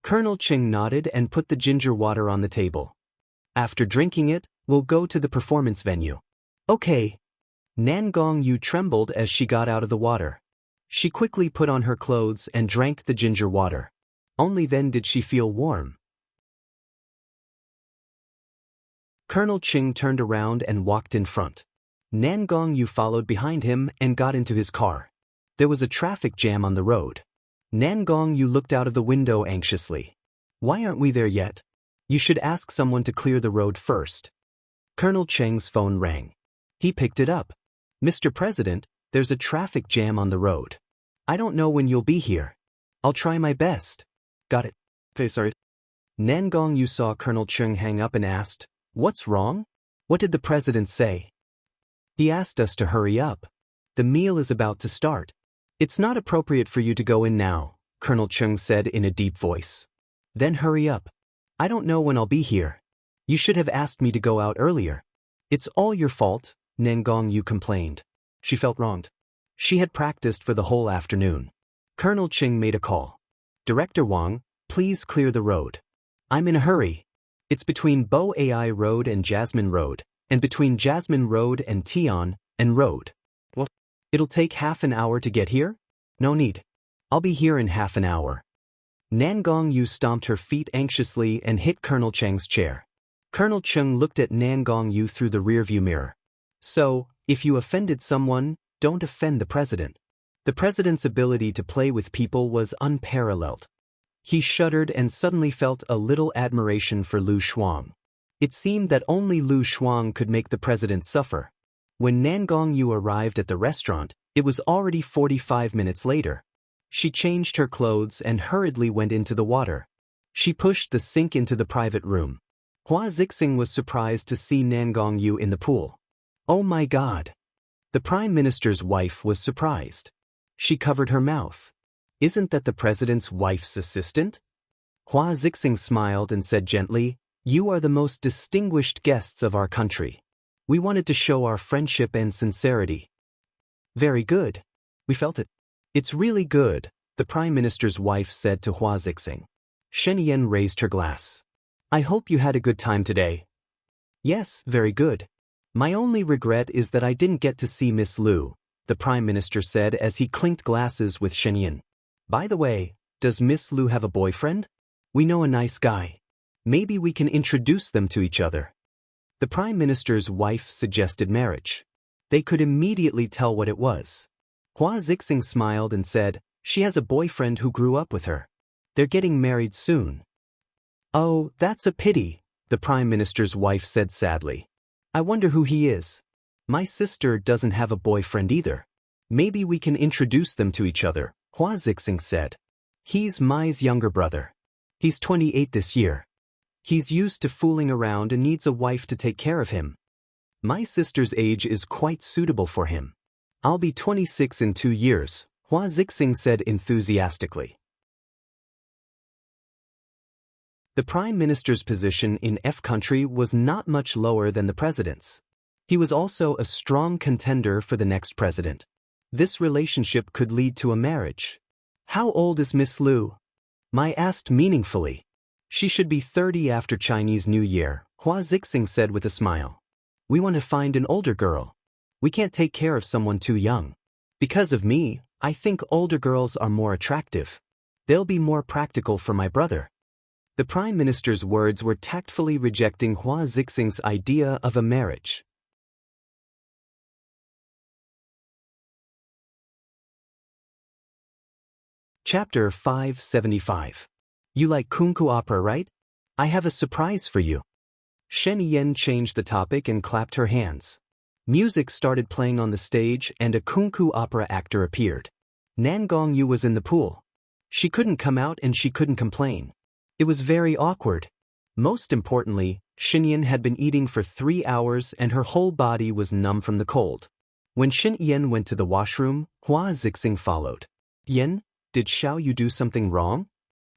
Colonel Cheng nodded and put the ginger water on the table. After drinking it, we'll go to the performance venue. Okay. Nan Gongyu trembled as she got out of the water. She quickly put on her clothes and drank the ginger water. Only then did she feel warm. Colonel Cheng turned around and walked in front. Nan Gongyu followed behind him and got into his car. There was a traffic jam on the road. Nan Gongyu looked out of the window anxiously. Why aren't we there yet? You should ask someone to clear the road first. Colonel Cheng's phone rang. He picked it up. Mr. President, there's a traffic jam on the road. I don't know when you'll be here. I'll try my best. Got it. Okay, sorry. Nan Gongyu saw Colonel Cheng hang up and asked, What's wrong? What did the president say? He asked us to hurry up. The meal is about to start. It's not appropriate for you to go in now, Colonel Cheng said in a deep voice. Then hurry up. I don't know when I'll be here. You should have asked me to go out earlier. It's all your fault, Nan Gongyu complained. She felt wronged. She had practiced for the whole afternoon. Colonel Cheng made a call. Director Wang, please clear the road. I'm in a hurry. It's between Bo Ai Road and Jasmine Road, and between Jasmine Road and Tian and Road. What? It'll take half an hour to get here? No need. I'll be here in half an hour. Nan Gongyu stomped her feet anxiously and hit Colonel Cheng's chair. Colonel Cheng looked at Nan Gongyu through the rearview mirror. So, if you offended someone, don't offend the president. The president's ability to play with people was unparalleled. He shuddered and suddenly felt a little admiration for Lu Shuang. It seemed that only Lu Shuang could make the president suffer. When Nan Gongyu arrived at the restaurant, it was already 45 minutes later. She changed her clothes and hurriedly went into the water. She pushed the sink into the private room. Hua Zixing was surprised to see Nan Gongyu in the pool. Oh my God! The Prime Minister's wife was surprised. She covered her mouth. Isn't that the president's wife's assistant? Hua Zixing smiled and said gently, "You are the most distinguished guests of our country. We wanted to show our friendship and sincerity." Very good. We felt it. It's really good, the Prime Minister's wife said to Hua Zixing. Shen Yan raised her glass. I hope you had a good time today. Yes, very good. My only regret is that I didn't get to see Miss Lu, the Prime Minister said as he clinked glasses with Shen Yan. By the way, does Miss Lu have a boyfriend? We know a nice guy. Maybe we can introduce them to each other. The Prime Minister's wife suggested marriage. They could immediately tell what it was. Hua Zixing smiled and said, she has a boyfriend who grew up with her. They're getting married soon. Oh, that's a pity, the Prime Minister's wife said sadly. I wonder who he is. My sister doesn't have a boyfriend either. Maybe we can introduce them to each other, Hua Zixing said. He's Mai's younger brother. He's 28 this year. He's used to fooling around and needs a wife to take care of him. My sister's age is quite suitable for him. I'll be 26 in 2 years, Hua Zixing said enthusiastically. The Prime Minister's position in F country was not much lower than the president's. He was also a strong contender for the next president. This relationship could lead to a marriage. How old is Miss Lu? Mai asked meaningfully. She should be 30 after Chinese New Year, Hua Zixing said with a smile. We want to find an older girl. We can't take care of someone too young. Because of me, I think older girls are more attractive. They'll be more practical for my brother. The Prime Minister's words were tactfully rejecting Hua Zixing's idea of a marriage. Chapter 575. You like kunku opera, right? I have a surprise for you. Shen Yan changed the topic and clapped her hands. Music started playing on the stage and a kunku opera actor appeared. Nan Gongyu was in the pool. She couldn't come out and she couldn't complain. It was very awkward. Most importantly, Shen Yan had been eating for 3 hours and her whole body was numb from the cold. When Shen Yan went to the washroom, Hua Zixing followed. Yan, did Xiao Yu do something wrong?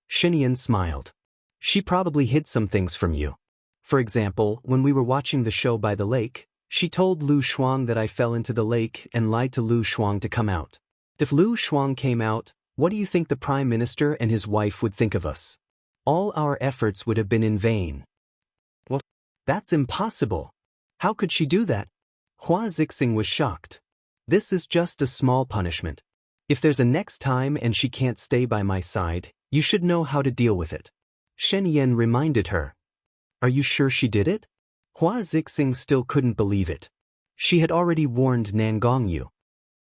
Shen Yan smiled. She probably hid some things from you. For example, when we were watching the show by the lake, she told Lu Shuang that I fell into the lake and lied to Lu Shuang to come out. If Lu Shuang came out, what do you think the Prime Minister and his wife would think of us? All our efforts would have been in vain. What? That's impossible. How could she do that? Hua Zixing was shocked. This is just a small punishment. If there's a next time and she can't stay by my side, you should know how to deal with it. Shen Yan reminded her. Are you sure she did it? Hua Zixing still couldn't believe it. She had already warned Nan Gongyu.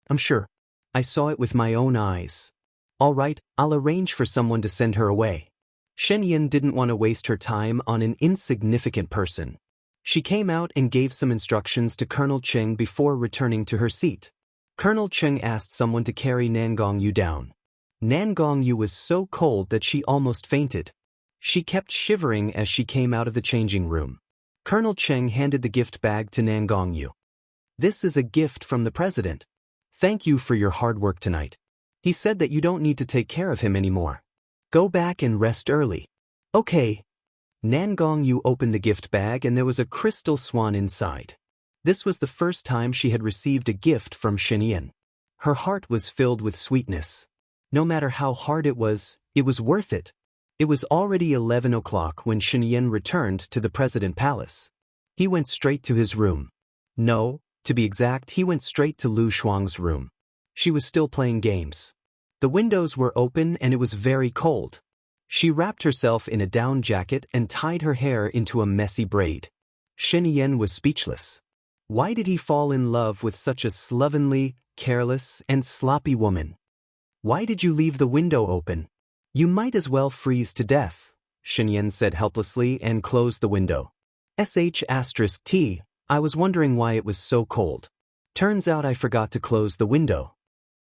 I'm sure. I saw it with my own eyes. All right, I'll arrange for someone to send her away. Shen Yan didn't want to waste her time on an insignificant person. She came out and gave some instructions to Colonel Cheng before returning to her seat. Colonel Cheng asked someone to carry Nan Gongyu down. Nan Gongyu was so cold that she almost fainted. She kept shivering as she came out of the changing room. Colonel Cheng handed the gift bag to Nan Gongyu. This is a gift from the president. Thank you for your hard work tonight. He said that you don't need to take care of him anymore. Go back and rest early. Okay. Nan Gongyu opened the gift bag and there was a crystal swan inside. This was the first time she had received a gift from Shen Yan. Her heart was filled with sweetness. No matter how hard it was worth it. It was already 11 o'clock when Shen Yan returned to the President Palace. He went straight to his room. No, to be exact, he went straight to Lu Shuang's room. She was still playing games. The windows were open and it was very cold. She wrapped herself in a down jacket and tied her hair into a messy braid. Shen Yan was speechless. Why did he fall in love with such a slovenly, careless, and sloppy woman? Why did you leave the window open? You might as well freeze to death, Shen Yan said helplessly and closed the window. *T, I was wondering why it was so cold. Turns out I forgot to close the window.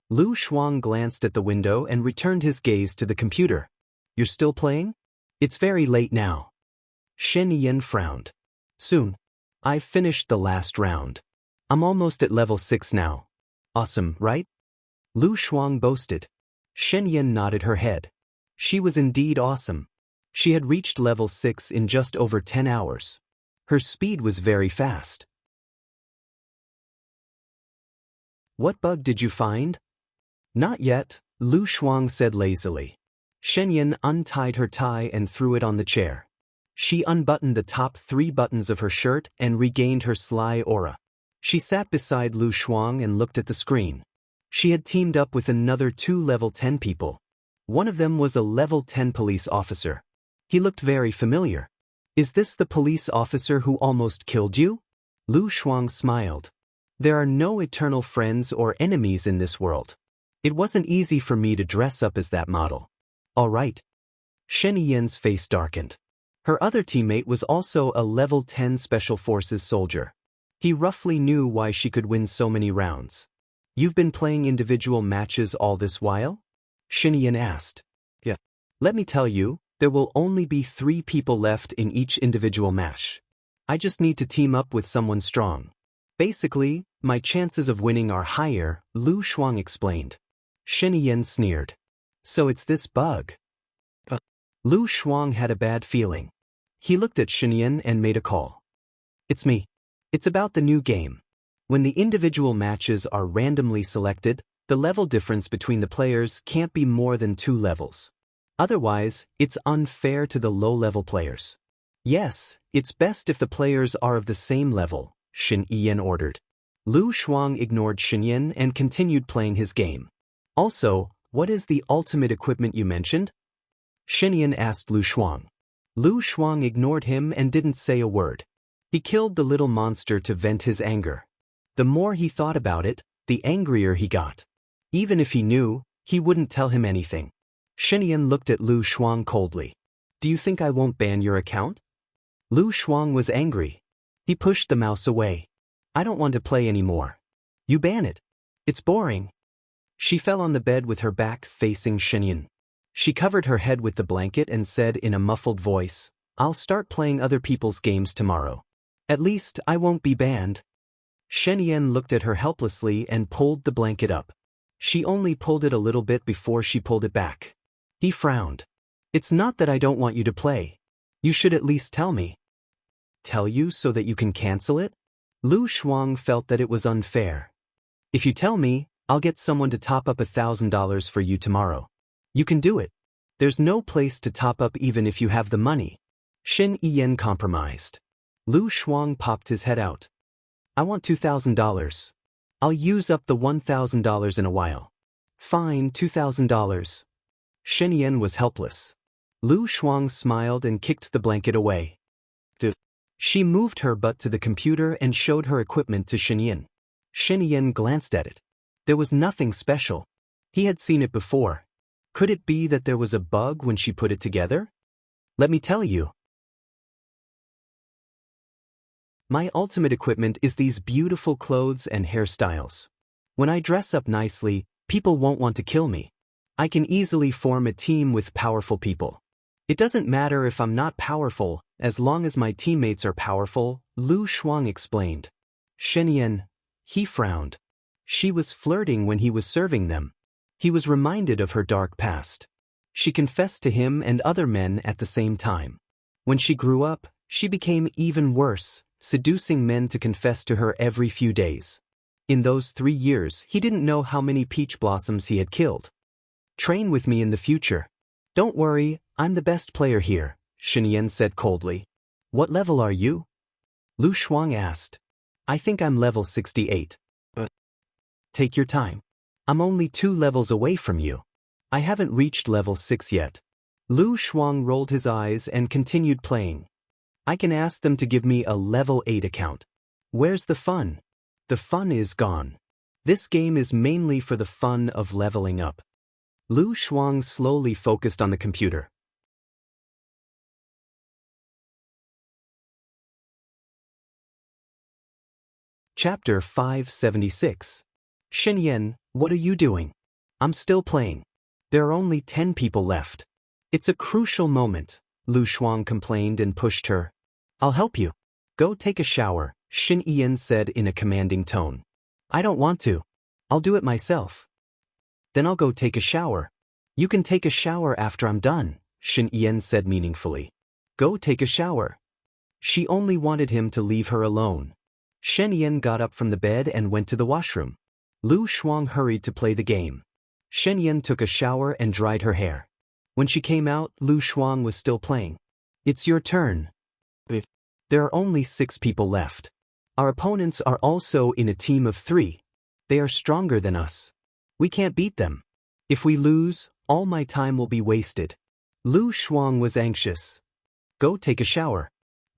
Lu Shuang glanced at the window and returned his gaze to the computer. You're still playing? It's very late now. Shen Yan frowned. Soon. I've finished the last round. I'm almost at level 6 now. Awesome, right? Lu Shuang boasted. Shen Yan nodded her head. She was indeed awesome. She had reached level 6 in just over 10 hours. Her speed was very fast. What bug did you find? Not yet, Lu Shuang said lazily. Shen Yan untied her tie and threw it on the chair. She unbuttoned the top 3 buttons of her shirt and regained her sly aura. She sat beside Lu Shuang and looked at the screen. She had teamed up with another 2 level 10 people. One of them was a level 10 police officer. He looked very familiar. Is this the police officer who almost killed you? Lu Shuang smiled. There are no eternal friends or enemies in this world. It wasn't easy for me to dress up as that model. All right. Shen Yan's face darkened. Her other teammate was also a level 10 Special Forces soldier. He roughly knew why she could win so many rounds. You've been playing individual matches all this while? Shen Yan asked. Yeah. Let me tell you, there will only be 3 people left in each individual match. I just need to team up with someone strong. Basically, my chances of winning are higher, Lu Shuang explained. Shen Yan sneered. So it's this bug. Lu Shuang had a bad feeling. He looked at Shen Yan and made a call. It's me. It's about the new game. When the individual matches are randomly selected, the level difference between the players can't be more than 2 levels. Otherwise, it's unfair to the low-level players. Yes, it's best if the players are of the same level, Shen Yan ordered. Lu Shuang ignored Shen Yan and continued playing his game. Also, what is the ultimate equipment you mentioned? Shen Yan asked Lu Shuang. Lu Shuang ignored him and didn't say a word. He killed the little monster to vent his anger. The more he thought about it, the angrier he got. Even if he knew, he wouldn't tell him anything. Shen Yan looked at Lu Shuang coldly. Do you think I won't ban your account? Lu Shuang was angry. He pushed the mouse away. I don't want to play anymore. You ban it. It's boring. She fell on the bed with her back facing Shen Yan. She covered her head with the blanket and said in a muffled voice, I'll start playing other people's games tomorrow. At least I won't be banned. Shen Yan looked at her helplessly and pulled the blanket up. She only pulled it a little bit before she pulled it back. He frowned. It's not that I don't want you to play. You should at least tell me. Tell you so that you can cancel it? Lu Shuang felt that it was unfair. If you tell me, I'll get someone to top up $1,000 for you tomorrow. You can do it. There's no place to top up even if you have the money. Shen Yan compromised. Lu Shuang popped his head out. I want $2,000. I'll use up the $1,000 in a while. Fine, $2,000. Shen Yan was helpless. Lu Shuang smiled and kicked the blanket away. She moved her butt to the computer and showed her equipment to Shen Yan. Shen Yan glanced at it. There was nothing special. He had seen it before. Could it be that there was a bug when she put it together? Let me tell you. My ultimate equipment is these beautiful clothes and hairstyles. When I dress up nicely, people won't want to kill me. I can easily form a team with powerful people. It doesn't matter if I'm not powerful, as long as my teammates are powerful, Lu Shuang explained. Shen Yan, he frowned. She was flirting when he was serving them. He was reminded of her dark past. She confessed to him and other men at the same time. When she grew up, she became even worse, seducing men to confess to her every few days. In those 3 years, he didn't know how many peach blossoms he had killed. Train with me in the future. Don't worry, I'm the best player here, Shen Yan said coldly. What level are you? Lu Shuang asked. I think I'm level 68. Take your time. I'm only 2 levels away from you. I haven't reached level 6 yet. Lu Shuang rolled his eyes and continued playing. I can ask them to give me a level 8 account. Where's the fun? The fun is gone. This game is mainly for the fun of leveling up. Lu Shuang slowly focused on the computer. Chapter 576. Shenyan, what are you doing? I'm still playing. There are only 10 people left. It's a crucial moment, Lu Shuang complained and pushed her. I'll help you. Go take a shower, Shen Yan said in a commanding tone. I don't want to. I'll do it myself. Then I'll go take a shower. You can take a shower after I'm done, Shen Yan said meaningfully. Go take a shower. She only wanted him to leave her alone. Shen Yan got up from the bed and went to the washroom. Lu Shuang hurried to play the game. Shen Yan took a shower and dried her hair. When she came out, Lu Shuang was still playing. It's your turn. There are only 6 people left. Our opponents are also in a team of 3. They are stronger than us. We can't beat them. If we lose, all my time will be wasted. Lu Shuang was anxious. Go take a shower.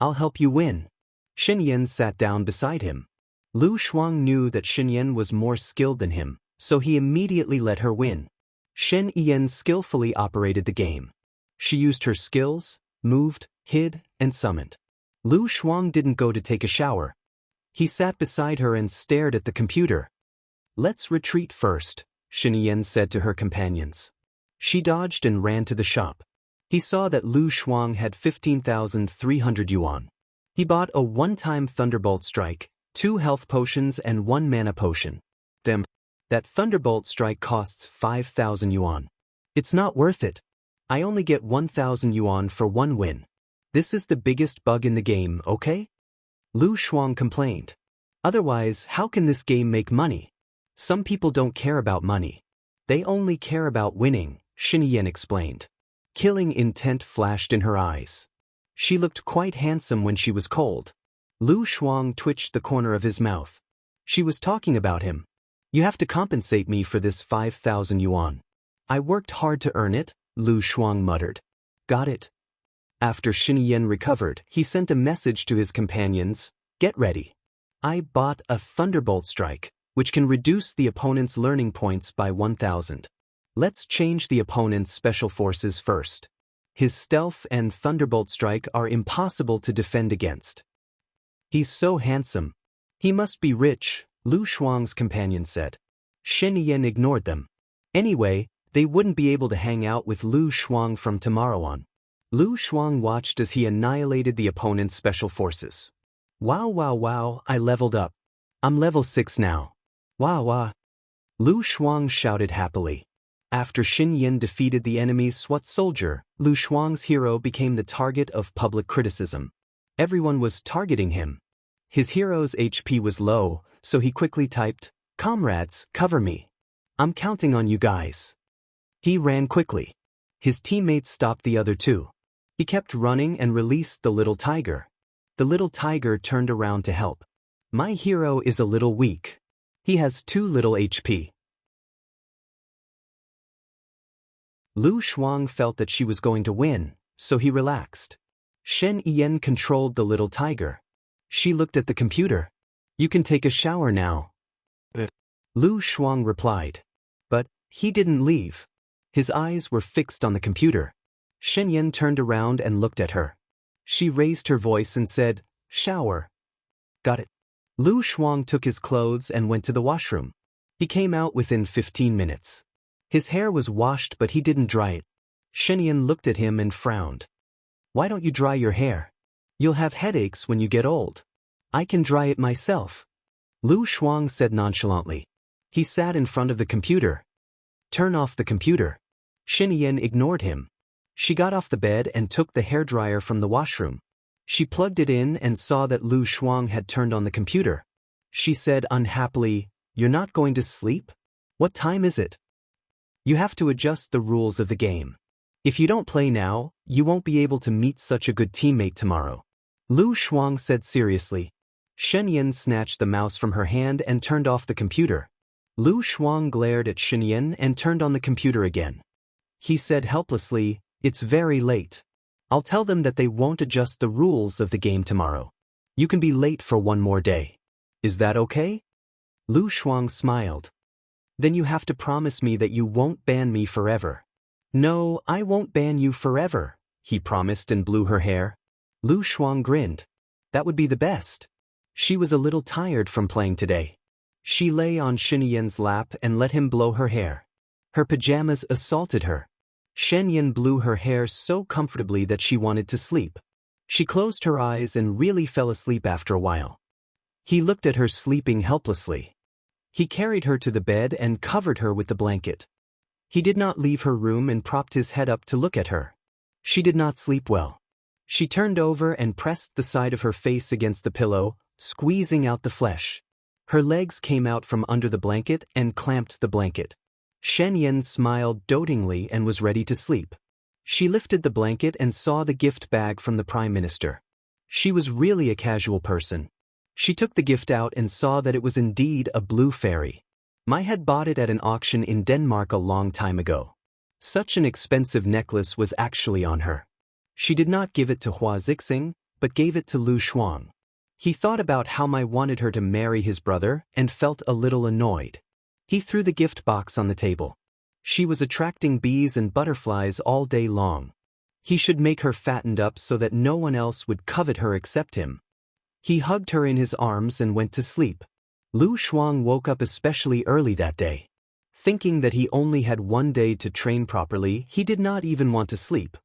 I'll help you win. Shen Yan sat down beside him. Lu Shuang knew that Shen Yan was more skilled than him, so he immediately let her win. Shen Yan skillfully operated the game. She used her skills, moved, hid, and summoned. Lu Shuang didn't go to take a shower. He sat beside her and stared at the computer. Let's retreat first, Shen Yan said to her companions. She dodged and ran to the shop. He saw that Lu Shuang had 15,300 yuan. He bought a one-time Thunderbolt Strike, 2 health potions and 1 mana potion. Damn, that Thunderbolt Strike costs 5,000 yuan. It's not worth it. I only get 1,000 yuan for 1 win. This is the biggest bug in the game, okay? Lu Shuang complained. Otherwise, how can this game make money? Some people don't care about money. They only care about winning, Shen Yan explained. Killing intent flashed in her eyes. She looked quite handsome when she was cold. Lu Shuang twitched the corner of his mouth. She was talking about him. You have to compensate me for this 5,000 yuan. I worked hard to earn it, Lu Shuang muttered. Got it. After Shen Yan recovered, he sent a message to his companions. Get ready. I bought a Thunderbolt Strike, which can reduce the opponent's learning points by 1,000. Let's change the opponent's special forces first. His stealth and Thunderbolt Strike are impossible to defend against. He's so handsome. He must be rich, Lu Shuang's companion said. Shen Yan ignored them. Anyway, they wouldn't be able to hang out with Lu Shuang from tomorrow on. Lu Shuang watched as he annihilated the opponent's special forces. Wow wow wow, I leveled up. I'm level 6 now. Wow wow. Lu Shuang shouted happily. After Shen Yan defeated the enemy's SWAT soldier, Lu Shuang's hero became the target of public criticism. Everyone was targeting him. His hero's HP was low, so he quickly typed, "Comrades, cover me. I'm counting on you guys." He ran quickly. His teammates stopped the other 2. He kept running and released the little tiger. The little tiger turned around to help. My hero is a little weak. He has 2 little HP. Lu Shuang felt that she was going to win, so he relaxed. Shen Yan controlled the little tiger. She looked at the computer. You can take a shower now. Lu Shuang replied. But he didn't leave. His eyes were fixed on the computer. Shen Yan turned around and looked at her. She raised her voice and said, "Shower." Got it. Lu Shuang took his clothes and went to the washroom. He came out within 15 minutes. His hair was washed but he didn't dry it. Shen Yan looked at him and frowned. Why don't you dry your hair? You'll have headaches when you get old. I can dry it myself. Lu Shuang said nonchalantly. He sat in front of the computer. Turn off the computer. Shen Yan ignored him. She got off the bed and took the hairdryer from the washroom. She plugged it in and saw that Lu Shuang had turned on the computer. She said unhappily, "You're not going to sleep? What time is it?" You have to adjust the rules of the game. If you don't play now, you won't be able to meet such a good teammate tomorrow. Lu Shuang said seriously. Shen Yan snatched the mouse from her hand and turned off the computer. Lu Shuang glared at Shen Yan and turned on the computer again. He said helplessly, It's very late. I'll tell them that they won't adjust the rules of the game tomorrow. You can be late for one more day. Is that okay? Lu Shuang smiled. Then you have to promise me that you won't ban me forever. No, I won't ban you forever, he promised and blew her hair. Lu Shuang grinned. That would be the best. She was a little tired from playing today. She lay on Shen Yan's lap and let him blow her hair. Her pajamas assaulted her. Shen Yan blew her hair so comfortably that she wanted to sleep. She closed her eyes and really fell asleep after a while. He looked at her sleeping helplessly. He carried her to the bed and covered her with the blanket. He did not leave her room and propped his head up to look at her. She did not sleep well. She turned over and pressed the side of her face against the pillow, squeezing out the flesh. Her legs came out from under the blanket and clamped the blanket. Shen Yan smiled dotingly and was ready to sleep. She lifted the blanket and saw the gift bag from the Prime Minister. She was really a casual person. She took the gift out and saw that it was indeed a blue fairy. Mai had bought it at an auction in Denmark a long time ago. Such an expensive necklace was actually on her. She did not give it to Hua Zixing, but gave it to Lu Shuang. He thought about how Mai wanted her to marry his brother and felt a little annoyed. He threw the gift box on the table. She was attracting bees and butterflies all day long. He should make her fattened up so that no one else would covet her except him. He hugged her in his arms and went to sleep. Lu Shuang woke up especially early that day. Thinking that he only had one day to train properly, he did not even want to sleep.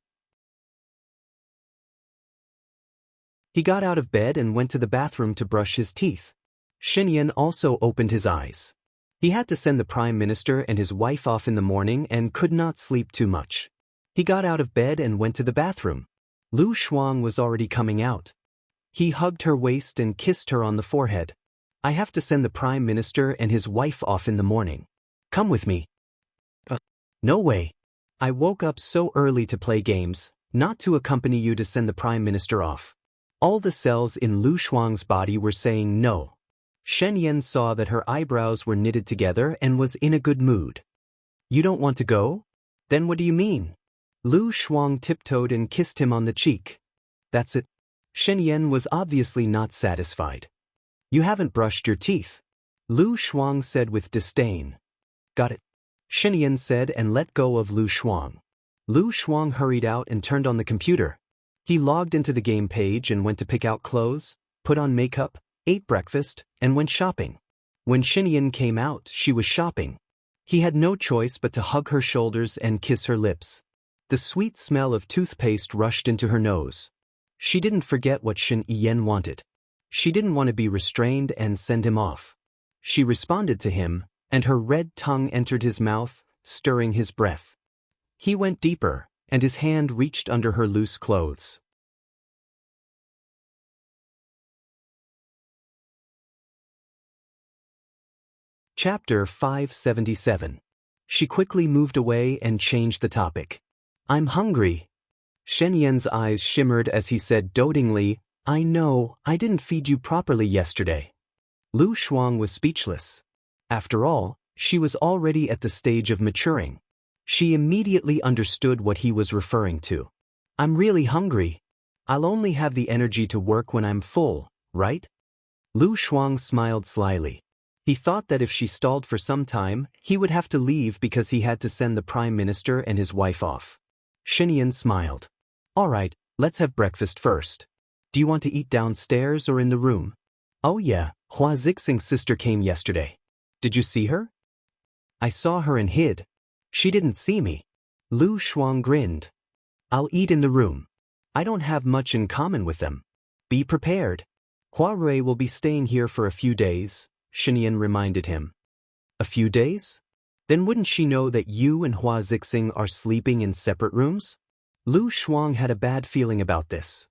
He got out of bed and went to the bathroom to brush his teeth. Shen Yan also opened his eyes. He had to send the Prime Minister and his wife off in the morning and could not sleep too much. He got out of bed and went to the bathroom. Lu Shuang was already coming out. He hugged her waist and kissed her on the forehead. I have to send the Prime Minister and his wife off in the morning. Come with me. No way. I woke up so early to play games, not to accompany you to send the Prime Minister off. All the cells in Lu Shuang's body were saying no. Shen Yan saw that her eyebrows were knitted together and was in a good mood. You don't want to go? Then what do you mean? Lu Shuang tiptoed and kissed him on the cheek. That's it. Shen Yan was obviously not satisfied. You haven't brushed your teeth. Lu Shuang said with disdain. Got it. Shen Yan said and let go of Lu Shuang. Lu Shuang hurried out and turned on the computer. He logged into the game page and went to pick out clothes, put on makeup, ate breakfast, and went shopping. When Shen Yan came out, she was shopping. He had no choice but to hug her shoulders and kiss her lips. The sweet smell of toothpaste rushed into her nose. She didn't forget what Shen Yan wanted. She didn't want to be restrained and send him off. She responded to him, and her red tongue entered his mouth, stirring his breath. He went deeper, and his hand reached under her loose clothes. Chapter 577. She quickly moved away and changed the topic. I'm hungry. Shen Yan's eyes shimmered as he said dotingly, I know, I didn't feed you properly yesterday. Lu Shuang was speechless. After all, she was already at the stage of maturing. She immediately understood what he was referring to. I'm really hungry. I'll only have the energy to work when I'm full, right? Lu Shuang smiled slyly. He thought that if she stalled for some time, he would have to leave because he had to send the Prime Minister and his wife off. Shen Yan smiled. All right, let's have breakfast first. Do you want to eat downstairs or in the room? Oh yeah, Hua Zixing's sister came yesterday. Did you see her? I saw her and hid. She didn't see me. Lu Shuang grinned. I'll eat in the room. I don't have much in common with them. Be prepared. Hua Rui will be staying here for a few days, Shen Yan reminded him. A few days? Then wouldn't she know that you and Hua Zixing are sleeping in separate rooms? Lu Shuang had a bad feeling about this.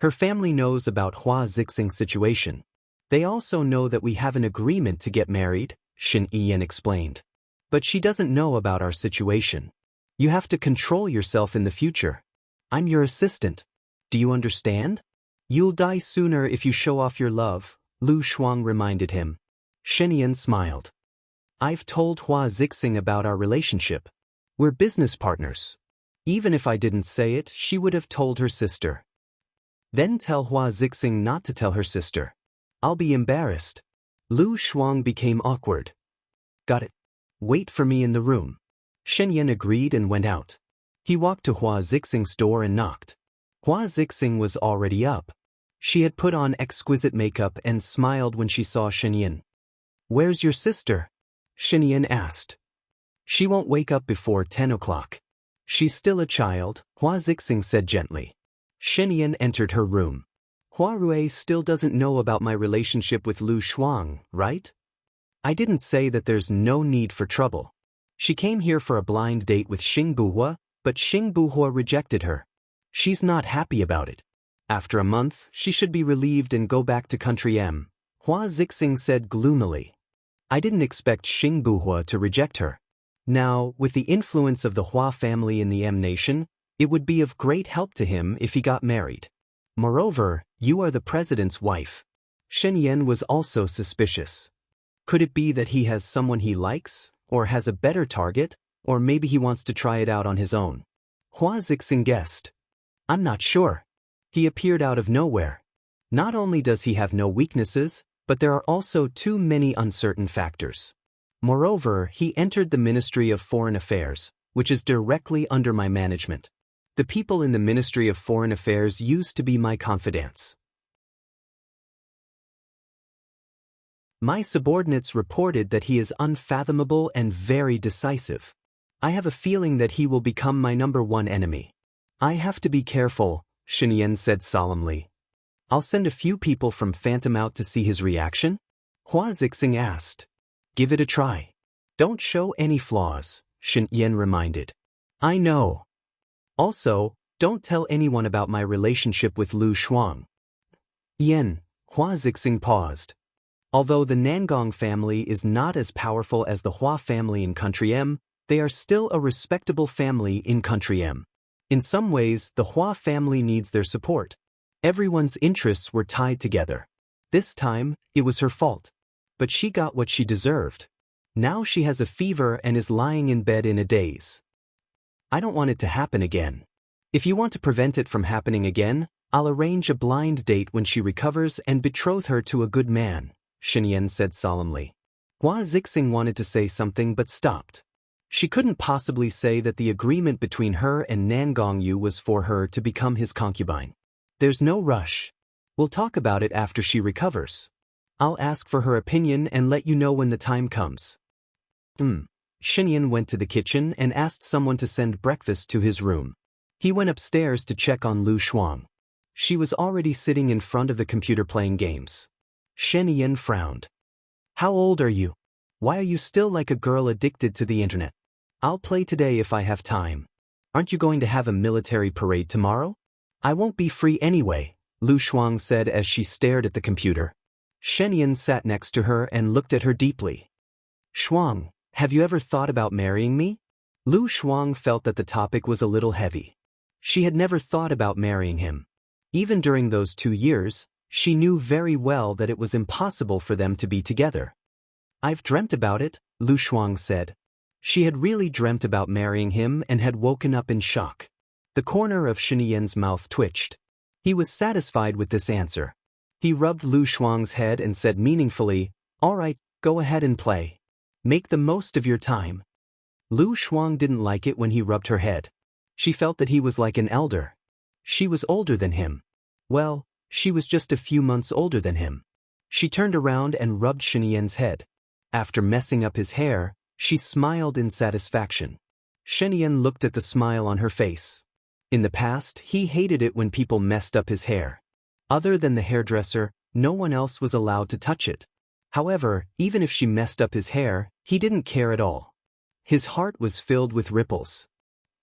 Her family knows about Hua Zixing's situation. They also know that we have an agreement to get married, Shen Yan explained. But she doesn't know about our situation. You have to control yourself in the future. I'm your assistant. Do you understand? You'll die sooner if you show off your love, Lu Shuang reminded him. Shen Yan smiled. I've told Hua Zixing about our relationship. We're business partners. Even if I didn't say it, she would have told her sister. Then tell Hua Zixing not to tell her sister. I'll be embarrassed. Lu Shuang became awkward. Got it. Wait for me in the room. Shen Yan agreed and went out. He walked to Hua Zixing's door and knocked. Hua Zixing was already up. She had put on exquisite makeup and smiled when she saw Shen Yan. Where's your sister? Shen Yan asked. She won't wake up before 10 o'clock. She's still a child, Hua Zixing said gently. Shen Yan entered her room. Hua Rui still doesn't know about my relationship with Lu Shuang, right? I didn't say that there's no need for trouble. She came here for a blind date with Xing Buhua, but Xing Buhua rejected her. She's not happy about it. After a month, she should be relieved and go back to Country M, Hua Zixing said gloomily. I didn't expect Xing Buhua to reject her. Now, with the influence of the Hua family in the M nation, it would be of great help to him if he got married. Moreover, you are the president's wife. Shen Yan was also suspicious. Could it be that he has someone he likes, or has a better target, or maybe he wants to try it out on his own? Hua Zixing guessed. I'm not sure. He appeared out of nowhere. Not only does he have no weaknesses, but there are also too many uncertain factors. Moreover, he entered the Ministry of Foreign Affairs, which is directly under my management. The people in the Ministry of Foreign Affairs used to be my confidants. My subordinates reported that he is unfathomable and very decisive. I have a feeling that he will become my #1 enemy. I have to be careful, Shen Yan said solemnly. I'll send a few people from Phantom out to see his reaction? Hua Zixing asked. Give it a try. Don't show any flaws, Shen Yan reminded. I know. Also, don't tell anyone about my relationship with Lu Shuang. Yan, Hua Zixing paused. Although the Nangong family is not as powerful as the Hua family in Country M, they are still a respectable family in Country M. In some ways, the Hua family needs their support. Everyone's interests were tied together. This time, it was her fault. But she got what she deserved. Now she has a fever and is lying in bed in a daze. I don't want it to happen again. If you want to prevent it from happening again, I'll arrange a blind date when she recovers and betroth her to a good man, Shen Yan said solemnly. Hua Zixing wanted to say something but stopped. She couldn't possibly say that the agreement between her and Nangong Yu was for her to become his concubine. There's no rush. We'll talk about it after she recovers. I'll ask for her opinion and let you know when the time comes. Shen Yan went to the kitchen and asked someone to send breakfast to his room. He went upstairs to check on Lu Shuang. She was already sitting in front of the computer playing games. Shen Yan frowned. How old are you? Why are you still like a girl addicted to the internet? I'll play today if I have time. Aren't you going to have a military parade tomorrow? I won't be free anyway, Lu Shuang said as she stared at the computer. Shen Yan sat next to her and looked at her deeply. Shuang, have you ever thought about marrying me? Lu Shuang felt that the topic was a little heavy. She had never thought about marrying him. Even during those 2 years, she knew very well that it was impossible for them to be together. I've dreamt about it, Lu Shuang said. She had really dreamt about marrying him and had woken up in shock. The corner of Shen Yan's mouth twitched. He was satisfied with this answer. He rubbed Lu Shuang's head and said meaningfully, All right, go ahead and play. Make the most of your time. Lu Shuang didn't like it when he rubbed her head. She felt that he was like an elder. She was older than him. Well, she was just a few months older than him. She turned around and rubbed Shen Yan's head. After messing up his hair, she smiled in satisfaction. Shen Yan looked at the smile on her face. In the past, he hated it when people messed up his hair. Other than the hairdresser, no one else was allowed to touch it. However, even if she messed up his hair, he didn't care at all. His heart was filled with ripples.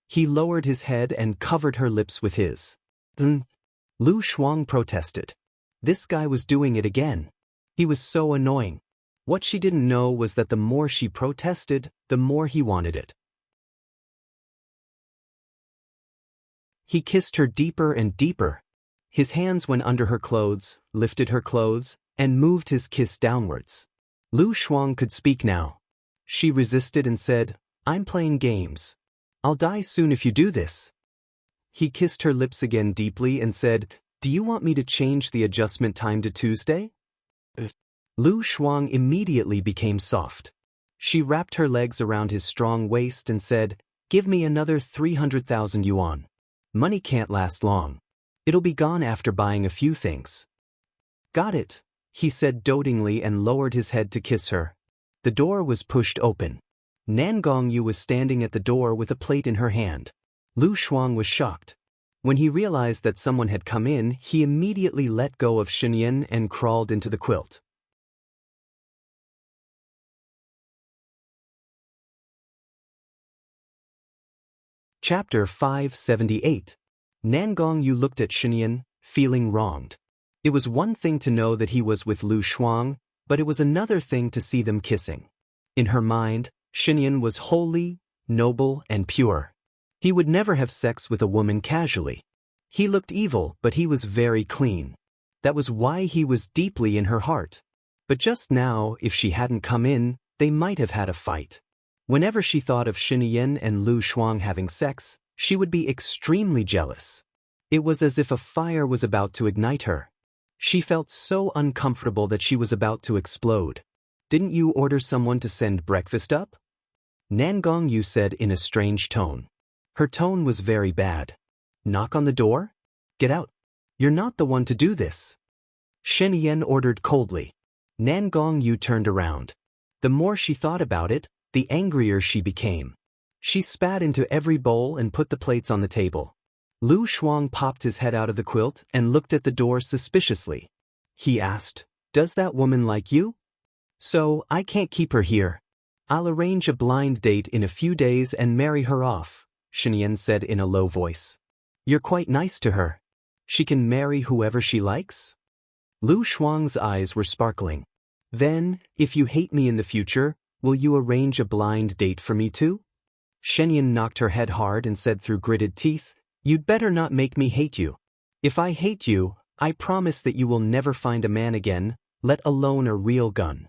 He lowered his head and covered her lips with his. Lu Shuang protested. This guy was doing it again. He was so annoying. What she didn't know was that the more she protested, the more he wanted it. He kissed her deeper and deeper. His hands went under her clothes, lifted her clothes, and moved his kiss downwards. Lu Shuang could speak now. She resisted and said, I'm playing games. I'll die soon if you do this, He kissed her lips again deeply and said, "Do you want me to change the adjustment time to Tuesday?" Lu Shuang immediately became soft. She wrapped her legs around his strong waist and said, "Give me another 300,000 yuan. Money can't last long. It'll be gone after buying a few things." "Got it," he said dotingly and lowered his head to kiss her. The door was pushed open. Nan Gongyu was standing at the door with a plate in her hand. Lu Shuang was shocked. When he realized that someone had come in, he immediately let go of Shenyan and crawled into the quilt. Chapter 578. Nan Gongyu looked at Shenyan, feeling wronged. It was one thing to know that he was with Lu Shuang, but it was another thing to see them kissing. In her mind, Shenyan was holy, noble, and pure. He would never have sex with a woman casually. He looked evil, but he was very clean. That was why he was deeply in her heart. But just now, if she hadn't come in, they might have had a fight. Whenever she thought of Shenyan and Lu Shuang having sex, she would be extremely jealous. It was as if a fire was about to ignite her. She felt so uncomfortable that she was about to explode. "Didn't you order someone to send breakfast up?" Nan Gongyu said in a strange tone. Her tone was very bad. "Knock on the door? Get out. You're not the one to do this." Shen Yen ordered coldly. Nan Gongyu turned around. The more she thought about it, the angrier she became. She spat into every bowl and put the plates on the table. Lu Shuang popped his head out of the quilt and looked at the door suspiciously. He asked, "Does that woman like you?" "So, I can't keep her here. I'll arrange a blind date in a few days and marry her off," Shenyan said in a low voice. "You're quite nice to her. She can marry whoever she likes?" Lu Shuang's eyes were sparkling. "Then, if you hate me in the future, will you arrange a blind date for me too?" Shenyan knocked her head hard and said through gritted teeth, "You'd better not make me hate you. If I hate you, I promise that you will never find a man again, let alone a real gun."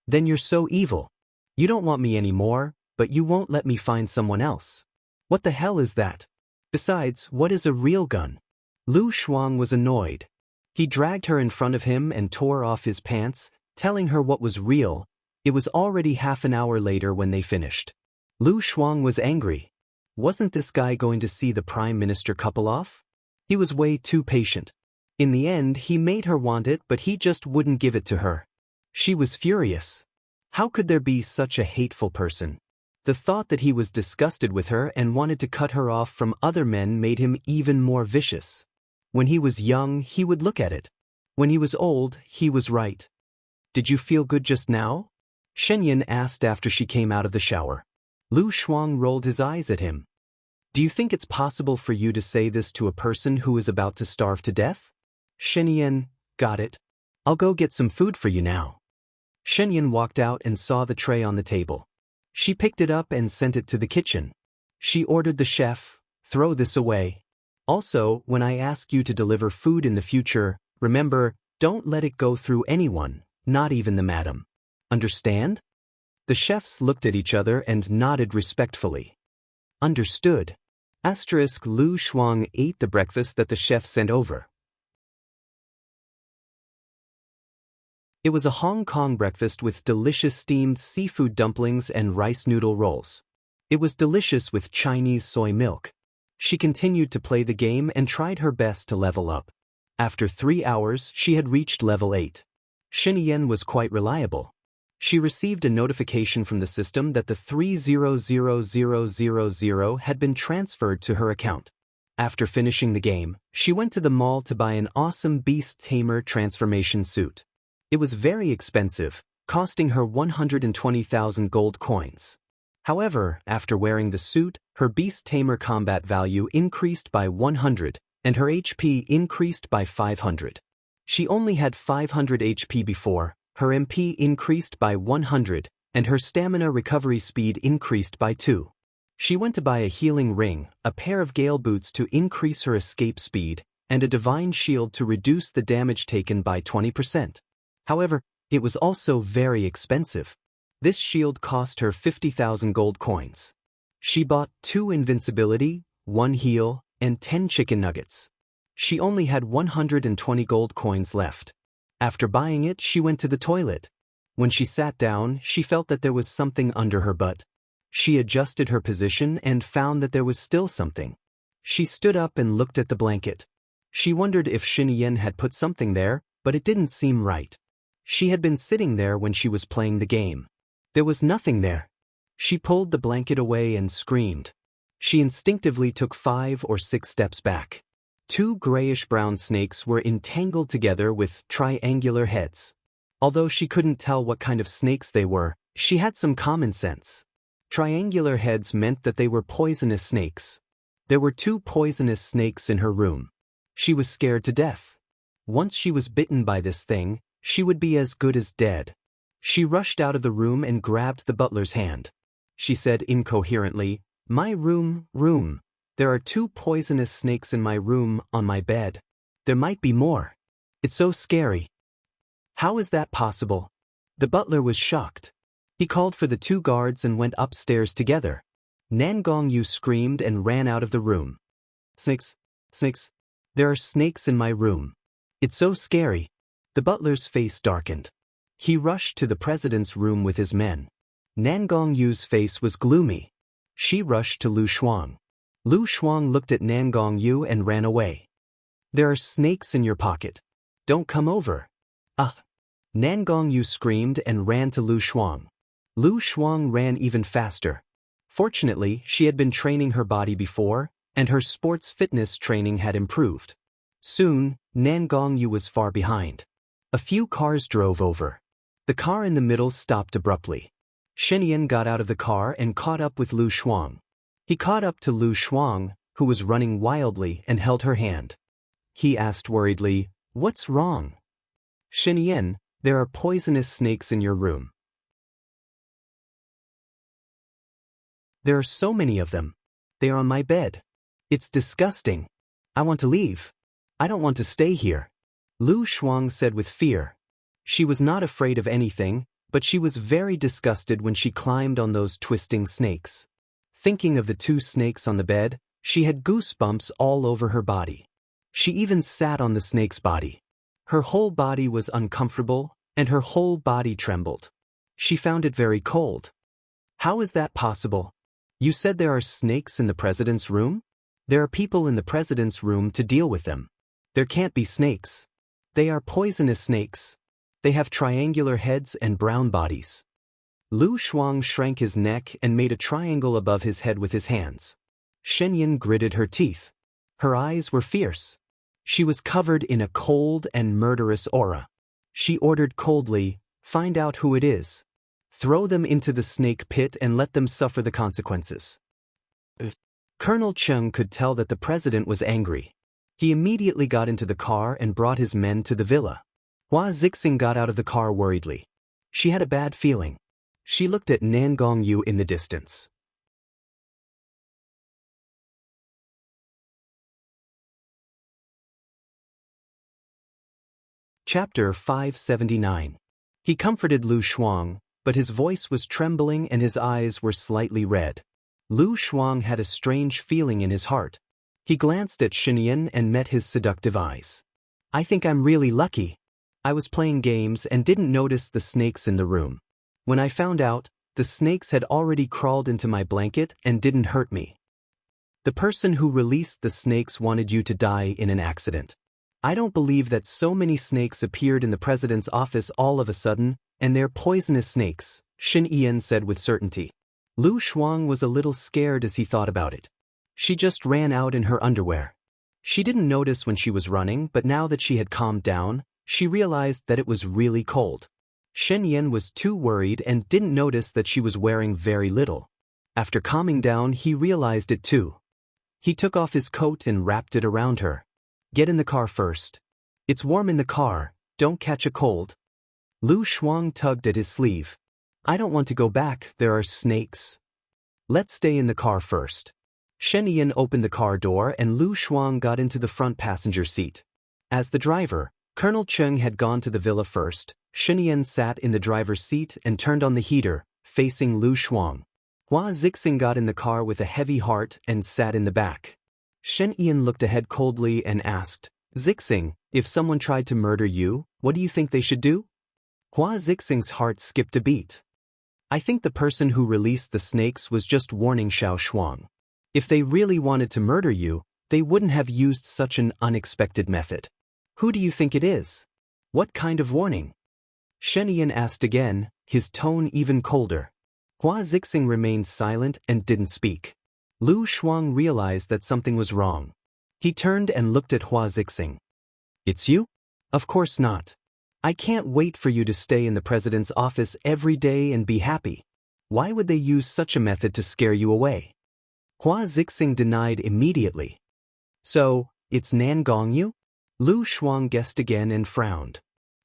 "Then you're so evil. You don't want me anymore, but you won't let me find someone else. What the hell is that? Besides, what is a real gun?" Lu Shuang was annoyed. He dragged her in front of him and tore off his pants, telling her what was real. It was already half an hour later when they finished. Lu Shuang was angry. Wasn't this guy going to see the Prime Minister couple off? He was way too patient. In the end, he made her want it, but he just wouldn't give it to her. She was furious. How could there be such a hateful person? The thought that he was disgusted with her and wanted to cut her off from other men made him even more vicious. When he was young, he would look at it. When he was old, he was right. "Did you feel good just now?" Shenyan asked after she came out of the shower. Lu Shuang rolled his eyes at him. "Do you think it's possible for you to say this to a person who is about to starve to death?" Shenyan, "Got it. I'll go get some food for you now." Shenyan walked out and saw the tray on the table. She picked it up and sent it to the kitchen. She ordered the chef, "Throw this away. Also, when I ask you to deliver food in the future, remember, don't let it go through anyone, not even the madam. Understand?" The chefs looked at each other and nodded respectfully. "Understood." Lu Shuang ate the breakfast that the chef sent over. It was a Hong Kong breakfast with delicious steamed seafood dumplings and rice noodle rolls. It was delicious with Chinese soy milk. She continued to play the game and tried her best to level up. After 3 hours, she had reached level 8. Shen Yen was quite reliable. She received a notification from the system that the 300,000 had been transferred to her account. After finishing the game, she went to the mall to buy an awesome Beast Tamer transformation suit. It was very expensive, costing her 120,000 gold coins. However, after wearing the suit, her Beast Tamer combat value increased by 100, and her HP increased by 500. She only had 500 HP before. Her MP increased by 100, and her stamina recovery speed increased by 2. She went to buy a healing ring, a pair of gale boots to increase her escape speed, and a divine shield to reduce the damage taken by 20%. However, it was also very expensive. This shield cost her 50,000 gold coins. She bought 2 invincibility, 1 heal, and 10 chicken nuggets. She only had 120 gold coins left. After buying it, she went to the toilet. When she sat down, she felt that there was something under her butt. She adjusted her position and found that there was still something. She stood up and looked at the blanket. She wondered if Xinyan had put something there, but it didn't seem right. She had been sitting there when she was playing the game. There was nothing there. She pulled the blanket away and screamed. She instinctively took 5 or 6 steps back. 2 grayish-brown snakes were entangled together with triangular heads. Although she couldn't tell what kind of snakes they were, she had some common sense. Triangular heads meant that they were poisonous snakes. There were 2 poisonous snakes in her room. She was scared to death. Once she was bitten by this thing, she would be as good as dead. She rushed out of the room and grabbed the butler's hand. She said incoherently, "My room. There are 2 poisonous snakes in my room, on my bed. There might be more. It's so scary." "How is that possible?" The butler was shocked. He called for the 2 guards and went upstairs together. Nangongyu screamed and ran out of the room. Snakes. There are snakes in my room. It's so scary." The butler's face darkened. He rushed to the president's room with his men. Nangongyu's face was gloomy. She rushed to Lu Shuang. Lu Shuang looked at Nangongyu and ran away. "There are snakes in your pocket. Don't come over." "Ugh!" Nangongyu screamed and ran to Lu Shuang. Lu Shuang ran even faster. Fortunately, she had been training her body before, and her sports fitness training had improved. Soon, Nangongyu was far behind. A few cars drove over. The car in the middle stopped abruptly. Xinyan got out of the car and caught up with Lu Shuang. He caught up to Lu Shuang, who was running wildly, and held her hand. He asked worriedly, "What's wrong?" "Xinyan, there are poisonous snakes in your room." "There are so many of them. They are on my bed. It's disgusting. I want to leave. I don't want to stay here," Lu Shuang said with fear. She was not afraid of anything, but she was very disgusted when she climbed on those twisting snakes. Thinking of the 2 snakes on the bed, she had goosebumps all over her body. She even sat on the snake's body. Her whole body was uncomfortable, and her whole body trembled. She found it very cold. "How is that possible? You said there are snakes in the president's room? There are people in the president's room to deal with them. There can't be snakes. They are poisonous snakes. They have triangular heads and brown bodies." Lu Shuang shrank his neck and made a triangle above his head with his hands. Xinyan gritted her teeth. Her eyes were fierce. She was covered in a cold and murderous aura. She ordered coldly, "Find out who it is. Throw them into the snake pit and let them suffer the consequences." Colonel Cheng could tell that the president was angry. He immediately got into the car and brought his men to the villa. Hua Zixing got out of the car worriedly. She had a bad feeling. She looked at Nangongyu in the distance. Chapter 579. He comforted Lu Shuang, but his voice was trembling and his eyes were slightly red. Lu Shuang had a strange feeling in his heart. He glanced at Xinyan and met his seductive eyes. "I think I'm really lucky. I was playing games and didn't notice the snakes in the room. When I found out, the snakes had already crawled into my blanket and didn't hurt me. The person who released the snakes wanted you to die in an accident. I don't believe that so many snakes appeared in the president's office all of a sudden, and they're poisonous snakes," Xinyan said with certainty. Lu Shuang was a little scared as he thought about it. She just ran out in her underwear. She didn't notice when she was running, but now that she had calmed down, she realized that it was really cold. Xinyan was too worried and didn't notice that she was wearing very little. After calming down, he realized it too. He took off his coat and wrapped it around her. "Get in the car first. It's warm in the car, don't catch a cold." Lu Shuang tugged at his sleeve. "I don't want to go back, there are snakes. Let's stay in the car first." Xinyan opened the car door and Lu Shuang got into the front passenger seat. As the driver, Colonel Cheng had gone to the villa first. Xinyan sat in the driver's seat and turned on the heater, facing Lu Shuang. Hua Zixing got in the car with a heavy heart and sat in the back. Shen Ian looked ahead coldly and asked, Zixing, if someone tried to murder you, what do you think they should do? Hua Zixing's heart skipped a beat. I think the person who released the snakes was just warning Xiao Shuang. If they really wanted to murder you, they wouldn't have used such an unexpected method. Who do you think it is? What kind of warning? Shen Ian asked again, his tone even colder. Hua Zixing remained silent and didn't speak. Lu Shuang realized that something was wrong. He turned and looked at Hua Zixing. It's you? Of course not. I can't wait for you to stay in the president's office every day and be happy. Why would they use such a method to scare you away? Hua Zixing denied immediately. So, it's Nan Gongyu? Lu Shuang guessed again and frowned.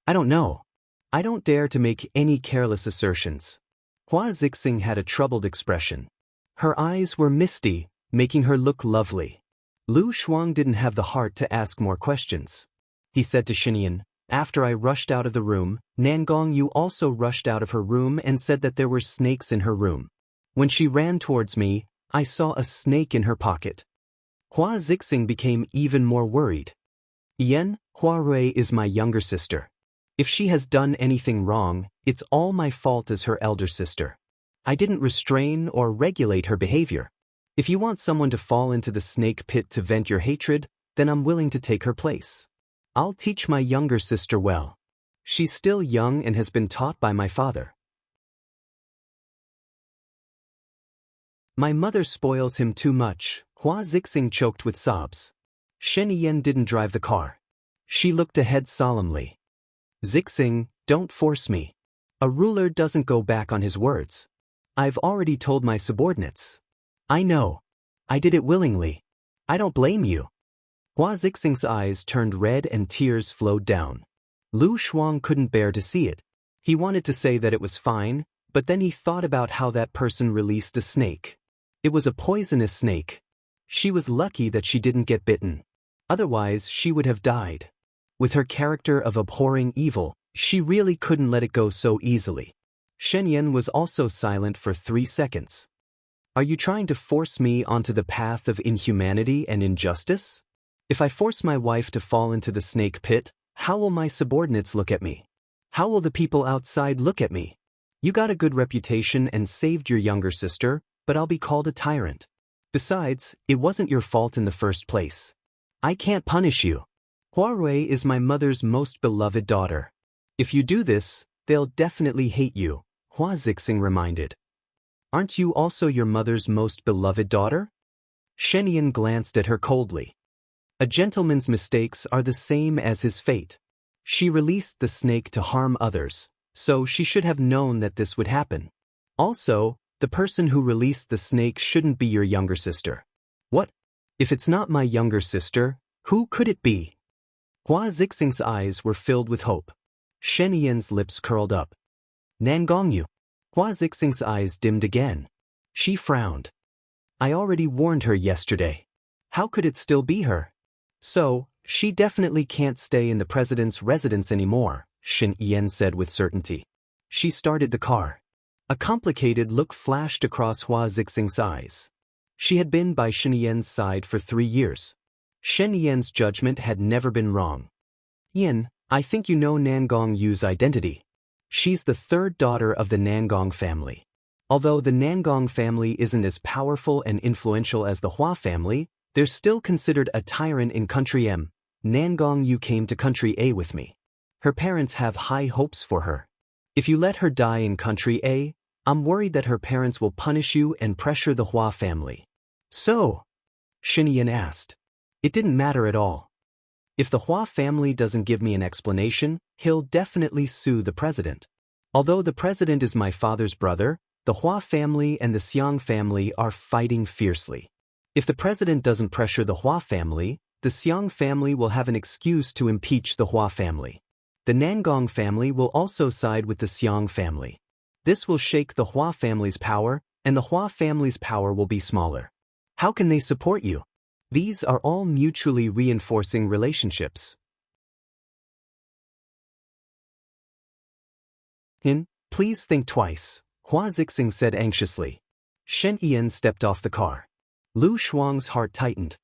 I don't know. I don't dare to make any careless assertions. Hua Zixing had a troubled expression. Her eyes were misty, making her look lovely. Lu Shuang didn't have the heart to ask more questions. He said to Xinyan, after I rushed out of the room, Nan Gongyu also rushed out of her room and said that there were snakes in her room. When she ran towards me, I saw a snake in her pocket. Hua Zixing became even more worried. Yan, Hua Rui is my younger sister. If she has done anything wrong, it's all my fault as her elder sister. I didn't restrain or regulate her behavior. If you want someone to fall into the snake pit to vent your hatred, then I'm willing to take her place. I'll teach my younger sister well. She's still young and has been taught by my father. My mother spoils him too much. Hua Zixing choked with sobs. Shen Yan didn't drive the car. She looked ahead solemnly. Zixing, don't force me. A ruler doesn't go back on his words. I've already told my subordinates. I know. I did it willingly. I don't blame you. Hua Zixing's eyes turned red and tears flowed down. Lu Shuang couldn't bear to see it. He wanted to say that it was fine, but then he thought about how that person released a snake. It was a poisonous snake. She was lucky that she didn't get bitten. Otherwise, she would have died. With her character of abhorring evil, she really couldn't let it go so easily. Shen Yan was also silent for 3 seconds. Are you trying to force me onto the path of inhumanity and injustice? If I force my wife to fall into the snake pit, how will my subordinates look at me? How will the people outside look at me? You got a good reputation and saved your younger sister, but I'll be called a tyrant. Besides, it wasn't your fault in the first place. I can't punish you. Hua Rui is my mother's most beloved daughter. If you do this, they'll definitely hate you, Hua Zixing reminded. Aren't you also your mother's most beloved daughter? Shen Yan glanced at her coldly. A gentleman's mistakes are the same as his fate. She released the snake to harm others, so she should have known that this would happen. Also, the person who released the snake shouldn't be your younger sister. What? If it's not my younger sister, who could it be? Hua Zixing's eyes were filled with hope. Shen Yan's lips curled up. Nan Gongyu. Hua Zixing's eyes dimmed again. She frowned. I already warned her yesterday. How could it still be her? So, she definitely can't stay in the president's residence anymore, Shen Yan said with certainty. She started the car. A complicated look flashed across Hua Zixing's eyes. She had been by Shen Yan's side for 3 years. Shen Yan's judgment had never been wrong. Yan, I think you know Nan Gongyu's identity. She's the 3rd daughter of the Nangong family. Although the Nangong family isn't as powerful and influential as the Hua family, they're still considered a tyrant in Country M. Nan Gongyu came to Country A with me. Her parents have high hopes for her. If you let her die in Country A, I'm worried that her parents will punish you and pressure the Hua family. So? Shen Yan asked. It didn't matter at all. If the Hua family doesn't give me an explanation, he'll definitely sue the president. Although the president is my father's brother, the Hua family and the Xiang family are fighting fiercely. If the president doesn't pressure the Hua family, the Xiang family will have an excuse to impeach the Hua family. The Nangong family will also side with the Xiang family. This will shake the Hua family's power, and the Hua family's power will be smaller. How can they support you? These are all mutually reinforcing relationships. Please think twice, Hua Zixing said anxiously. Shen Yan stepped off the car. Lu Shuang's heart tightened.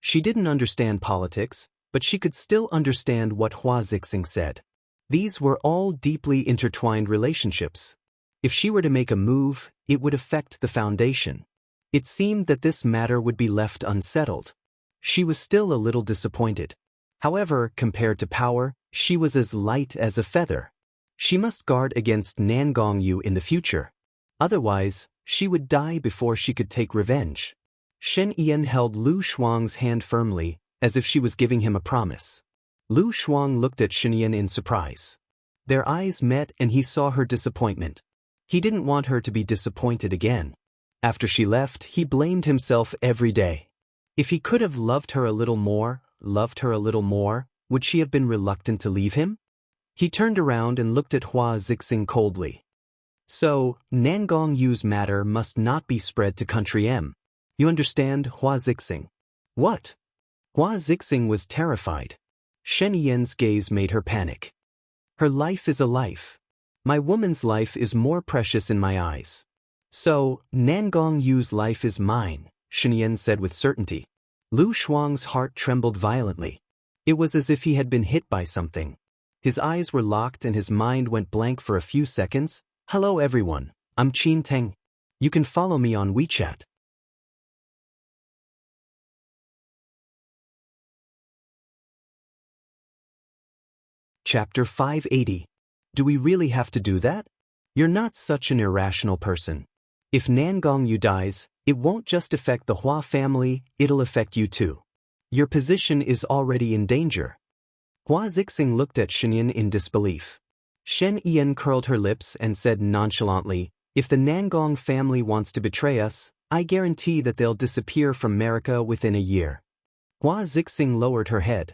She didn't understand politics, but she could still understand what Hua Zixing said. These were all deeply intertwined relationships. If she were to make a move, it would affect the foundation. It seemed that this matter would be left unsettled. She was still a little disappointed. However, compared to power, she was as light as a feather. She must guard against Nan Gongyu in the future. Otherwise, she would die before she could take revenge. Shen Yan held Lu Shuang's hand firmly, as if she was giving him a promise. Lu Shuang looked at Shen Yan in surprise. Their eyes met and he saw her disappointment. He didn't want her to be disappointed again. After she left, he blamed himself every day. If he could have loved her a little more, would she have been reluctant to leave him? He turned around and looked at Hua Zixing coldly. So, Nan Gongyu's matter must not be spread to Country M. You understand, Hua Zixing? What? Hua Zixing was terrified. Shen Yan's gaze made her panic. Her life is a life. My woman's life is more precious in my eyes. So, Nan Gongyu's life is mine, Shen Yan said with certainty. Lu Shuang's heart trembled violently. It was as if he had been hit by something. His eyes were locked and his mind went blank for a few seconds. Hello everyone, I'm Qin Teng. You can follow me on WeChat. Chapter 580. Do we really have to do that? You're not such an irrational person. If Nan Gongyu dies, it won't just affect the Hua family, it'll affect you too. Your position is already in danger. Hua Zixing looked at Shen Yan in disbelief. Shen Yan curled her lips and said nonchalantly, if the Nangong family wants to betray us, I guarantee that they'll disappear from America within a year. Hua Zixing lowered her head.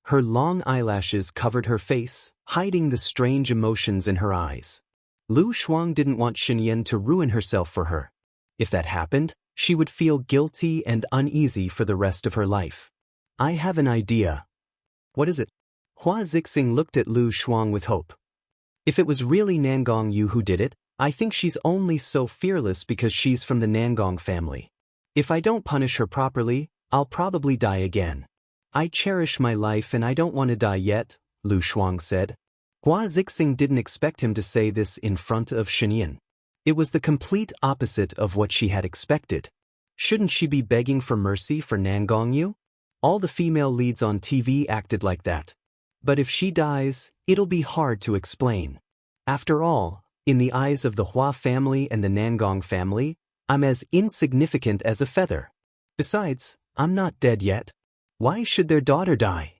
Her long eyelashes covered her face, hiding the strange emotions in her eyes. Lu Shuang didn't want Shen Yan to ruin herself for her. If that happened, she would feel guilty and uneasy for the rest of her life. I have an idea. What is it? Hua Zixing looked at Lu Shuang with hope. If it was really Nan Gongyu who did it, I think she's only so fearless because she's from the Nangong family. If I don't punish her properly, I'll probably die again. I cherish my life and I don't want to die yet, Lu Shuang said. Hua Zixing didn't expect him to say this in front of Shen Yan. It was the complete opposite of what she had expected. Shouldn't she be begging for mercy for Nan Gongyu? All the female leads on TV acted like that. But if she dies, it'll be hard to explain. After all, in the eyes of the Hua family and the Nangong family, I'm as insignificant as a feather. Besides, I'm not dead yet. Why should their daughter die?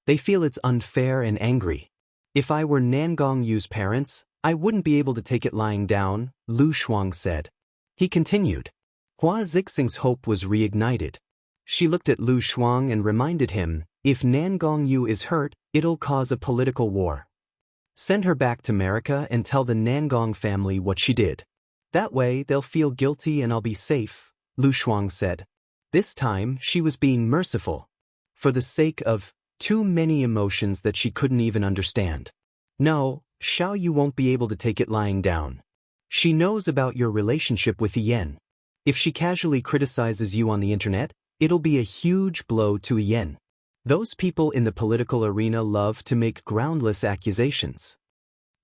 They feel it's unfair and angry. If I were Nan Gongyu's parents, I wouldn't be able to take it lying down, Lu Shuang said. He continued. Hua Zixing's hope was reignited. She looked at Lu Shuang and reminded him, if Nan Gongyu is hurt, it'll cause a political war. Send her back to America and tell the Nangong family what she did. That way they'll feel guilty and I'll be safe, Lu Shuang said. This time she was being merciful. For the sake of too many emotions that she couldn't even understand. No, Xiao Yu won't be able to take it lying down. She knows about your relationship with Yen. If she casually criticizes you on the internet, it'll be a huge blow to Yen. Those people in the political arena love to make groundless accusations.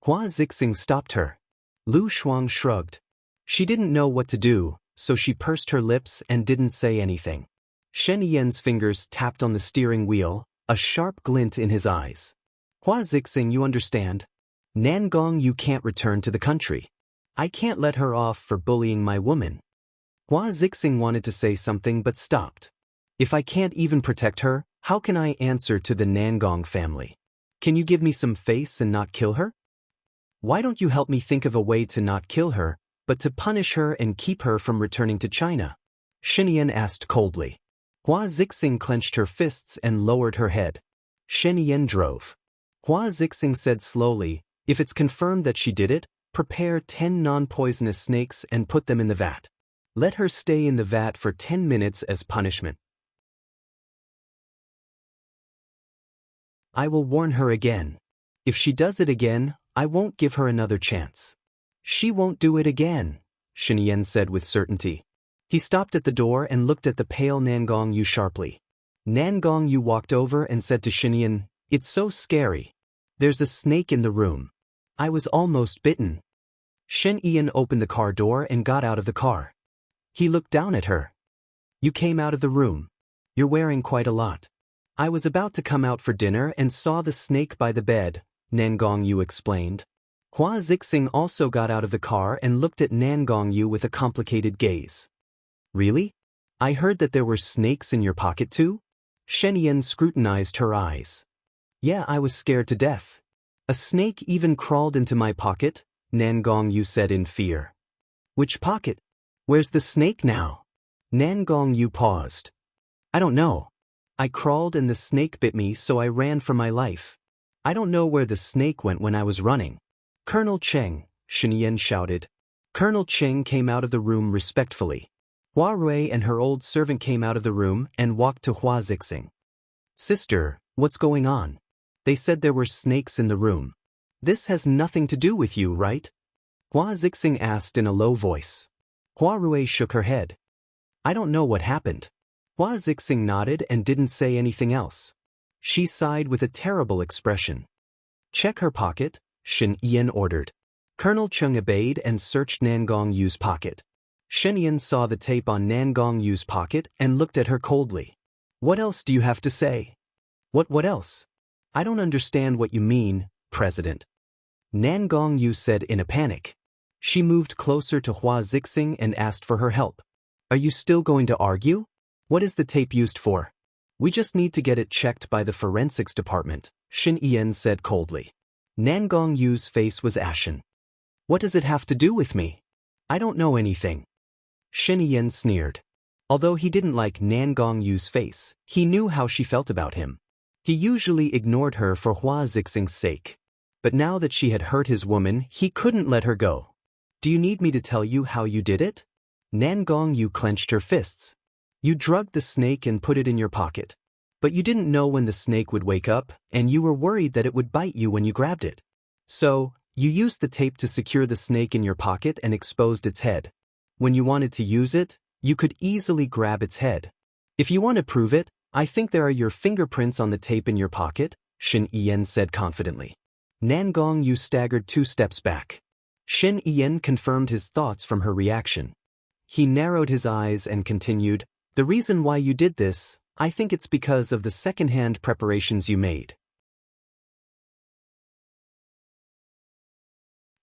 Hua Zixing stopped her. Lu Shuang shrugged. She didn't know what to do, so she pursed her lips and didn't say anything. Shen Yan's fingers tapped on the steering wheel, a sharp glint in his eyes. Hua Zixing, you understand? Nangong, you can't return to the country. I can't let her off for bullying my woman. Hua Zixing wanted to say something but stopped. If I can't even protect her, how can I answer to the Nangong family? Can you give me some face and not kill her? Why don't you help me think of a way to not kill her, but to punish her and keep her from returning to China? Shen Yan asked coldly. Hua Zixing clenched her fists and lowered her head. Shen Yan drove. Hua Zixing said slowly, if it's confirmed that she did it, prepare 10 non-poisonous snakes and put them in the vat. Let her stay in the vat for 10 minutes as punishment. I will warn her again. If she does it again, I won't give her another chance. She won't do it again, Shen Yan said with certainty. He stopped at the door and looked at the pale Nangong Yu sharply. Nan Gongyu walked over and said to Xinyan, "It's so scary. There's a snake in the room. I was almost bitten." Shen Ian opened the car door and got out of the car. He looked down at her. "You came out of the room. You're wearing quite a lot." "I was about to come out for dinner and saw the snake by the bed," Nan Gongyu explained. Hua Zixing also got out of the car and looked at Nan Gongyu with a complicated gaze. "Really? I heard that there were snakes in your pocket too?" Shen Yan scrutinized her eyes. "Yeah, I was scared to death. A snake even crawled into my pocket," Nan Gongyu said in fear. "Which pocket? Where's the snake now?" Nan Gongyu paused. "I don't know. I crawled and the snake bit me, so I ran for my life. I don't know where the snake went when I was running." "Colonel Cheng," Shen Yan shouted. Colonel Cheng came out of the room respectfully. Hua Rui and her old servant came out of the room and walked to Hua Zixing. "Sister, what's going on? They said there were snakes in the room. This has nothing to do with you, right?" Hua Zixing asked in a low voice. Hua Rui shook her head. "I don't know what happened." Hua Zixing nodded and didn't say anything else. She sighed with a terrible expression. "Check her pocket," Shen Ian ordered. Colonel Cheng obeyed and searched Nan Gongyu's pocket. Shen Ian saw the tape on Nan Gongyu's pocket and looked at her coldly. "What else do you have to say?" What else? I don't understand what you mean, President." Nan Gongyu said in a panic. She moved closer to Hua Zixing and asked for her help. "Are you still going to argue? What is the tape used for?" "We just need to get it checked by the forensics department," Shin Ian said coldly. Nan Gongyu's face was ashen. "What does it have to do with me? I don't know anything." Shin Ian sneered. Although he didn't like Nan Gongyu's face, he knew how she felt about him. He usually ignored her for Hua Zixing's sake. But now that she had hurt his woman, he couldn't let her go. "Do you need me to tell you how you did it?" Nan Gongyu clenched her fists. "You drugged the snake and put it in your pocket. But you didn't know when the snake would wake up, and you were worried that it would bite you when you grabbed it. So, you used the tape to secure the snake in your pocket and exposed its head. When you wanted to use it, you could easily grab its head. If you want to prove it, I think there are your fingerprints on the tape in your pocket," Shin Ian said confidently. Nan Gongyu staggered 2 steps back. Shin Ian confirmed his thoughts from her reaction. He narrowed his eyes and continued, "The reason why you did this, I think it's because of the second-hand preparations you made."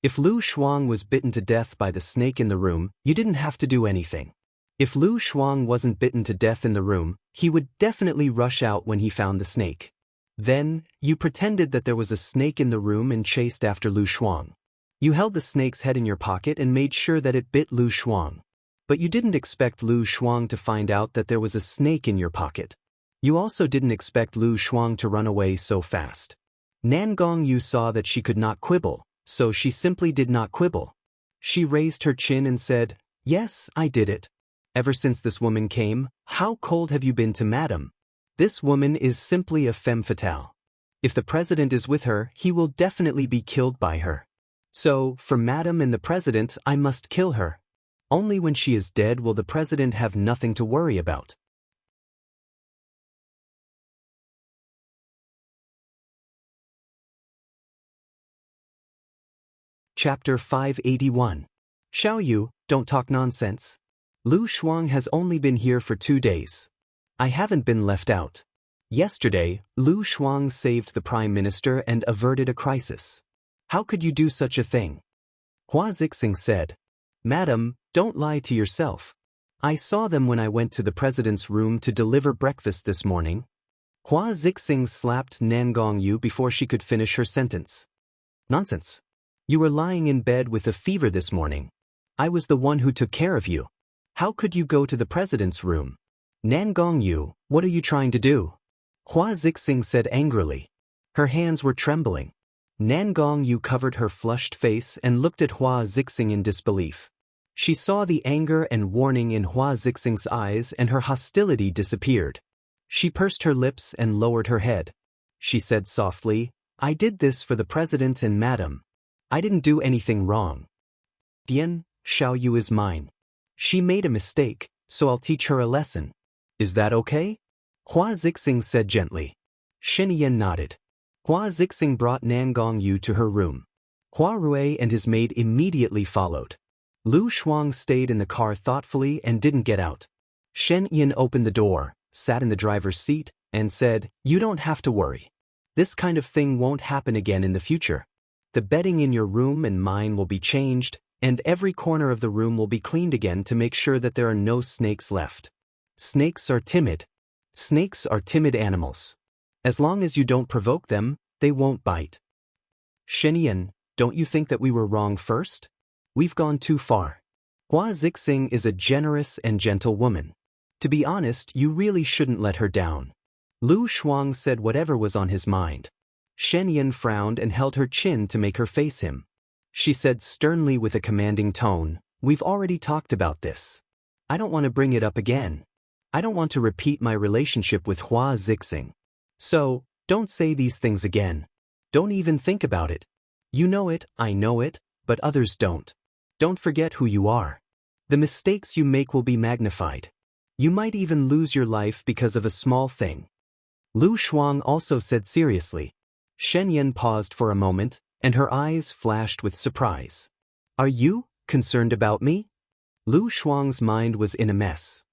If Lu Shuang was bitten to death by the snake in the room, you didn't have to do anything. If Lu Shuang wasn't bitten to death in the room, he would definitely rush out when he found the snake. Then, you pretended that there was a snake in the room and chased after Lu Shuang. You held the snake's head in your pocket and made sure that it bit Lu Shuang. But you didn't expect Lu Shuang to find out that there was a snake in your pocket. You also didn't expect Lu Shuang to run away so fast. Nan Gongyu saw that she could not quibble, so she simply did not quibble. She raised her chin and said, "Yes, I did it. Ever since this woman came, how cold have you been to Madam? This woman is simply a femme fatale. If the president is with her, he will definitely be killed by her. So, for Madam and the president, I must kill her. Only when she is dead will the president have nothing to worry about." Chapter 581. Xiao Yu, don't talk nonsense. Lu Shuang has only been here for 2 days. I haven't been left out. Yesterday, Lu Shuang saved the Prime Minister and averted a crisis. How could you do such a thing? Hua Zixing said. "Madam, don't lie to yourself. I saw them when I went to the president's room to deliver breakfast this morning." Hua Zixing slapped Nan Gongyu before she could finish her sentence. "Nonsense. You were lying in bed with a fever this morning. I was the one who took care of you. How could you go to the president's room?" "Nan Gongyu, what are you trying to do?" Hua Zixing said angrily. Her hands were trembling. Nan Gongyu covered her flushed face and looked at Hua Zixing in disbelief. She saw the anger and warning in Hua Zixing's eyes and her hostility disappeared. She pursed her lips and lowered her head. She said softly, "I did this for the president and Madam. I didn't do anything wrong. Dian, Xiao Yu is mine. She made a mistake, so I'll teach her a lesson. Is that okay?" Hua Zixing said gently. Shen Yan nodded. Hua Zixing brought Nangong Yu to her room. Hua Rui and his maid immediately followed. Lu Shuang stayed in the car thoughtfully and didn't get out. Shen Yan opened the door, sat in the driver's seat, and said, "You don't have to worry. This kind of thing won't happen again in the future. The bedding in your room and mine will be changed, and every corner of the room will be cleaned again to make sure that there are no snakes left. Snakes are timid. Snakes are timid animals. As long as you don't provoke them, they won't bite." Shen Yan, don't you think that we were wrong first? We've gone too far. Hua Zixing is a generous and gentle woman. To be honest, you really shouldn't let her down. Lu Shuang said whatever was on his mind. Shen Yan frowned and held her chin to make her face him. She said sternly with a commanding tone, "We've already talked about this. I don't want to bring it up again. I don't want to repeat my relationship with Hua Zixing. So, don't say these things again. Don't even think about it. You know it, I know it, but others don't. Don't forget who you are. The mistakes you make will be magnified. You might even lose your life because of a small thing." Lu Shuang also said seriously. Shen Yan paused for a moment, and her eyes flashed with surprise. "Are you concerned about me?" Lu Shuang's mind was in a mess.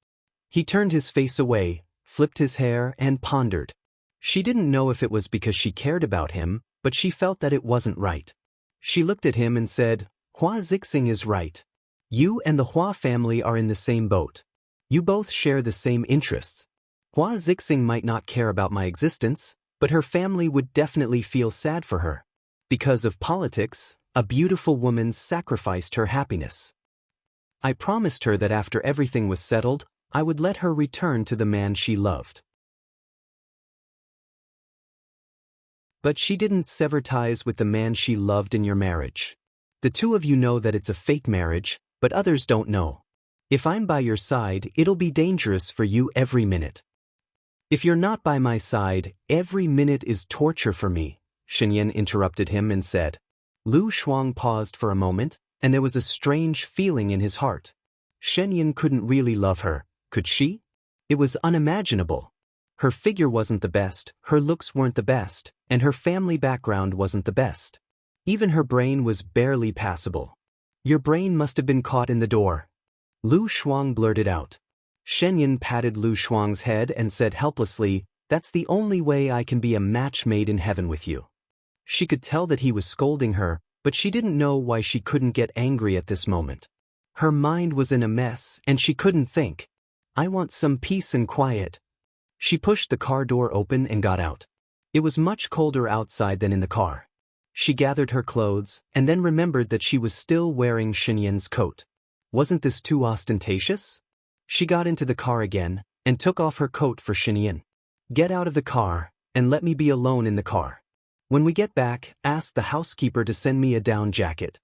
He turned his face away, flipped his hair, and pondered. She didn't know if it was because she cared about him, but she felt that it wasn't right. She looked at him and said, "Hua Zixing is right. You and the Hua family are in the same boat. You both share the same interests. Hua Zixing might not care about my existence, but her family would definitely feel sad for her. Because of politics, a beautiful woman sacrificed her happiness. I promised her that after everything was settled, I would let her return to the man she loved. But she didn't sever ties with the man she loved in your marriage. The two of you know that it's a fake marriage, but others don't know. If I'm by your side, it'll be dangerous for you every minute. If you're not by my side, every minute is torture for me," Shen Yan interrupted him and said. Lu Shuang paused for a moment, and there was a strange feeling in his heart. Shen Yan couldn't really love her, could she? It was unimaginable. Her figure wasn't the best, her looks weren't the best, and her family background wasn't the best. Even her brain was barely passable. "Your brain must have been caught in the door," Lu Shuang blurted out. Shen Yan patted Lu Shuang's head and said helplessly, "That's the only way I can be a match made in heaven with you." She could tell that he was scolding her, but she didn't know why she couldn't get angry at this moment. Her mind was in a mess, and she couldn't think. "I want some peace and quiet." She pushed the car door open and got out. It was much colder outside than in the car. She gathered her clothes, and then remembered that she was still wearing Shen Yan's coat. Wasn't this too ostentatious? She got into the car again, and took off her coat for Shen Yan. "Get out of the car, and let me be alone in the car. When we get back, ask the housekeeper to send me a down jacket.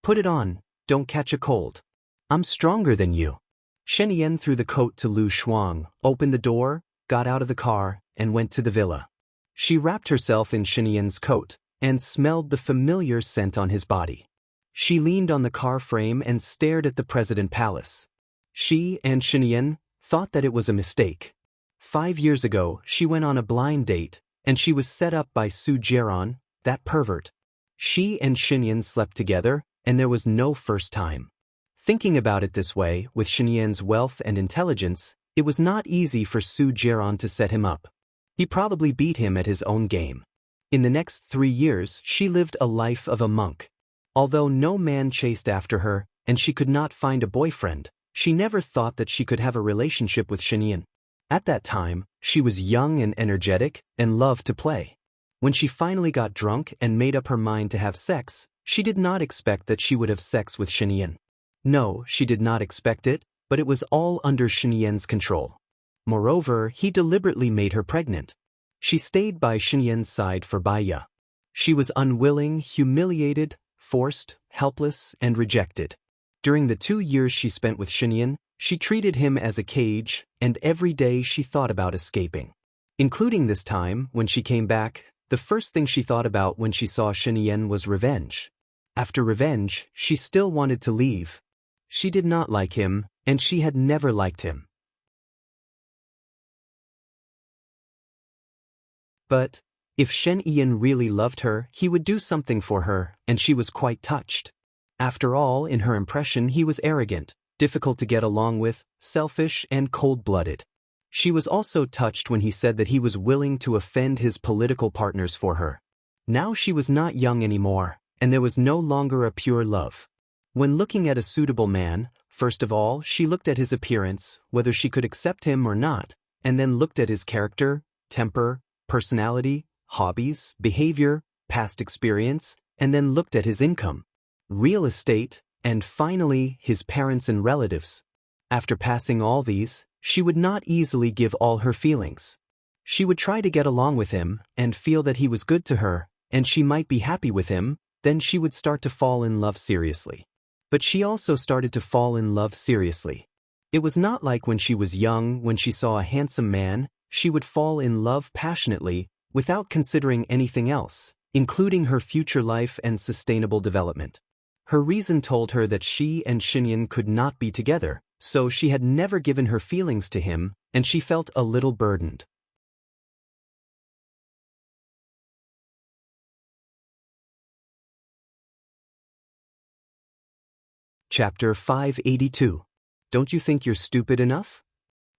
Put it on, don't catch a cold. I'm stronger than you." Shen Yan threw the coat to Lu Shuang, opened the door, got out of the car, and went to the villa. She wrapped herself in Shen Yan's coat, and smelled the familiar scent on his body. She leaned on the car frame and stared at the President Palace. She and Shen Yan thought that it was a mistake. 5 years ago, she went on a blind date, and she was set up by Su Jiran, that pervert. She and Shen Yan slept together, and there was no first time. Thinking about it this way, with Shen Yan's wealth and intelligence, it was not easy for Su Jiran to set him up. He probably beat him at his own game. In the next 3 years, she lived a life of a monk. Although no man chased after her, and she could not find a boyfriend, she never thought that she could have a relationship with Shen Yan. At that time, she was young and energetic, and loved to play. When she finally got drunk and made up her mind to have sex, she did not expect that she would have sex with Shen Yan. No, she did not expect it, but it was all under Shen Yan's control. Moreover, he deliberately made her pregnant. She stayed by Shen Yan's side for Baiya. She was unwilling, humiliated, forced, helpless, and rejected. During the 2 years she spent with Shen Yan, she treated him as a cage, and every day she thought about escaping. Including this time, when she came back, the first thing she thought about when she saw Shen Yan was revenge. After revenge, she still wanted to leave. She did not like him, and she had never liked him. But if Shen Ian really loved her, he would do something for her, and she was quite touched. After all, in her impression he was arrogant, difficult to get along with, selfish and cold-blooded. She was also touched when he said that he was willing to offend his political partners for her. Now she was not young anymore, and there was no longer a pure love. When looking at a suitable man, first of all, she looked at his appearance, whether she could accept him or not, and then looked at his character, temper, personality, hobbies, behavior, past experience, and then looked at his income, real estate, and finally, his parents and relatives. After passing all these, she would not easily give all her feelings. She would try to get along with him and feel that he was good to her, and she might be happy with him, then she would start to fall in love seriously. But she also started to fall in love seriously. It was not like when she was young, when she saw a handsome man, she would fall in love passionately, without considering anything else, including her future life and sustainable development. Her reason told her that she and Xinyan could not be together, so she had never given her feelings to him, and she felt a little burdened. Chapter 582. Don't you think you're stupid enough?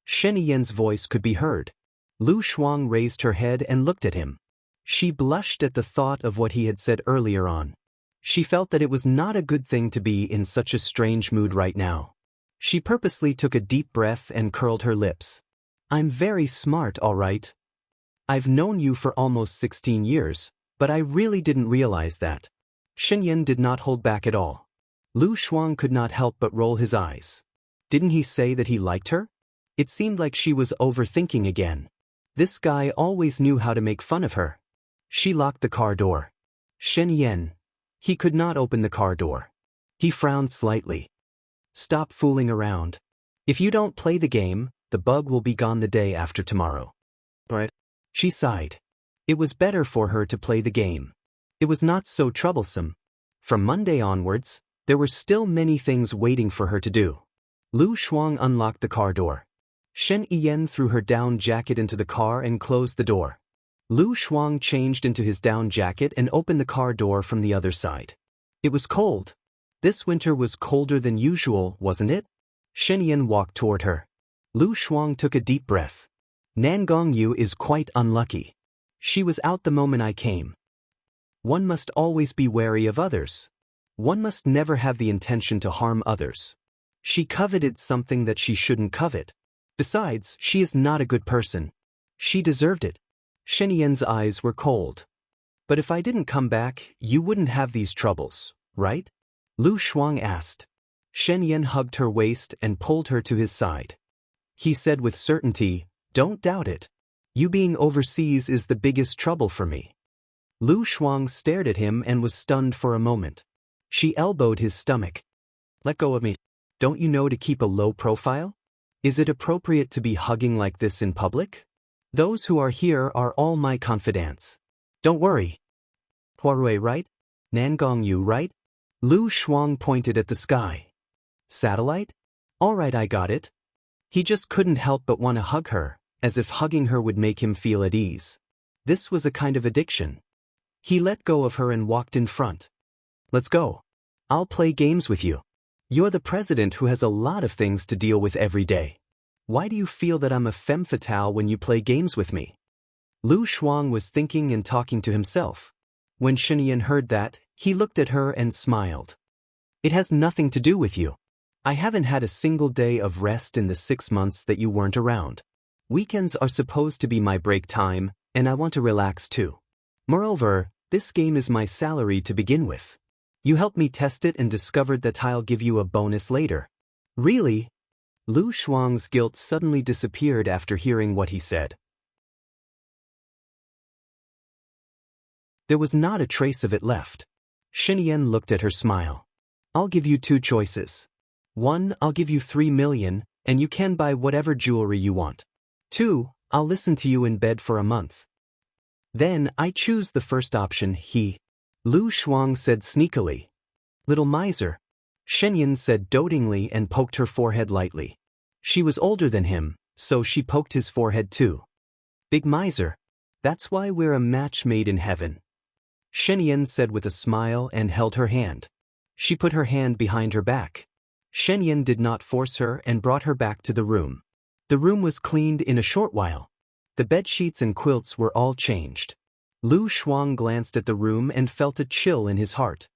Shen Yian's voice could be heard. Lu Shuang raised her head and looked at him. She blushed at the thought of what he had said earlier on. She felt that it was not a good thing to be in such a strange mood right now. She purposely took a deep breath and curled her lips. I'm very smart, all right. I've known you for almost 16 years, but I really didn't realize that. Xinyan did not hold back at all. Lu Shuang could not help but roll his eyes. Didn't he say that he liked her? It seemed like she was overthinking again. This guy always knew how to make fun of her. She locked the car door. Shen Yan. He could not open the car door. He frowned slightly. Stop fooling around. If you don't play the game, the bug will be gone the day after tomorrow. Right? She sighed. It was better for her to play the game. It was not so troublesome. From Monday onwards, there were still many things waiting for her to do. Lu Shuang unlocked the car door. Shen Yian threw her down jacket into the car and closed the door. Lu Shuang changed into his down jacket and opened the car door from the other side. It was cold. This winter was colder than usual, wasn't it? Shen Yian walked toward her. Lu Shuang took a deep breath. Nangong Yu is quite unlucky. She was out the moment I came. One must always be wary of others. One must never have the intention to harm others. She coveted something that she shouldn't covet. Besides, she is not a good person. She deserved it. Shen Yian's eyes were cold. But if I didn't come back, you wouldn't have these troubles, right? Lu Shuang asked. Shen Yan hugged her waist and pulled her to his side. He said with certainty, don't doubt it. You being overseas is the biggest trouble for me. Lu Shuang stared at him and was stunned for a moment. She elbowed his stomach. Let go of me. Don't you know to keep a low profile? Is it appropriate to be hugging like this in public? Those who are here are all my confidants. Don't worry. Huarui, right? Nangong Yu, right? Lu Shuang pointed at the sky. Satellite? All right, I got it. He just couldn't help but want to hug her, as if hugging her would make him feel at ease. This was a kind of addiction. He let go of her and walked in front. Let's go. I'll play games with you. You're the president who has a lot of things to deal with every day. Why do you feel that I'm a femme fatale when you play games with me? Lu Shuang was thinking and talking to himself. When Shen Yan heard that, he looked at her and smiled. It has nothing to do with you. I haven't had a single day of rest in the 6 months that you weren't around. Weekends are supposed to be my break time, and I want to relax too. Moreover, this game is my salary to begin with. You helped me test it and discovered that I'll give you a bonus later. Really? Lu Shuang's guilt suddenly disappeared after hearing what he said. There was not a trace of it left. Shen Yan looked at her smile. I'll give you 2 choices. 1, I'll give you 3 million, and you can buy whatever jewelry you want. 2, I'll listen to you in bed for a month. Then, I choose the first option, Lu Shuang said sneakily. Little miser. Shen Yan said dotingly and poked her forehead lightly. She was older than him, so she poked his forehead too. Big miser. That's why we're a match made in heaven. Shen Yan said with a smile and held her hand. She put her hand behind her back. Shen Yan did not force her and brought her back to the room. The room was cleaned in a short while. The bed sheets and quilts were all changed. Lu Shuang glanced at the room and felt a chill in his heart.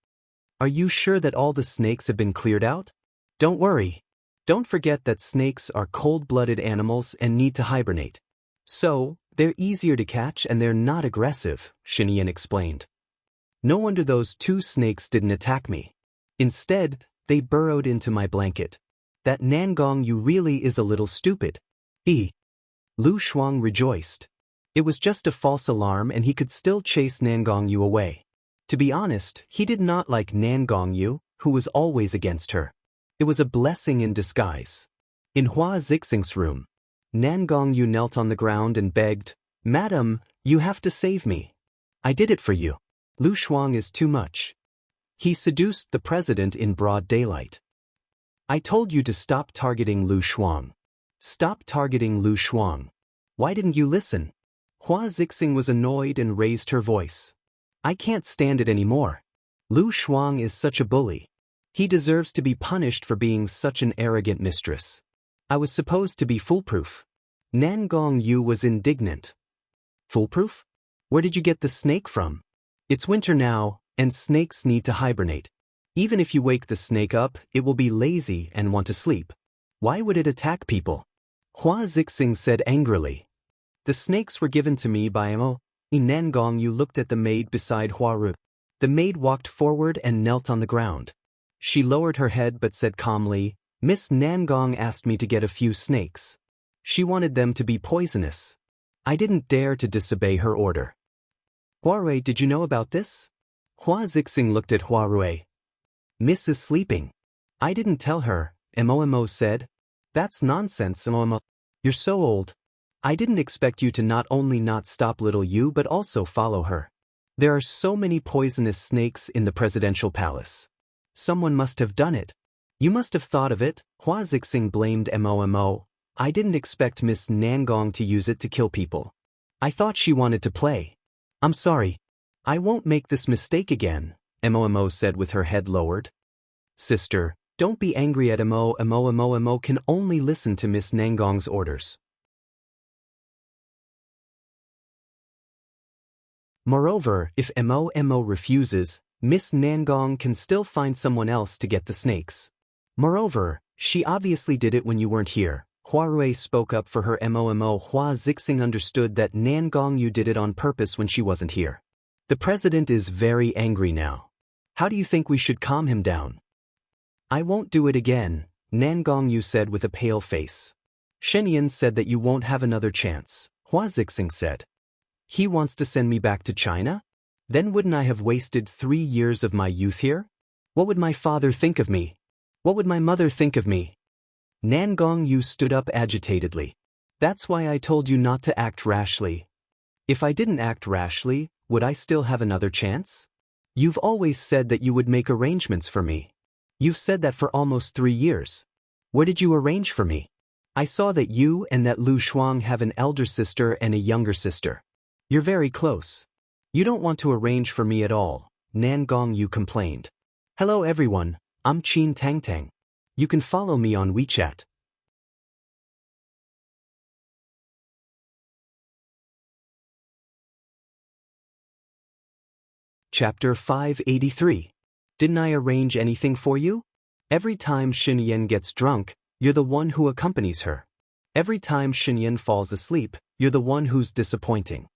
Are you sure that all the snakes have been cleared out? Don't worry. Don't forget that snakes are cold-blooded animals and need to hibernate. So, they're easier to catch and they're not aggressive, Shen Yan explained. No wonder those 2 snakes didn't attack me. Instead, they burrowed into my blanket. That Nangong Yu really is a little stupid. Lu Shuang rejoiced. It was just a false alarm and he could still chase Nangong Yu away. To be honest, he did not like Nangong Yu, who was always against her. It was a blessing in disguise. In Hua Zixing's room, Nangong Yu knelt on the ground and begged, "Madam, you have to save me. I did it for you. Lu Shuang is too much." He seduced the president in broad daylight. I told you to stop targeting Lu Shuang. Stop targeting Lu Shuang. Why didn't you listen? Hua Zixing was annoyed and raised her voice. I can't stand it anymore. Lu Shuang is such a bully. He deserves to be punished for being such an arrogant mistress. I was supposed to be foolproof. Nangong Yu was indignant. Foolproof? Where did you get the snake from? It's winter now, and snakes need to hibernate. Even if you wake the snake up, it will be lazy and want to sleep. Why would it attack people? Hua Zixing said angrily. The snakes were given to me by Mo. Nangong Yu looked at the maid beside Hua Ru. The maid walked forward and knelt on the ground. She lowered her head but said calmly, Miss Nangong asked me to get a few snakes. She wanted them to be poisonous. I didn't dare to disobey her order. Huarui, did you know about this? Hua Zixing looked at Huarui. Miss is sleeping. I didn't tell her, Mo said. That's nonsense, Mo. You're so old. I didn't expect you to not only not stop little Yu but also follow her. There are so many poisonous snakes in the presidential palace. Someone must have done it. You must have thought of it, Hua Zixing blamed Mo. I didn't expect Miss Nangong to use it to kill people. I thought she wanted to play. I'm sorry. I won't make this mistake again, Mo said with her head lowered. Sister, don't be angry at Mo. Mo can only listen to Miss Nangong's orders. Moreover, if Mo refuses, Miss Nangong can still find someone else to get the snakes. Moreover, she obviously did it when you weren't here. Huarui spoke up for her. Mo. Hua Zixing understood that Nangong Yu did it on purpose when she wasn't here. The president is very angry now. How do you think we should calm him down? I won't do it again, Nangong Yu said with a pale face. Shen Yan said that you won't have another chance, Hua Zixing said. He wants to send me back to China? Then wouldn't I have wasted 3 years of my youth here? What would my father think of me? What would my mother think of me? Nangong Yu stood up agitatedly. That's why I told you not to act rashly. If I didn't act rashly, would I still have another chance? You've always said that you would make arrangements for me. You've said that for almost 3 years. Where did you arrange for me? I saw that you and that Lu Shuang have an elder sister and a younger sister. You're very close. You don't want to arrange for me at all, Nangong Yu complained. Hello everyone, I'm Qin Tangtang. You can follow me on WeChat. Chapter 583. Didn't I arrange anything for you? Every time Shen Yan gets drunk, you're the one who accompanies her. Every time Shen Yan falls asleep, you're the one who's disappointing.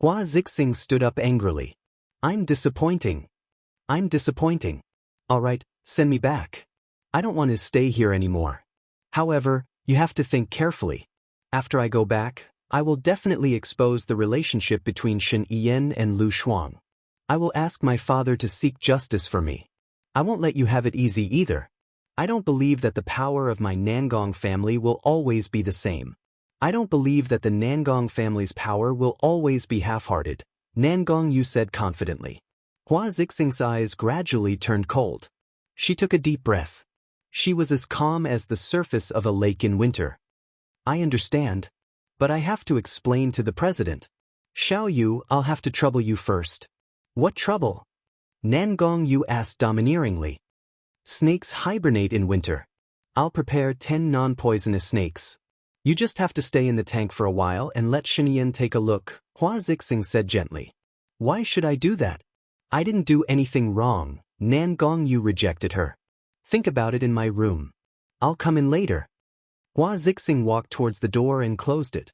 Hua Zixing stood up angrily. I'm disappointing. I'm disappointing. All right, send me back. I don't want to stay here anymore. However, you have to think carefully. After I go back, I will definitely expose the relationship between Shen Yan and Lu Shuang. I will ask my father to seek justice for me. I won't let you have it easy either. I don't believe that the power of my Nangong family will always be the same. I don't believe that the Nangong family's power will always be half-hearted, Nangong Yu said confidently. Hua Zixing's eyes gradually turned cold. She took a deep breath. She was as calm as the surface of a lake in winter. I understand. But I have to explain to the president. Xiao Yu, I'll have to trouble you first. What trouble? Nangong Yu asked domineeringly. Snakes hibernate in winter. I'll prepare 10 non-poisonous snakes. You just have to stay in the tank for a while and let Xinyan take a look, Hua Zixing said gently. Why should I do that? I didn't do anything wrong, Nangong Yu rejected her. Think about it in my room. I'll come in later. Hua Zixing walked towards the door and closed it.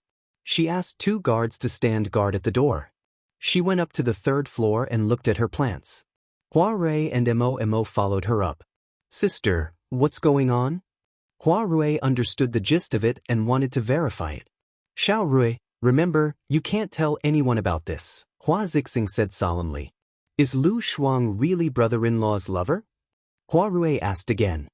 She asked 2 guards to stand guard at the door. She went up to the 3rd floor and looked at her plants. Hua Rui and Mo followed her up. Sister, what's going on? Hua Rui understood the gist of it and wanted to verify it. Xiao Rui, remember, you can't tell anyone about this, Hua Zixing said solemnly. Is Lu Shuang really brother-in-law's lover? Hua Rui asked again.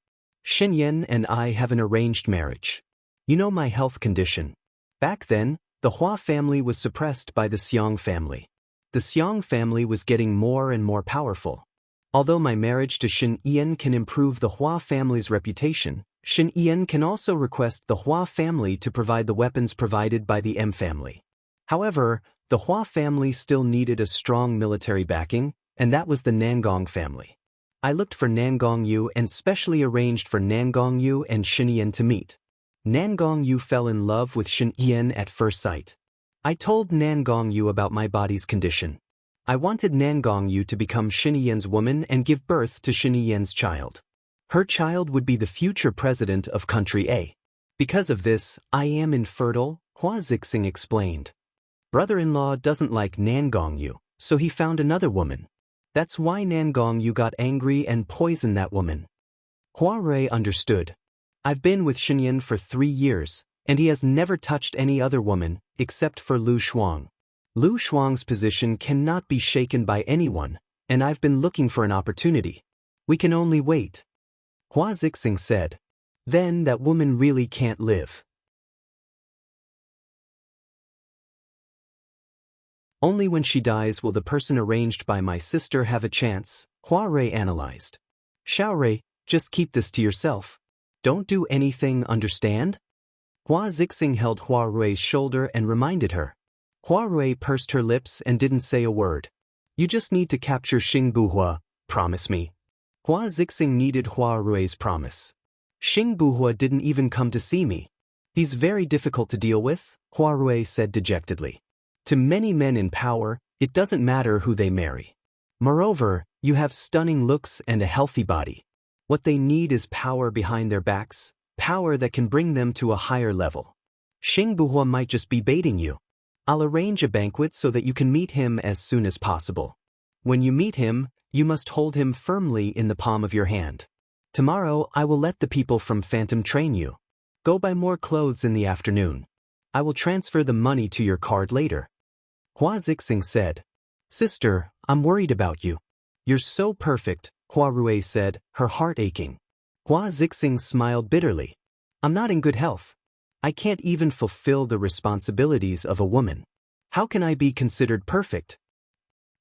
Xinyan and I have an arranged marriage. You know my health condition. Back then, the Hua family was suppressed by the Xiong family. The Xiong family was getting more and more powerful. Although my marriage to Xinyan can improve the Hua family's reputation, Xinyan can also request the Hua family to provide the weapons provided by the M family. However, the Hua family still needed a strong military backing, and that was the Nangong family. I looked for Nangong Yu and specially arranged for Nangong Yu and Xinyan to meet. Nangong Yu fell in love with Xinyan at first sight. I told Nangong Yu about my body's condition. I wanted Nangong Yu to become Xinyan's woman and give birth to Xinyan's child. Her child would be the future president of country A. Because of this, I am infertile, Hua Zixing explained. Brother-in-law doesn't like Nangong Yu, so he found another woman. That's why Nangong Yu got angry and poisoned that woman. Hua Rui understood. I've been with Xinyan for 3 years, and he has never touched any other woman, except for Lu Shuang. Lu Shuang's position cannot be shaken by anyone, and I've been looking for an opportunity. We can only wait. Hua Zixing said. Then that woman really can't live. Only when she dies will the person arranged by my sister have a chance, Hua Rui analyzed. Xiao Rui, just keep this to yourself. Don't do anything, understand? Hua Zixing held Hua Rui's shoulder and reminded her. Hua Rui pursed her lips and didn't say a word. You just need to capture Xing Buhua, promise me. Hua Zixing needed Hua Rui's promise. Xing Buhua didn't even come to see me. He's very difficult to deal with, Hua Rui said dejectedly. To many men in power, it doesn't matter who they marry. Moreover, you have stunning looks and a healthy body. What they need is power behind their backs, power that can bring them to a higher level. Xing Buhua might just be baiting you. I'll arrange a banquet so that you can meet him as soon as possible. When you meet him, you must hold him firmly in the palm of your hand. Tomorrow, I will let the people from Phantom train you. Go buy more clothes in the afternoon. I will transfer the money to your card later. Hua Zixing said. Sister, I'm worried about you. You're so perfect, Hua Rui said, her heart aching. Hua Zixing smiled bitterly. I'm not in good health. I can't even fulfill the responsibilities of a woman. How can I be considered perfect?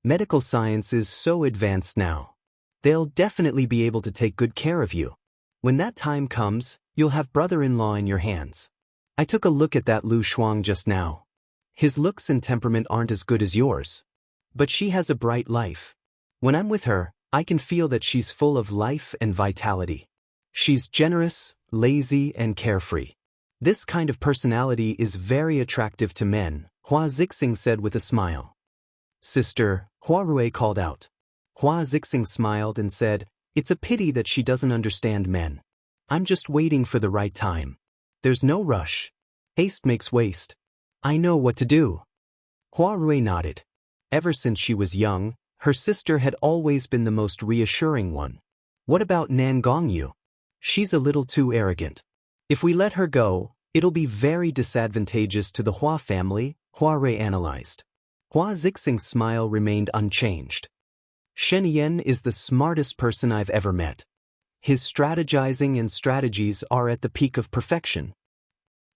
Medical science is so advanced now. They'll definitely be able to take good care of you. When that time comes, you'll have brother-in-law in your hands. I took a look at that Lu Shuang just now. His looks and temperament aren't as good as yours. But she has a bright life. When I'm with her, I can feel that she's full of life and vitality. She's generous, lazy, and carefree. This kind of personality is very attractive to men, Hua Zixing said with a smile. Sister, Hua Rui called out. Hua Zixing smiled and said, It's a pity that she doesn't understand men. I'm just waiting for the right time. There's no rush. Haste makes waste. I know what to do. Hua Rui nodded. Ever since she was young, her sister had always been the most reassuring one. What about Nangong Yu? She's a little too arrogant. If we let her go, it'll be very disadvantageous to the Hua family, Hua Rui analyzed. Hua Zixing's smile remained unchanged. Shen is the smartest person I've ever met. His strategizing and strategies are at the peak of perfection.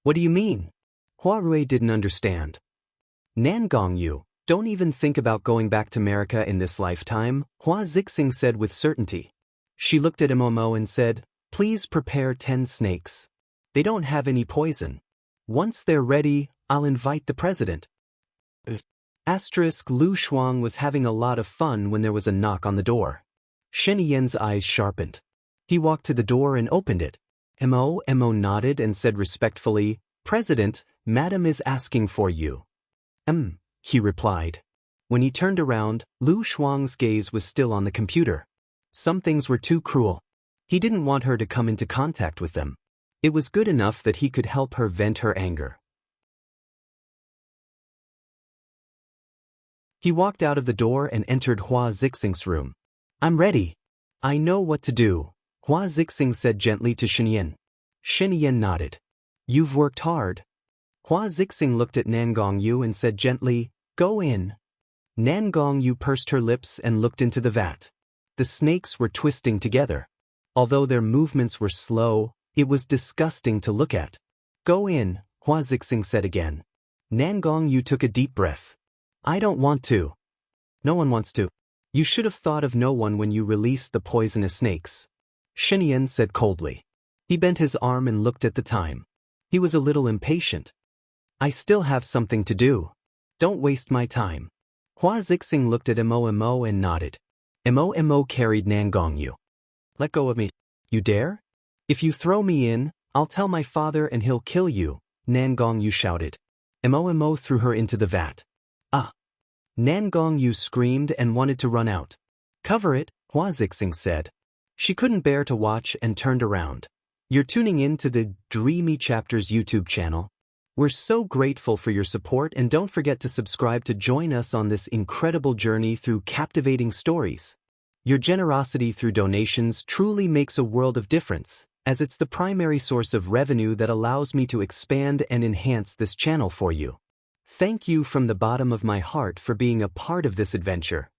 What do you mean? Hua Rui didn't understand. Nangong Yu, don't even think about going back to America in this lifetime, Hua Zixing said with certainty. She looked at Mo and said, Please prepare 10 snakes. They don't have any poison. Once they're ready, I'll invite the president. Asterisk Lu Shuang was having a lot of fun when there was a knock on the door. Shen Yan's eyes sharpened. He walked to the door and opened it. Mo nodded and said respectfully, "President, Madam is asking for you." He replied. When he turned around, Lu Shuang's gaze was still on the computer. Some things were too cruel. He didn't want her to come into contact with them. It was good enough that he could help her vent her anger. He walked out of the door and entered Hua Zixing's room. "I'm ready. I know what to do," Hua Zixing said gently to Shen Yan. Shen Yan nodded. "You've worked hard." Hua Zixing looked at Nan Gongyu and said gently, "Go in." Nan Gongyu pursed her lips and looked into the vat. The snakes were twisting together. Although their movements were slow, it was disgusting to look at. "Go in," Hua Zixing said again. Nan Gongyu took a deep breath. "I don't want to." "No one wants to. You should have thought of no one when you released the poisonous snakes," Shen Yan said coldly. He bent his arm and looked at the time. He was a little impatient. "I still have something to do. Don't waste my time." Hua Zixing looked at Mo and nodded. Mo carried Nan Gongyu. "Let go of me. You dare? If you throw me in, I'll tell my father and he'll kill you," Nan Gongyu shouted. Mo threw her into the vat. "Ah!" Nan Gongyu screamed and wanted to run out. "Cover it," Hua Zixing said. She couldn't bear to watch and turned around. You're tuning in to the Dreamy Chapters YouTube channel. We're so grateful for your support, and don't forget to subscribe to join us on this incredible journey through captivating stories. Your generosity through donations truly makes a world of difference, as it's the primary source of revenue that allows me to expand and enhance this channel for you. Thank you from the bottom of my heart for being a part of this adventure.